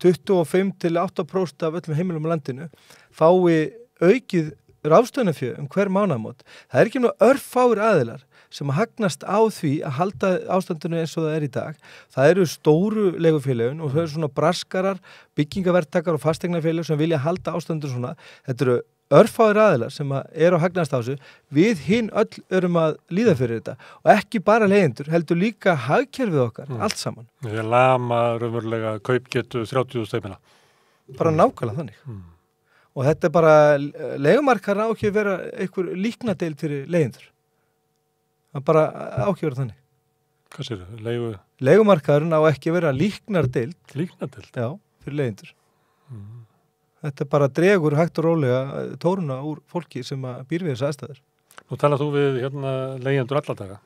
25-8% af öllum heimilum á landinu fái aukið ráðstöfunarfé hver mánaðamót. Það er ekki nú örfáir aðilar sem hagnast á því að halda ástandinu eins og það í dag. Það eru stóru leigufélögin og það eru svona braskarar, byggingaverktakar og fasteignafélög sem vilja halda ástandinu svona. Þetta eru örfáir aðilar sem eru að hagnast á þessu. Við hinn öll erum að líða fyrir þetta og ekki bara leigjendur, heldur líka hagkerfið okkar, allt saman. Við lama raunverulega kaupgetu 30.000 heimila. Bara nákvæmlega þannig. Og þetta er bara, leigumarkar á ekki að vera einhver líknadeild fyrir leigjendur. Það er bara á ekki að vera þannig. Hvað sér þau? Leigumarkaðurinn á ekki að vera líknardeild. Líknardeild? Já, fyrir leigjendur. Þetta bara dregur hægt og rólega tóruna úr fólki sem býr við þessu aðstæður. Nú talar þú við leigjendur alla daga.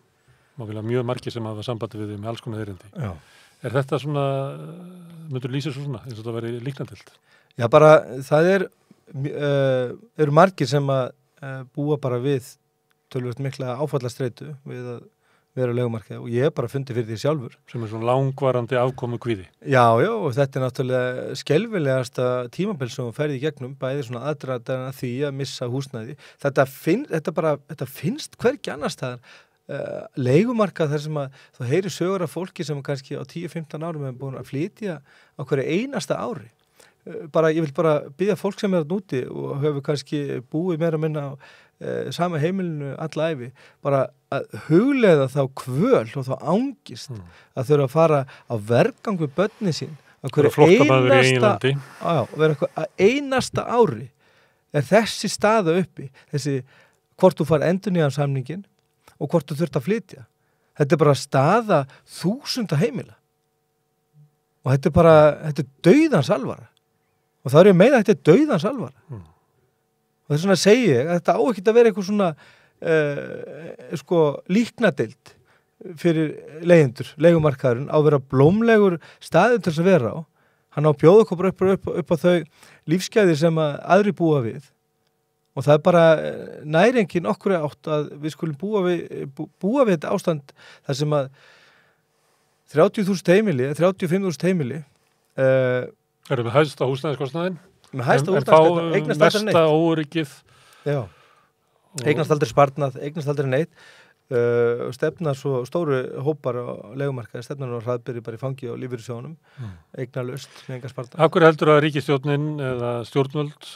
Má vilja mjög margir sem hafa sambandi við þig með alls konar erindi. Já. Er þetta svona, myndur lýsa svo svona, eins og þetta veri líknardeild? Já, bara það eru margir sem búa bara við tölvöld mikla áfallastreitu við að vera á leigumarkaði og ég hef bara fundið fyrir því sjálfur. Sem er svona langvarandi afkomu kvíði. Já, og þetta er náttúrulega skelfilegasta tímabil sem ferði í gegnum, bæði svona aðdraðan að því að missa húsnæði. Þetta finnst hvergi annar staðar. Leigumarkað þar sem að þú heyri sögur af fólki sem kannski á 10-15 árum er búin að flytja á hverju einasta ári. Ég vil bara biðja fólk sem er að núti og hefur kannski búið meira að minna á sama heimilinu alla æfi, bara að hugleiða þá kvöl og þá angist að þurfa að fara á vergang við börni sín að hverju einasta ári er þessi staða uppi, hvort þú far endurnýjansamningin og hvort þú þurft að flytja. Þetta er bara staða 1000 heimila og þetta er dauðans alvara og það er ég meina að þetta er dauðans alvara. Og þess vegna segi ég að þetta á ekki að vera eitthvað svona líknadeild fyrir leigjendur, leigumarkaðurinn á að vera blómlegur staður til þess að vera á. Hann á að bjóða okkur upp á þau lífsgæðir sem aðri búa við. Og það er bara næringin okkur átt að við skulum búa við þetta ástand þar sem að 30.000 heimili, 35.000 heimili. Erum við hæðst á húsnæðiskostnaðinn? Með hæsta útastættan, eignast aldrei neitt. Mesta óryggið. Já, eignast aldrei sparnað, eignast aldrei neitt. Stefna svo stóru hópar á leigumarkaði, stefna og hraðbyrði bara í fangi á lífeyrissjóðunum, eignalaust, með enga sparnað. Af hverju heldur að ríkisstjórnin eða stjórnvöld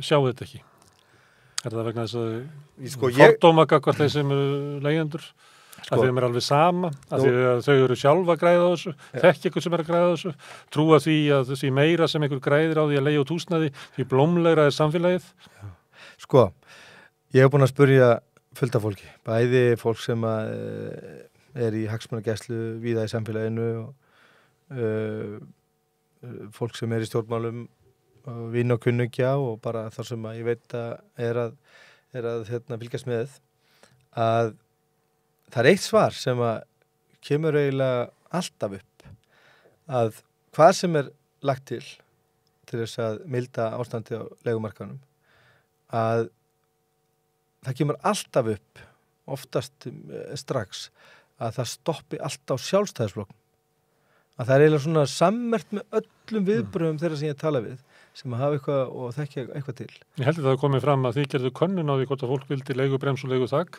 sjá þetta ekki? Er það vegna þess að fordóma gagnvart þeir sem eru leigjendur? Að þeim er alveg sama, að þau eru sjálfa að græða á þessu, þekki ykkur sem er að græða á þessu, trúa því að þessi meira sem ykkur græðir á því að leigja út húsnæði, því blómlegra er samfélagið. Ég hef búin að spurja fullt af fólki, bæði fólk sem er í hagsmunagæslu víða í samfélaginu og fólk sem er í stjórnmálum, vin og kunnungja og bara þar sem að ég veit að er að fylgjast með að það er eitt svar sem að kemur eiginlega alltaf upp að hvað sem er lagt til þess að milda ástandi á leigumarkaðnum að það kemur alltaf upp oftast strax að það stoppi alltaf á sjálfstæðisflokknum að það er eiginlega svona sammert með öllum viðbröðum þeirra sem ég tala við sem að hafa eitthvað og þekkja eitthvað til. Ég held að það komið fram að þið gerðu könnun á því hvort að fólk vildi leigubrems og leiguþak,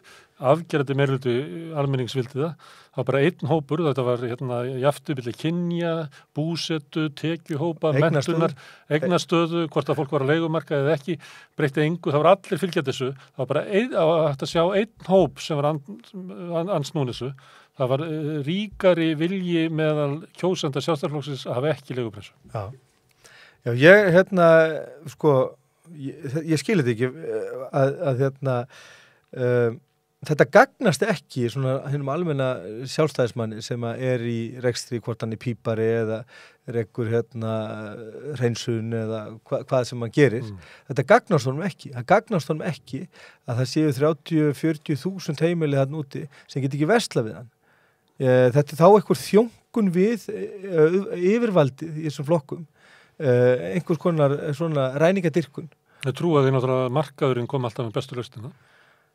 afgerandi meirhluti almennings vildi það. Það var bara einn hópur, þetta var jaftu milli kynja, búsetu, tekjuhópa, menntunar, eignastöðu, hvort að fólk var að leigumarka eða ekki, breytti engu, það var allir fylgjandi þessu. Það var bara að sjá einn hóp sem var ansnúin þessu. Það var ríkari vilji meðal kjósenda Sjálfstæðisflokksins að hafa ekki leigubremsu. Já, ég skil þetta ekki að þetta gagnast ekki svona hennum almenna sjálfstæðismanni sem er í rekstri hvort hann er pípari eða rekkur hreinsun eða hvað sem hann gerir. Þetta gagnast honum ekki. Það gagnast honum ekki að það séu 30-40.000 heimili þarna úti sem get ekki versla við hann. Þetta er þá eitthvað þjónkun við yfirvaldið í þessum flokkum. Einhvers konar svona ræningadirkun. Ég trú að því náttúrulega markaðurinn kom alltaf með bestu lausnina.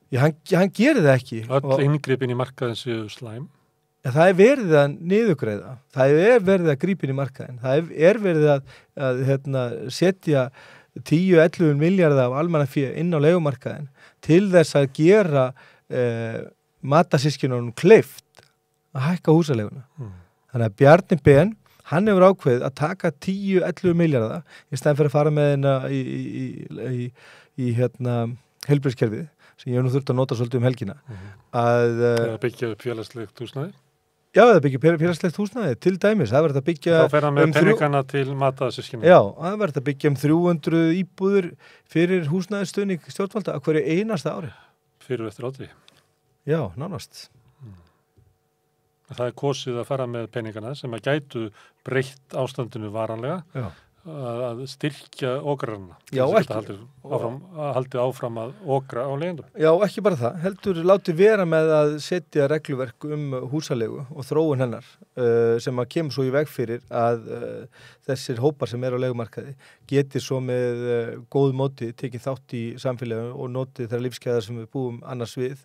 Já, hann gerir það ekki. Öll inngripin í markaðin séu slæm. Ja, það er verið að niðurgreiða. Það er verið að grípa inn í markaðin. Það er verið að setja 10-11 milljarða af almannafé inn á leigumarkaðin til þess að gera matasískinunum kleift að hækka húsaleguna. Þannig að Bjarni Ben, hann hefur ákveðið að taka 10-11 milljarða í stæðan fyrir að fara með hennar í heilbrigðiskerfið, sem ég hef nú þurft að nota svolítið helgina. Að byggja upp félagslegt húsnæði? Já, það byggja félagslegt húsnæði, til dæmis. Það verður að byggja... Þá fer hann með peningana til matasískinu? Já, það verður að byggja 300 íbúður fyrir húsnæðisstuðning stjórnvalda á hverju einasta ári. Fyrir eftir átri? Já, nánast. Það er kosið að fara með peningana sem að gætu breytt ástandinu varanlega. Já. Að styrkja okrarna. Já, ekki. Haldið áfram að okra á leigendum. Já, ekki bara það. Heldur láti vera með að setja regluverk húsalegu og þróun hennar sem að kemur svo í veg fyrir að þessir hópar sem eru á leigumarkaði geti svo með góð móti tekið þátt í samfélaginu og notið þeirra lífsgæðar sem við búum annars við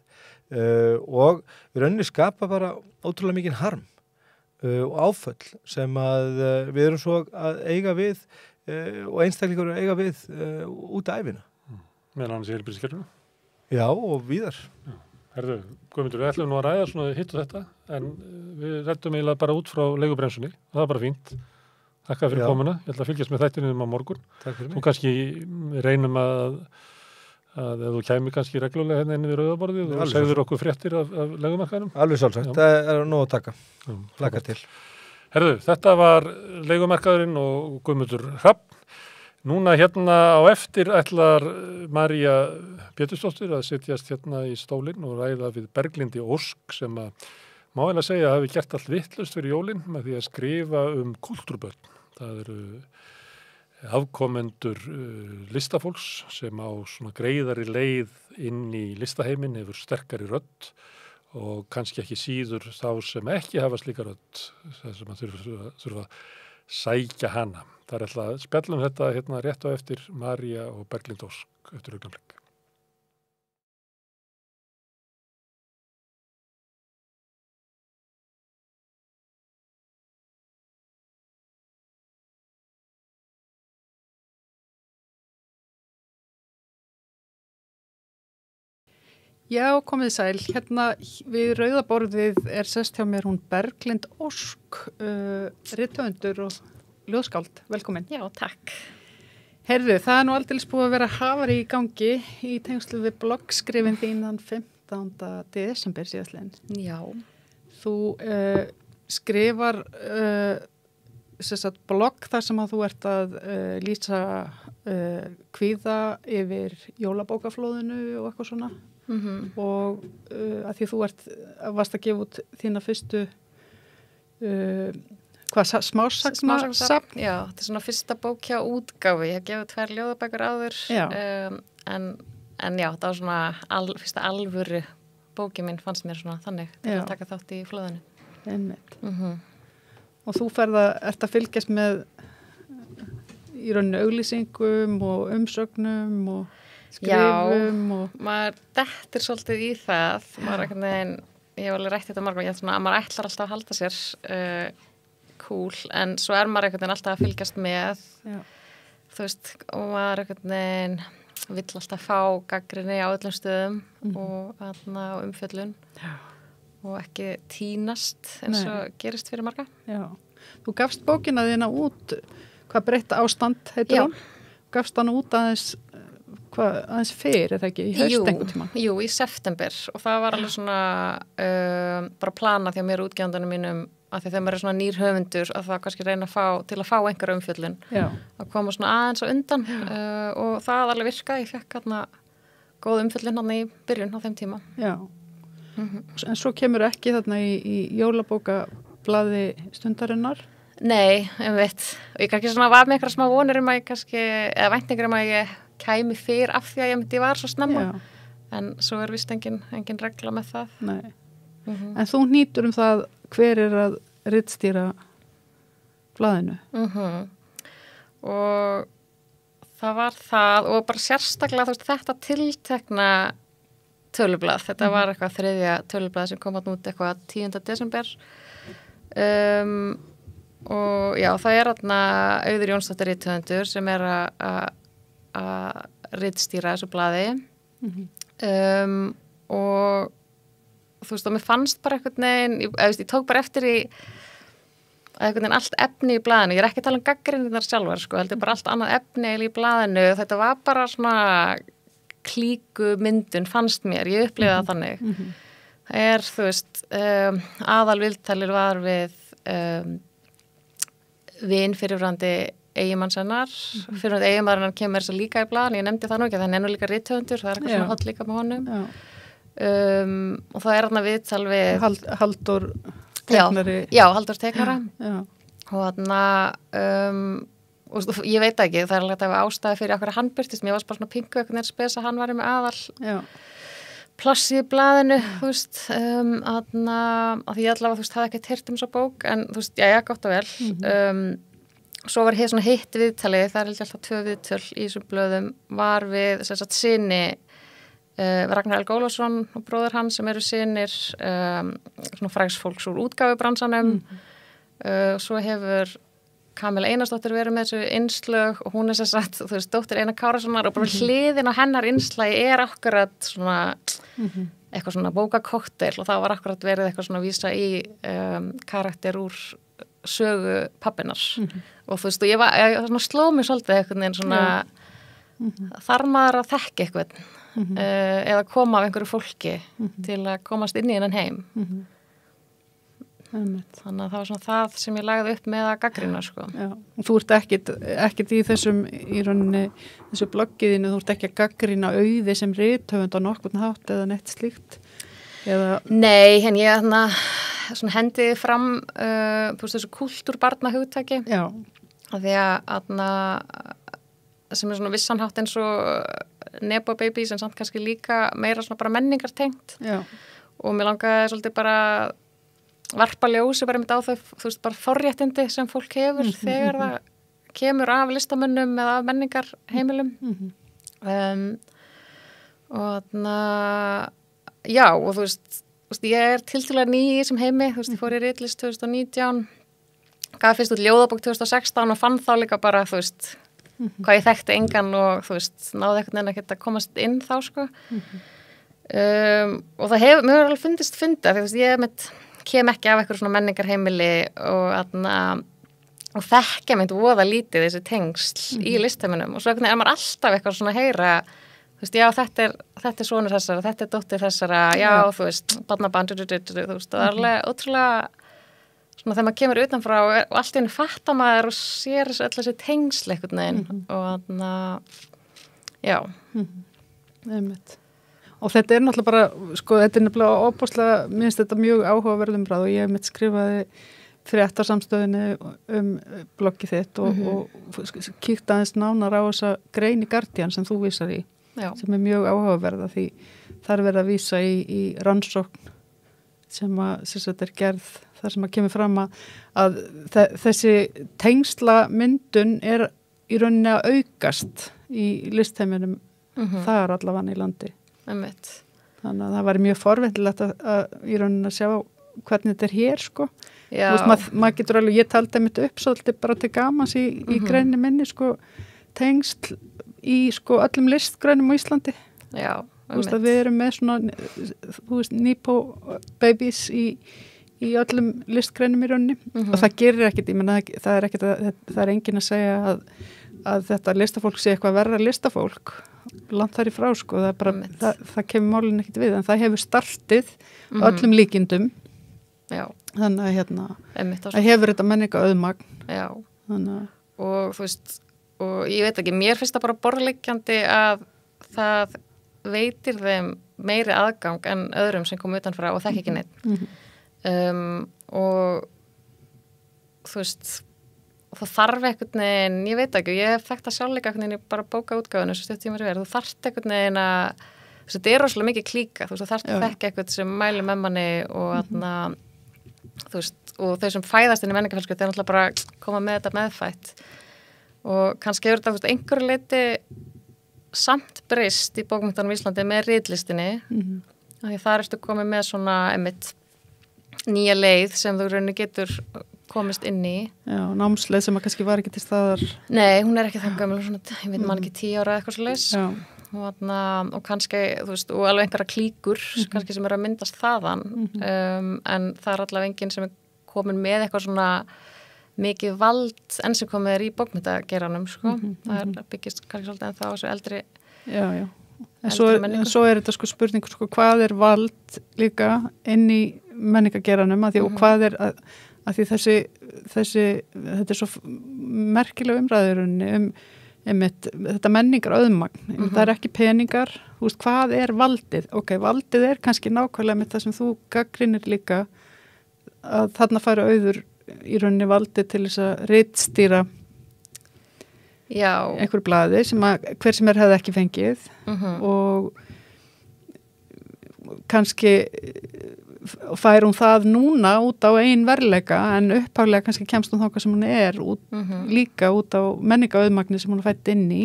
og við rauninni skapa bara ótrúlega mikinn harm og áföll sem að við erum svo að eiga við og einstaklingur að eiga við út af æfina. Meðan annars í heilbrigðiskerfinu? Já, og víðar. Herðu, Guðmundur, við ætlum nú að ræða svona hitt og þetta, en við rættum eiginlega bara út frá leigubremsunni og það er bara fínt. Þakka fyrir komuna. Ég ætla að fylgjast með þættinum á morgun. Takk fyrir mig. Þú kannski reynum að ef þú kæmi kannski reglulega hérna inn við rauðaborðið og segður okkur fréttir af leigumarkaðinum. Alveg sjálfsagt, það er nóg að taka. Laka til. Herðu, þetta var leigumarkaðurinn og Guðmundur Hrafn. Núna hérna á eftir ætlar María Pétursdóttir að setjast hérna í stólinn og ræða við Berglindi Ósk sem að má eiginlega segja að hafi gert allt vitlaust fyrir jólin með því að skrifa kúltúrbörn. Það eru afkomendur listafólks sem á svona greiðari leið inn í listaheiminn hefur sterkari rödd og kannski ekki síður þá sem ekki hafa slíka rödd sem að þurfa að sækja hana. Það er alltaf spjallum þetta hérna rétt á eftir María og Berglind Ósk eftir augnablik. Já, komið sæl. Hérna við rauðaborðið er sest hjá mér hún Berglind Ósk, rithöfundur og ljóðskáld. Velkomin. Já, takk. Herðu, það er nú aldeilis búið að vera hafari í gangi í tengslu við bloggskrifin þín þann 15. desember síðastliðin. Já. Þú skrifar blogg þar sem að þú ert að lýsa kvíða yfir jólabókaflóðinu og eitthvað svona. Og að því þú varst að gefa út þína fyrstu smásagnasafn? Já, þetta er svona fyrsta bók hjá útgáfi. Ég hef gefið 2 ljóðabækur áður en já, það var svona fyrsta alvöru bókin mín fannst mér svona þannig til að taka þátt í flóðinu. Einmitt. Og þú ert að fylgjast með í rauninu auglýsingum og umsögnum og skrifum. Já, maður dettir svolítið í það. Maður ekkert veginn, ég hef alveg rætt þetta margum, ég held svona að maður ætlar alltaf að halda sér cool, en svo er maður ekkert veginn alltaf að fylgjast með. Já. Þú veist, og maður ekkert veginn vill alltaf fá gagnrýni á öllum stöðum og umfjöllun. Já. Og ekki tínast eins og gerist fyrir marga. Já. Þú gafst bókina þína út, hvað breytta ástand heitir hún? Gafst hann út aðeins fyrir, eða ekki, í haust einhvern tímann? Jú, í september og það var alveg svona bara plana því að mér útgefandunum mínum að því að þeim eru svona nýr höfundur að það kannski reyna til að fá einhverja umfjöllun að koma svona aðeins á undan og það alveg virkaði, ég fekk hérna góð umfjöllun hann í byrjun á þeim tíma. Já. En svo kemur ekki þarna í jólabókablaði Stundarinnar? Nei, einmitt. Og ég kannski svona var með einhverja smá vonir að ég kannski, eða væntingar að ég kæmi fyrr af því að ég var svo snemma. Já. En svo er vist engin regla með það. Nei. En þú hnýtur það hver er að ritstýra blaðinu? Og það var það og bara sérstaklega þetta tiltekna tölublað. Þetta var eitthvað 3. tölublað sem kom átt út eitthvað 10. desember. Og já, það er þarna Auður Jónsdóttir rithöfundur sem er að að ritstýra þessu blaði og þú veist, og mér fannst bara einhvern veginn, ég tók bara eftir í að einhvern veginn allt efni í blaðinu, ég er ekki að tala um gagnrýnirnar sjálfar, sko, heldur bara allt annað efni í blaðinu, þetta var bara svona klíku myndun fannst mér, ég upplifði það þannig. Það þú veist, aðalviðtalið var við vin fyrirfrandi eiginmanns hennar, fyrirfrandi eiginmaður hennar kemur þess að líka í blaðinu, ég nefndi það nú ekki, þannig nú líka rithöfundur, það eitthvað svona hot líka með honum. Og það þarna viðtal við Halldór teiknari. Já, Halldór teiknara og þarna og ég veit ekki, það alveg að það var ástæði fyrir okkur að hann byrtist, mér var bara svona pingu eitthvað spes að hann var með aðal plassi í blaðinu, þú veist þarna, að því allavega þú veist, hafði ekki heyrt svo bók, en þú veist, já, gott og vel svo var hér svona hitt viðtalið, það alltaf 2 viðtöl í þessum blöðum, var við þess að syni Ragnar Helga Ólafsson og bróður hann sem eru synir svona frægsfólks úr útgáfubransanum svo hefur Kamila Einarsdóttir verið með þessu innslög og hún sem sagt, þú veist, dóttir Einar Kárasonar og bara hliðin á hennar innslagi akkurat svona eitthvað svona bókakokteil og það var akkurat verið eitthvað svona vísa í karakter úr sögu pappinar og þú veist, og ég svona sló mig svolítið eitthvað en svona þar maður að þekka eitthvað eða koma af einhverju fólki til að komast inn í hennan heim þannig að það var svona það sem ég lagði upp með að gagnrýna sko. Já, og þú ert ekkit í þessum í rauninni, þessu bloggiðinu þú ert ekki að gagnrýna auði sem rithöfund á nokkurn hátt eða neitt slíkt eða... Nei, en ég svona hendiði fram þessu kúltúrbarna hugtaki af því að sem svona vissanhátt eins og Nebo Babies en samt kannski líka meira svona bara menningartengt og mér langaði svolítið bara varpa ljósi bara á þau, þú veist, bara forréttindi sem fólk hefur þegar það kemur af listamönnum eða af menningarheimilum og já, og þú veist, ég tiltölulega ný í þessum heimi, þú veist, ég fór í ritlist 2019 gaf fyrst út ljóðabók 2016 og fann þá líka bara, þú veist hvað ég þekkti engan og þú veist, náði eitthvað en að geta komast inn þá sko og það hefur, mér hefur alveg fundist funda, því þú veist, ég kem ekki af eitthvað svona menningarheimili og þekkja mynd voða lítið þessi tengsl í listheiminum og svo er maður alltaf eitthvað svona heyra, þú veist, já, þetta er sonur þessara, þetta er dóttir þessara, já, þú veist, barnaband, þú veist, það er alveg ótrúlega svona þegar maður kemur utanfrá og allt í henni fattar maður og sér öll þessi tengsl einhvern veginn og já. Og þetta er náttúrulega bara, sko, þetta er nefnilega óbúslega, minnst þetta mjög áhugaverðum ræð og ég mitt skrifaði fréttasamstöðinu bloggið þitt og kíkti aðeins nánar á þessa grein í Guardian sem þú vísar í, sem mjög áhugaverða því það verið að vísa í rannsókn sem þetta er gerð þar sem að kemur fram að þessi tengslamyndun er í rauninni að aukast í listheiminum þar allavega í landi. Þannig að það var mjög forvindilegt að í rauninni að sjá hvernig þetta er hér sko. Þú veist, maður getur alveg, ég taldi mitt upp svolítið bara til gamans í greini minni sko, tengsl í sko öllum listgreinum á Íslandi. Já, þú veist að við erum með svona, þú veist, Nebo Babies í öllum listgreinum í rauninni og það gerir ekkit, ég menna það er enginn að segja að þetta listafólk sé eitthvað verra listafólk langt þar í frá sko, það er bara það kemur málinn ekkit við, en það hefur startið öllum líkindum þannig að það hefur þetta menninga auðmagn og þú veist og ég veit ekki, mér finnst það bara borðleggjandi að það veitir þeim meiri aðgang en öðrum sem kom utanfrá og þekki ekki neitt og þú veist og það þarf einhvern veginn, ég veit ekki ég hef þekkt að sjálfleika einhvern veginn bara bóka útgáfinu svo stutt tímar verið, þú þarft einhvern veginn að þetta er rosalega mikið klíka, þú veist, þú þarft að þekka eitthvað sem mæli með manni og þú veist, og þau sem fæðast inn í menningafélskap, þeir náttúrulega bara koma með þetta meðfætt og kannski hefur þetta, þú veist, einhverju leiti samt breyst í bókmenntunum í Íslandi með ritlistinni af því þar ertu komið með svona einmitt nýja leið sem þú rauninni getur komist inn í. Já, námsleið sem að kannski var ekki til staðar. Nei, hún er ekki það gömul, svona, ég veit man ekki 10 ára eitthvað svo leys. Já. Og kannski, þú veist, og alveg einhverja klíkur, kannski sem að myndast þaðan, en það allavega enginn sem komin með eitthvað svona mikið vald enn sem komið í bókmyndageranum, sko. Það byggist kannski svolítið en þá þessu eldri En svo er þetta sko spurning sko, hvað er vald líka inn í menningageranum og hvað er að því þetta er svo merkileg umræðurunni þetta menningar auðmagn, það er ekki peningar, þú veist, hvað er valdið? Ok, valdið er kannski nákvæmlega með það sem þú gagnrýnir líka að þarna færa auður í rauninni valdið til þess að ritstýra einhver blaði sem að hver sem hefði ekki fengið og kannski fær hún það núna út á ein verleika en upphaflega kannski kemst hún þangað sem hún er líka út á menningaauðmagni sem hún er fætt inn í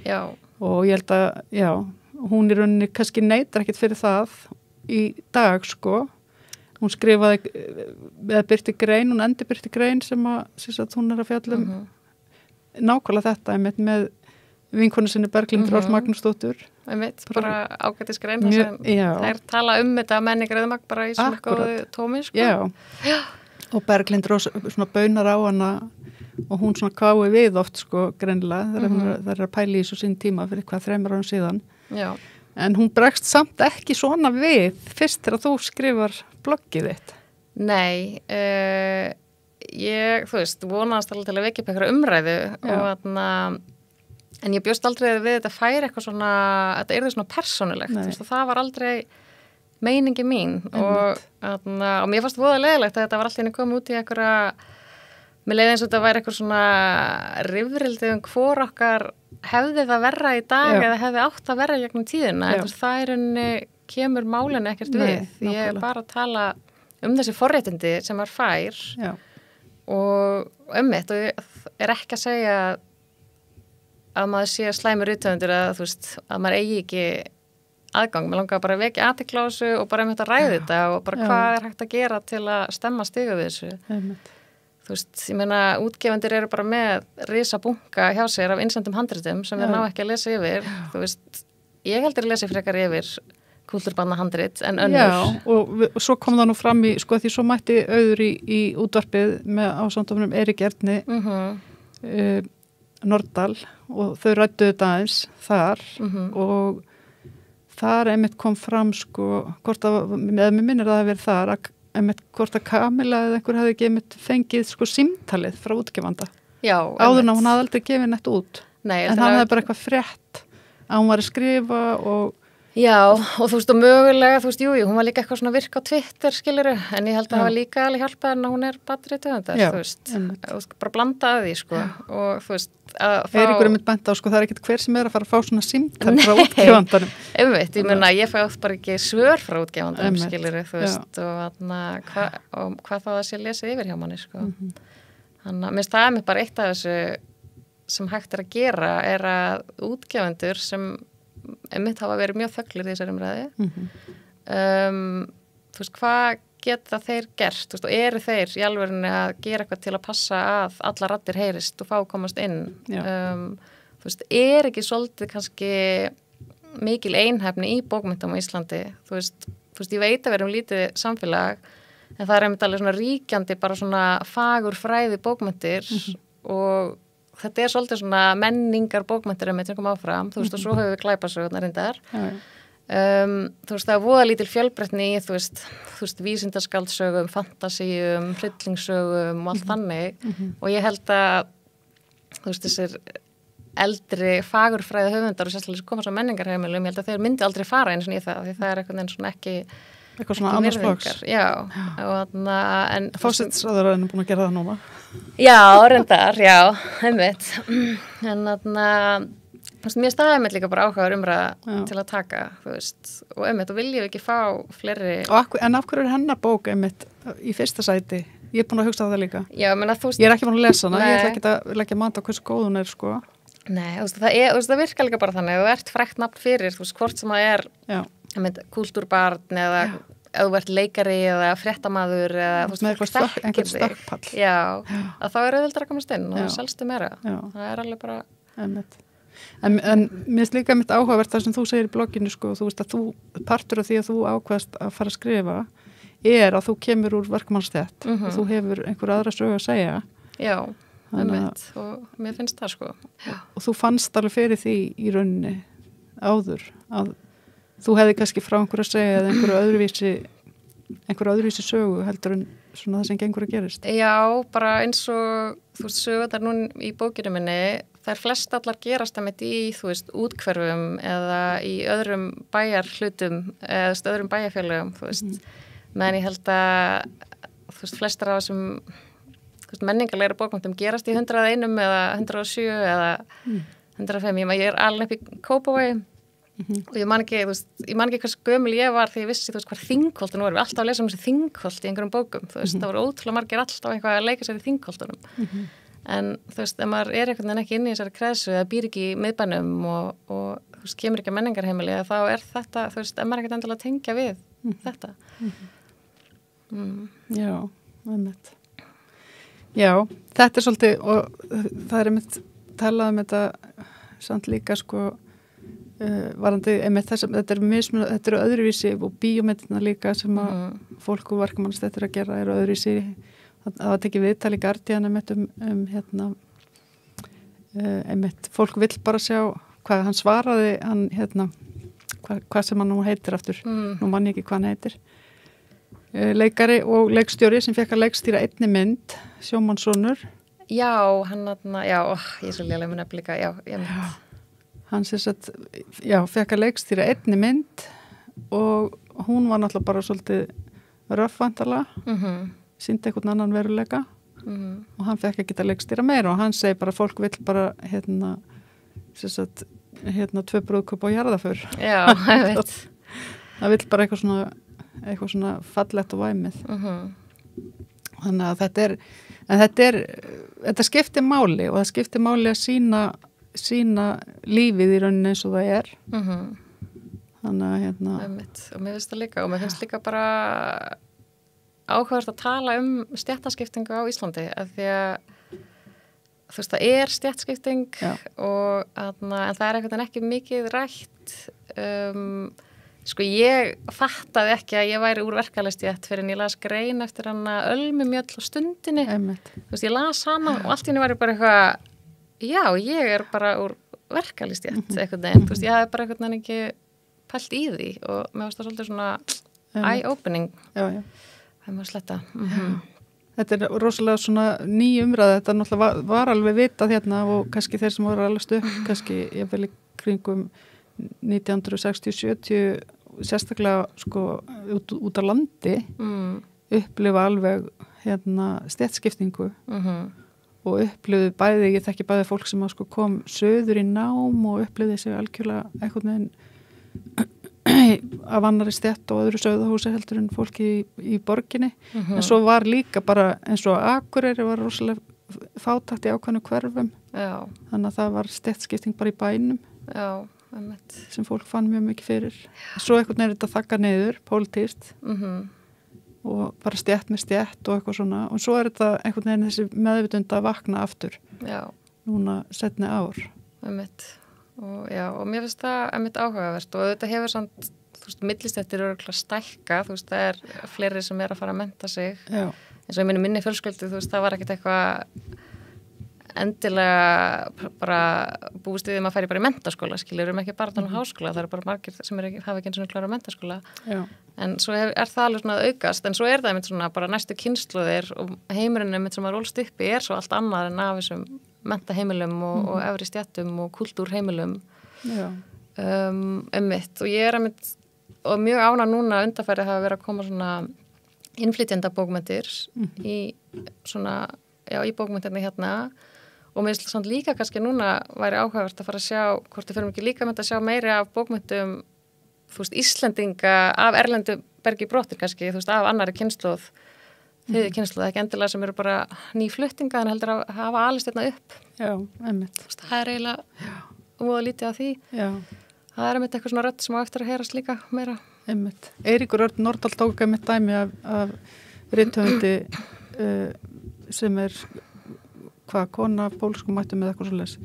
og ég held að hún í rauninni kannski neitar ekkert fyrir það í dag sko hún skrifaði eða byrti grein, hún endurbyrti grein sem að hún er að fjalla nákvæmlega þetta með vinkonu sinni Berglindi Rós Magnúsdóttur bara ágætisgrein það er tala þetta menningarauðmagn bara í svona góðu tómi sko. Og Berglindi Rós svona baunar á hana og hún svona kái við oft sko greinilega það er að pæla í svo sín tíma fyrir hvað 3 árum síðan en hún bregst samt ekki svona við fyrst þegar þú skrifar bloggið þitt. Nei ég, þú veist, vonaðast alveg til að vekja upp einhverja umræðu og en ég bjóst aldrei við þetta færi eitthvað svona, þetta er svona persónulegt, þú veist, og það var aldrei meiningi mín og mér fannst voða leiðilegt að þetta var alltaf komið út í einhverja mér leiði eins og þetta væri eitthvað svona rifrildi hvor okkar hefði það verra í dag eða hefði átt að verra gegnum tíðina, en það er henni kemur málinu ekkert við ég er bara að tala þessi forréttindi sem maður fær og þetta og ég er ekki að segja að maður sé slæmur rithöfundur að þú veist, að maður eigi ekki aðgang, maður langar bara að vekja athygli á þessu og bara að ræða þetta og bara hvað er hægt að gera til að stemma stiga við þessu þú veist, ég meina útgefundir eru bara með risa bunka hjá sér af innsendum handritum sem þeir ná ekki að lesa yfir þú veist, ég heldur að lesa frekar yfir kulturbanna handrit en önnur og svo kom það nú fram í sko því svo mætti auður í útvarpið með ásandofnum Eirík Erni Nordal og þau ræddu þetta aðeins þar og þar einmitt kom fram sko hvort að, eða mér minnir að það verið þar að einmitt hvort að Kamila eða einhver hefði ekki einmitt fengið sko símtalið frá útgefanda áður en hún hafði aldrei gefið neitt út en hann hefði bara eitthvað frétt að hún var að skrifa og og þú veist og mögulega, þú veist, hún var líka eitthvað svona virk á Twitter, skiluru, en ég held að það var líka alveg hjálpað en hún er batterithöfundar, þú veist, bara blanda að því, sko, og þú veist, að fá... Eiríkur er mitt bent á, sko, það er ekkert hver sem er að fara að fá svona símtal frá útgefandanum. Einmitt, ég meina, ég fæ oft bara ekki svör frá útgefandanum, skiluru, þú veist, og hvað þá að sé lesið yfir hjá manni, sko. Þannig að mér staðið mér bara eitt af þessu sem hægt er að gera er að útgefandur sem einmitt hafa verið mjög þögglir í þessari umræði þú veist, hvað geta þeir gert, þú veist, og eru þeir í alvörunni að gera eitthvað til að passa að alla raddir heyrist og fá komast inn þú veist, er ekki svolítið kannski mikil einhæfni í bókmyndum á Íslandi, þú veist, ég veit að við erum lítið samfélag en það er einmitt alveg svona ríkjandi bara svona fagur fræði bókmyndir og þetta er svolítið svona menningar bókmyndir sem kom áfram, þú veist, og svo höfum við glæpasögurnar reyndar. Þú veist, það er voða lítil fjölbreytni í, þú veist, vísindaskaldsögum, fantasíum, hryllingssögum og allt þannig og ég held að, þú veist, þessir eldri fagurfræði höfundar og sérstaklega koma svo menningarheimilum, ég held að þeir myndi aldrei fara eins og í það, því það er eitthvað svona ekki eitthvað svona annars flokks. En Forsætisráðherra er búin að gera það núna. Reyndar, einmitt. En mér staðið einmitt líka bara áhugaður umræða til að taka, þú veist, og einmitt, og viljum ekki fá fleiri... En af hverju er hennar bók einmitt í fyrsta sæti? Ég er búin að hugsa á það líka. Menna, þú veist... Ég er ekki búin að lesa hana, ég ætla ekki að leggja mat á hversu góð hún er, sko. Nei, þú veist, það virkar líka bara þannig, þú ert frækt nafn fyrir, þú veist, hvort sem það er kultúrbarn eða ef þú ert leikari eða fréttamaður eða þú með einhvern stökkpall. Já, að þá auðvitað að komast inn og það selstu meira. Já. Það alveg bara... En mér finnst líka mitt áhugavert það sem þú segir í blogginu, sko, þú veist að þú, partur af því að þú ákvaðst að fara að skrifa að þú kemur úr verkmannstétt og þú hefur einhver aðra sögu að segja. Já, og mér finnst það, sko. Og þú fannst alveg fyrir því í rauninni áður að þú hefði kannski frá einhverju að segja eða einhverju öðruvísi sögu heldur en svona það sem gengur að gerist. Já, bara eins og þú veist, sögurnar núna í bókinu minni, þær flest allar gerast að mitt í, þú veist, útkverfum eða í öðrum bæjarhlutum eða öðrum bæjarfélögum, þú veist. Meðan ég held að, þú veist, flestar af þessum menningarlegra bókmenntum gerast í 101 eða 107 eða 105. Ég er alveg upp í Kópavogi og ég man ekki hvers gömul ég var þegar ég vissi, þú veist, hvað Þingholtin voru. Við alltaf að lesa þessi Þingholt í einhverjum bókum, þú veist, það voru ótrúlega margir alltaf eitthvað að leika sér í Þingholtunum. En þú veist, ef maður er einhvern veginn ekki inn í þessari kreðsu eða býr ekki í miðbænum og þú veist, kemur ekki að menningarheimili, þá er þetta, þú veist, ef maður ekkert endilega tengja við þetta. Já, einmitt. Já, þetta svolítið, og það einmitt talað þetta samt líka, sko, varandi einmitt þess að þetta eru öðruvísi og bíómyndirna líka sem að fólk og verkamannstættir að gera eru öðruvísi. Það var tekið viðtal í Guardian einmitt einmitt fólk vill bara sjá hvað hann svaraði, hvað sem hann nú heitir aftur, nú mann ég ekki hvað hann heitir. Leikari og leikstjóri sem fekk að leikstýra einni mynd, Sjómannssonur. Já, ég er svo léleg með nefnilega, ég mynd. Hann fekk að leikstýra einni mynd og hún var náttúrulega bara svolítið röffvandala, sýndi einhvern annan veruleika og hann fekk ekki að leikstýra meira og hann segi bara fólk vill bara tvö brúðkaup og jarðaför. Já, ég veit. Það vill bara eitthvað svona fallegt og væmið. Þannig að þetta skiptir máli og það skiptir máli að sína lífið í rauninni eins og það er. Þannig að og mér finnst það líka og mér finnst líka bara áhugavert að tala stéttaskiptingu á Íslandi af því að þú veist það er stéttaskipting og en það er einhvern veginn ekki mikið rætt. Sko ég fattaði ekki að ég væri úr verkalýðsstétt fyrir en ég las grein eftir hana Ölmu Mjöll á Stundinni. Þú veist ég las hana og allt í henni var ég bara eitthvað já, ég er bara úr verkalýðsstétt einhvern veginn. Þú veist ég hafði bara einhvern veginn ekki pælt í því og mér finnst það svolítið svona eye-opening. Já. Það má sletta. Þetta er rosalega svona ný umræða, þetta náttúrulega var alveg vitað hérna og kannski þeir sem voru alveg stuð, kannski ég vel í kringum 1960-70 sérstaklega sko út á landi upplifa alveg stéttskiptingu og upplifði bæði, ég þekki bæði fólk sem sko kom söður í nám og upplifði sig algjörlega einhvern veginn af annari stétt og öðru sögðahúsi heldur en fólki í borginni en svo var líka bara eins og Akureyri var rosalega fátækt í ákveðnu hverfum þannig að það var stéttskipting bara í bænum sem fólk fann mjög mikið fyrir svo einhvern veginn þetta þakka niður pólitískt og bara stétt með stétt og eitthvað svona og svo er þetta einhvern veginn þessi meðvitund að vakna aftur núna setni ár og mér finnst það einmitt áhugavert og þetta hefur samt, þú veist, millistéttir eru örugglega stækka, þú veist, það er fleiri sem er að fara að mennta sig eins og ég minni fjölskyldu, þú veist, það var ekkert eitthvað endilega bara búist við að færi bara í menntaskóla, skilur ekki bara þannig háskóla, það eru bara margir sem hafa ekki eins og klára menntaskóla en svo er það alveg svona að aukast en svo er það einmitt svona bara næstu kynslóðir og heimurinn einmitt sem maður ólst uppi er svo allt annað en af þessum menntaheimilum og efri stjættum og kultúrheimilum einmitt og ég er einmitt og mjög ánað núna undanfærið hafa verið að koma svona innflytjenda bókmenntir í svona, í bókmenntirni hérna og mér finnst samt líka kannski núna væri áhugavert að fara að sjá hvort við fyrir ekki líka með að sjá meiri af bókmenntum þú veist, Íslendinga af erlendu bergi brotir kannski, þú veist, af annari kynslóð þriði kynslóð, ekki endilega sem eru bara nýfluttinga en heldur að hafa alist hérna upp einmitt þú veist, það er eiginlega voða lítið af því það er einmitt eitthvað svona rödd sem á eftir að heyrast líka meira einmitt. Eiríkur Örn Nordahl tók einmitt dæmi af rithöfundi sem kona af pólskum mættum eða eitthvað svoleiðis.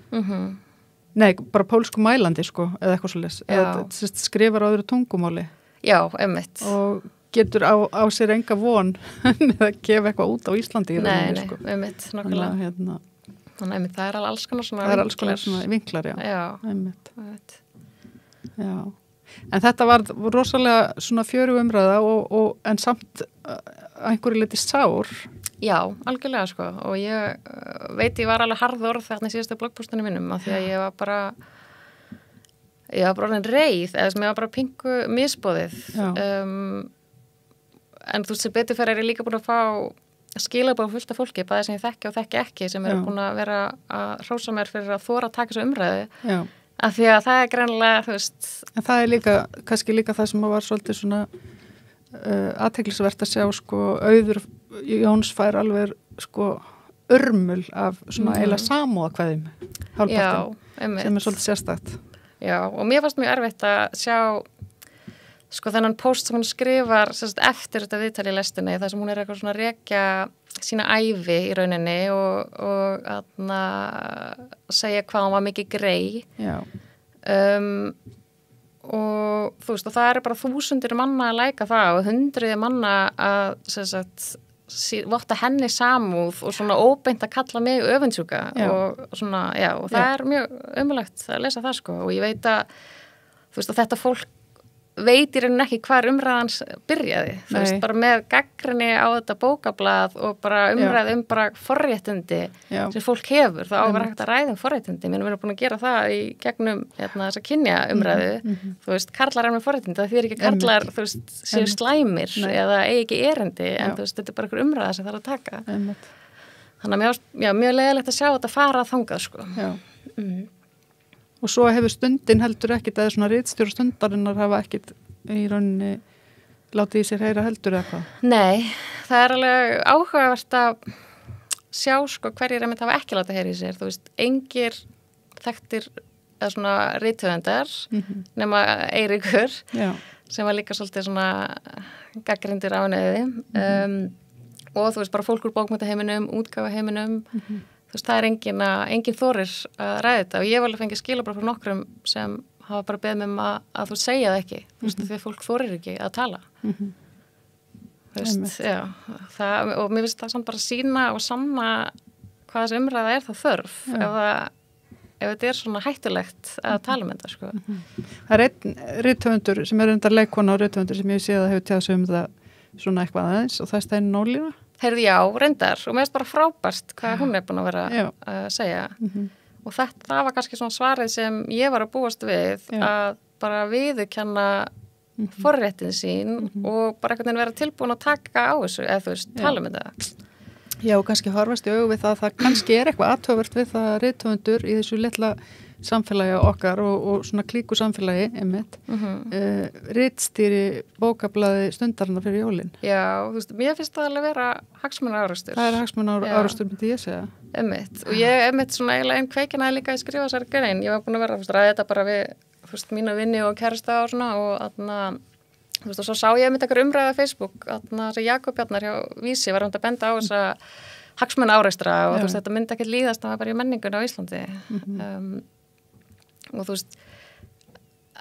Nei, bara pólsku mælandi sko, eða eitthvað svoleiðis. Eða skrifar á öðru tungumáli. Já, einmitt. Og getur á sér enga von með að gefa eitthvað út á Íslandi í rauninni, sko. Nei, einmitt, nokkulega. Þannig einmitt, það alls konar svona vinklar. Það alls konar svona vinklar, já. Einmitt. Já. En þetta var rosalega svona fjöru umræða en samt einhverju leyti sár. Já, algjörlega sko og ég veit ég var alveg harðorð þarna í síðustu bloggpóstunum mínum af því að ég var bara orðin reið eða sem ég var bara pingu misboðið en þú sem betur fyrir ég líka búin að fá skilabóð fullt af fólki bæði sem ég þekki og þekki ekki sem eru búin að vera að hrósa mér fyrir að þora að taka þessu umræðu af því að það greinilega þú veist en það líka, kannski líka það sem var svolítið svona athyglisvert að sjá sko Auður Jóns fær alveg sko örmul af svona eiginlega samúðakveðjum hálfpartinn sem svolítið sérstakt. Já og mér fannst mjög erfitt að sjá sko þennan post sem hún skrifar eftir þetta viðtal í lestinni þar sem hún eitthvað svona rekja sína ævi í rauninni og segja hvað hún var mikið grey. Já. Og þú veist og það eru bara þúsundir manna að læka það og hundruði manna að votta henni samúð og svona óbeint að kalla mig öfundsjúka og svona, og það er mjög ömulegt að lesa það sko og ég veit að þú veist að þetta fólk veit í rauninni ekki hvar umræðans byrjaði, þú veist, bara með gagnrýni á þetta bókablað og bara umræði bara forréttindi sem fólk hefur, þá var hægt að ræða forréttindi, við erum búin að gera það í gegnum þessa kynja umræðu þú veist, karlar er með forréttindi, það þýðir ekki karlar, þú veist, séu slæmir eða eigi ekki erindi, en þú veist, þetta er bara einhver umræða sem þarf að taka þannig að mjög leiðilegt að sjá þetta fara að þangað, sko Og svo hefur stundin heldur ekkit eða svona ritstjóra stundarinnar hafa ekkit í rauninni látið í sér heyra heldur eða hvað? Nei, það er alveg áhugavert að sjá sko hverjir einmitt hafa ekki látið heyra í sér. Þú veist, engir þekktir eða svona rithöfundar nema Eiríkur sem var líka svolítið svona gagnrýndur á neyði og þú veist bara fólk úr bókmennaheiminum, útgáfaheiminum þú veist, það er engin þorir að ræða þetta og ég var alveg fengið skilabóð frá nokkrum sem hafa bara beðið mig að þú segja það ekki, þú veist, því að fólk þorir ekki að tala. Þú veist, og mér finnst það samt bara sína og sanna hvað þessi umræða er það þörf ef þetta er svona hættulegt að tala um þetta, sko. Það er einn rithöfundur sem er undar leikona og rithöfundur sem ég sé að hefur tjáð sig um það svona eitthvað aðeins og það er Steinunn Ólína. Heyrðu, já, reyndar og mér finnst bara frábært hvað hún er búin að vera að segja og það var kannski svona svarið sem ég var að búast við að bara viðurkenna forréttin sín og bara einhvern veginn vera tilbúin að taka á þessu eða þú veist, tala um þetta. Já, og kannski horfast í augu við það kannski er eitthvað athugavert við það rithöfundur í þessu litla samfélagi okkar og svona klíku samfélagi einmitt, ritstýri bókablaði stundarinnar fyrir jólin. Já, þú veist, mér finnst það alveg vera hagsmunaárustur. Það er hagsmunaárustur, myndi ég segja. Einmitt, og ég einmitt svona eiginlega einn kveikinaði líka að skrifa þessari grein. Ég var búin að vera að ræða þetta bara við, þú veist, mína vinni og kærasta og svona og þú veist, og svo sá ég einmitt eitthvað umræða á Facebook, þessi Jakob Bjarnar hjá Vísi var að benda á þessa hagsmunaárustra og þú veist, þetta myndi ekki líðast að það bara í menningunni á Íslandi. Og þú veist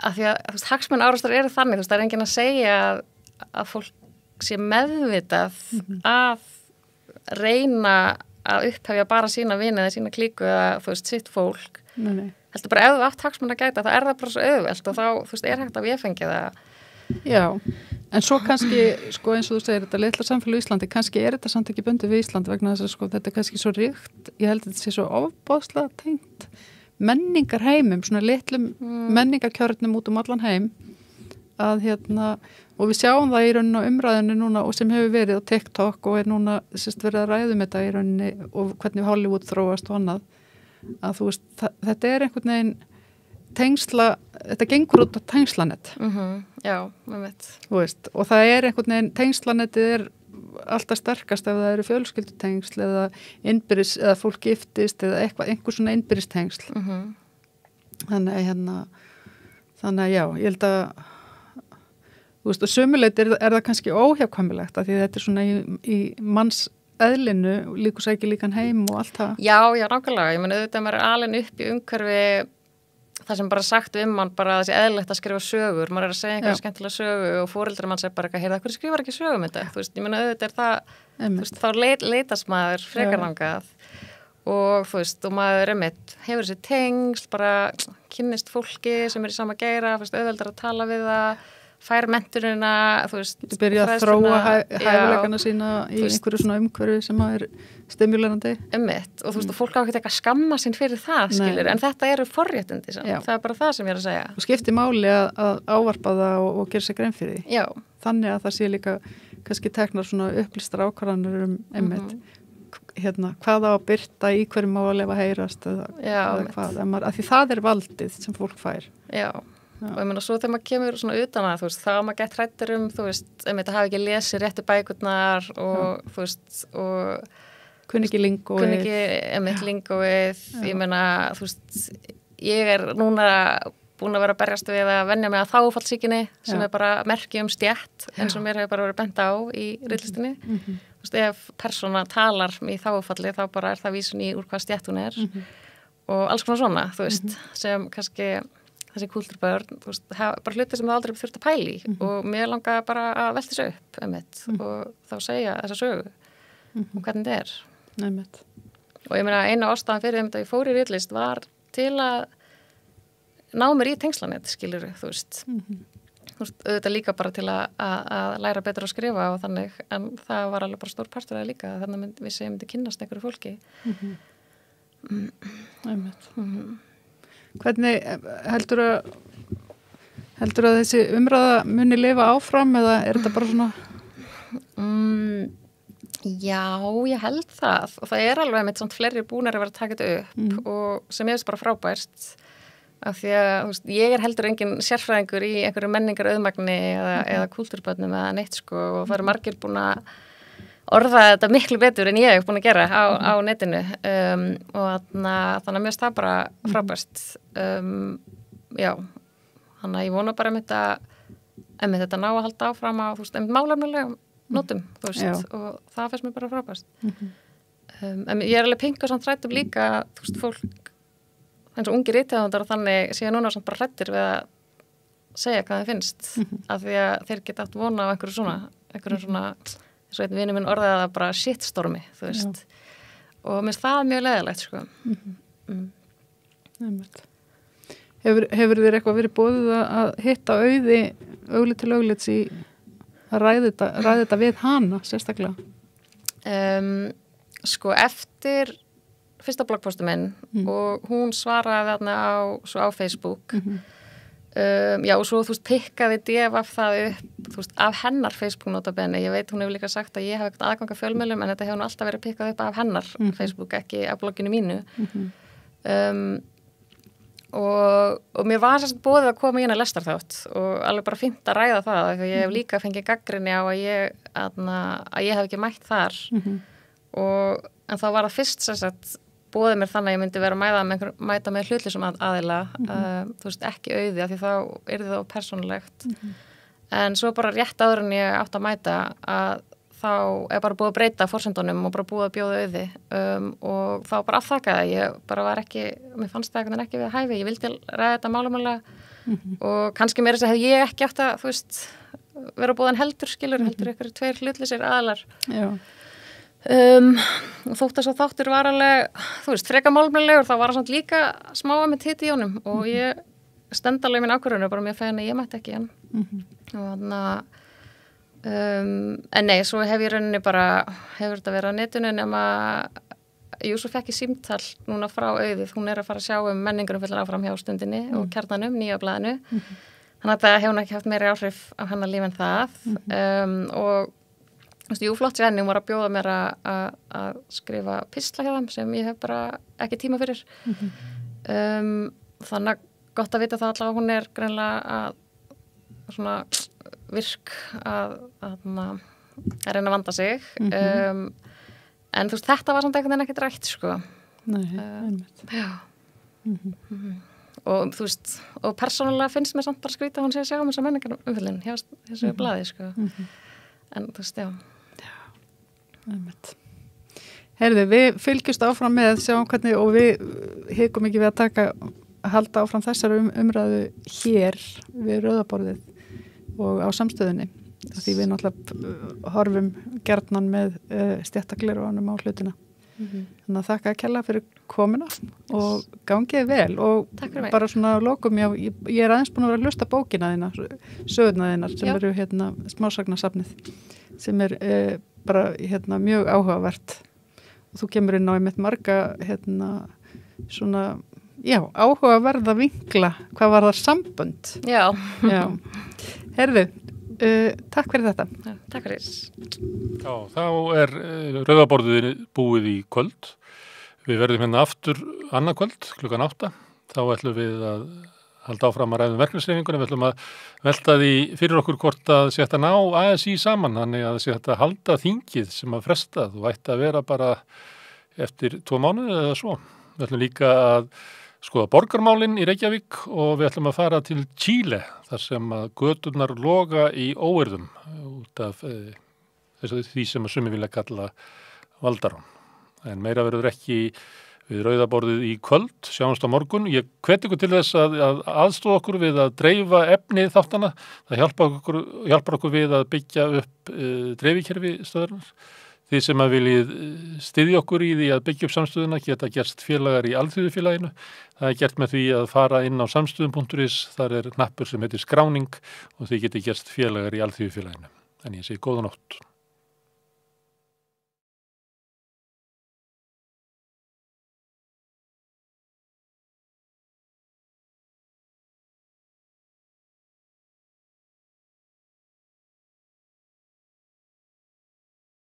að því að þú veist, hagsmunaárustar eru þannig, þú veist, það er enginn að segja að fólk sé meðvitað að reyna að upphefja bara sína vini eða sína klíku eða þú veist, sitt fólk heldur bara ef þú átt hagsmun að gæta þá er það bara svo auðvelt og þá, þú veist, er hægt að vefengja það. Já, en svo kannski sko eins og þú segir, þetta litla samfélag í Íslandi, kannski er þetta samt ekki bundið við Íslandi vegna þess að sko þetta er kannski svo ríkt, ég held að þetta sé svo ofboðslega tengt menningarheimum, svona litlum menningarkjörnum út allan heim að og við sjáum það í rauninni á umræðinu núna og sem hefur verið á TikTok og er núna verið að ræðum þetta í rauninni og hvernig Hollywood þróast og annað að þú veist, þetta er einhvern veginn tengsla, þetta gengur út á tengslanett. Já, með mitt. Þú veist, og það er einhvern veginn, tengslanetið er alltaf sterkast ef það eru fjölskyldutengsl eða innbyrðis, eða fólk giftist eða einhver svona innbyrðistengsl. Þannig að já, ég held að þú veist, og sömuleit er það kannski óhjákvæmilegt af því þetta er svona í manns eðlinu, líkur sækir líkan heim og allt það. Já, nákvæmlega, ég meni auðvitað maður er alin upp í umhverfi það sem bara sagt mann bara þessi eðlilegt að skrifa sögur, maður er að segja einhverja skemmtilega sögu og foreldrar mann segir bara eitthvað, heyrðu, hvernig skrifar ekki sögum þetta? Þú veist, ég meni auðvitað er það, þú veist, þá leitast maður frekar þangað og þú veist, og maður hefur þessi tengsl, bara kynnist fólki sem í sama geira, þú veist, auðveldar að tala við það, fær mentunina, þú veist, þú byrja að þróa hæfileikana sína í einhverju svona umhverju sem er stimulerandi. Og þú veist, og fólk á ekki að skamma sín fyrir það, skilur, en þetta eru forréttindi, það er bara það sem ég er að segja. Og skipti máli að ávarpa það og gera sér grein fyrir því. Já. Þannig að það sé líka kannski teknar svona upplýstar ákvarðanir hvað á að byrta í hverju má að lefa heyrast eða hvað, af því það er valdið sem fólk fær. Já. Og ég meina svo þegar maður kemur svona utan að þú veist, þá maður gett hrættur þú veist, þetta hafi ekki lesið réttu bækurnar og þú veist og kunni ekki lingóið ég meina, þú veist ég er núna búin að vera að berjast við að venja mig að þágufallsýkinni sem er bara merki stjætt eins og mér hefur bara verið bent á í riðlistinni. Þú veist, ef persóna talar í þágufalli þá bara er það vísun í úr hvað stjætt hún er og alls konar svona, þú veist, sem kannski þessi kúlturbörn, þú veist, bara hluti sem það aldrei þurft að pæli og mér langaði bara að velta þessu upp og þá segja þessa sögu og hvernig þetta er. Og ég meina eina ástæðan fyrir að ég fór í riðlist var til að ná mér í tengslanett, skilur þú veist. Þú veist, auðvitað líka bara til að læra betur að skrifa og þannig, en það var alveg bara stór partur af það líka, þannig að við myndi kynnast einhverju fólki. Hvernig heldur að þessi umræða muni lifa áfram eða er þetta bara svona? Já, ég held það og það er alveg með samt fleiri búnar að vera að taka þetta upp og sem ég veist bara frábært af því að veist, ég er heldur engin sérfræðingur í einhverju menningar auðmagni eða kúltúrbönnum eða neitt sko og það eru margir búin að orða þetta miklu betur en ég hef búin að gera á netinu og þannig að mér finnst það bara frábært já, þannig að ég vona bara þetta ná að halda áfram á málefnilegum nótum, þú veist, og það finnst mér bara frábært en ég er alveg pink og samt hrættum líka, þú veist, fólk eins og ungir rithöfundar og þannig séu núna samt bara hrættir við að segja hvað það finnst af því að þeir geta átt vona á einhverju svona svo einn vinur minn orðaði það bara shitstormi, þú veist. Og mér finnst það mjög leiðilegt, sko. Hefur þér eitthvað verið boðið að hitta auðlit til auðlits í að ræða þetta við hana, sérstaklega? Sko, eftir fyrsta bloggpostu minn og hún svaraði þarna á Facebook já og svo þú veist pikkaði DFF það upp þú veist af hennar Facebook notabenni, ég veit hún hefur líka sagt að ég hef ekkert aðgang að fjölmiðlum en þetta hefur nú alltaf verið pikkað upp af hennar Facebook ekki af blogginu mínu og mér var sérst boðið að koma í hennar lestarþátt og alveg bara fínt að ræða það þegar ég hef líka fengið gagnrýni á að ég hef ekki mætt þar en þá var það fyrst sérst bóðið mér þannig að ég myndi vera að mæta með hlutlisum aðila, þú veist, ekki auði af því þá er það persónulegt. En svo bara rétt áður en ég átt að mæta að þá er bara búið að breyta forsendunum og bara búið að bjóða auði og þá bara afþakkaði. Ég bara var ekki, mér fannst það eitthvað ekki við að hæfi, ég vildi ræða þetta málumálega og kannski meira þess að hef ég ekki átt að, þú veist, vera búið heldur ykkur tveir hlutlisir aðilar. Já. Þótt þess að þáttur var alveg þú veist, freka málumlegur, þá var það samt líka smáa með hitt í honum og ég stend alveg minn ákvörðinu, bara mér fegin að ég mætti ekki hann og þannig en nei, svo hef ég rauninni bara hefur þetta verið á netinu nema svo fekk ég símtal núna frá Auðið, hún er að fara að sjá menningurum fullan áfram hjá Stundinni og Kjarnanum, nýja blaðinu þannig að það hefur ekki haft meiri áhrif á hennar líf en það og þú veist, jú, flott sér henni, hún var að bjóða mér að skrifa pistla hjá þeim sem ég hef bara ekki tíma fyrir. Þannig að gott að vita það allavega hún er greinlega að svona virk að reyna að vanda sig. En þú veist, þetta var samt einhvern veginn ekkert rætt, sko. Nei, einmitt. Já. og þú veist, og persónulega finnst mér samt bara skrýta að hún sé að sjá um þessa menningar umfyllin hjá þessu blaði, sko. En þú veist, Heyrðu, við fylgjumst áfram með, sjáum hvernig, og við hikum ekki við að halda áfram þessari umræðu hér við Rauðaborðið og á samstöðunni. Því við náttúrulega horfum gjarnan með stéttakleruanum á hlutina. Þannig að þakka að kella fyrir komuna og gangið vel og bara svona lokum, ég er aðeins búin að vera að hlusta bókina þína, sögurna þínar sem eru smásagnasafnið sem er bara mjög áhugavert og þú kemur inn á einmitt marga svona, áhugaverða vinkla hvað var það sambönd. Já. Herðu, takk fyrir þetta. Takk fyrir. Já, þá er Rauðaborðið búið í kvöld. Við verðum hérna aftur annað kvöld, 8:00. Þá ætlum við að halda áfram að ræða verkefnishreyfinguna. Við ætlum að velta því fyrir okkur hvort að sé hægt að ná ASÍ saman, þannig að sé hægt að halda þingið sem að fresta. Þú ætti að vera bara eftir 2 mánuði eða svo. Við ætlum líka að skoða borgarmálin í Reykjavík og við ætlum að fara til Chile þar sem að göturnar loga í óeirðum út af því sem að sumir vilja kalla valdarán. En meira verður ekki við Rauðaborðið í kvöld, sjáumst á morgun. Ég hvet ykkur til þess að aðstoða okkur við að dreifa efni þáttana. Það hjálpar okkur við að byggja upp dreifikerfi stöðurinnar. Þið sem að viljið styðja okkur í því að byggja upp samstöðuna geta gerst félagar í Alþýðufélaginu. Það er gert með því að fara inn á samstöðum.is, þar er hnappur sem heitir skráning og þið geti gerst félagar í Alþýðufélaginu. En ég segi góða nótt.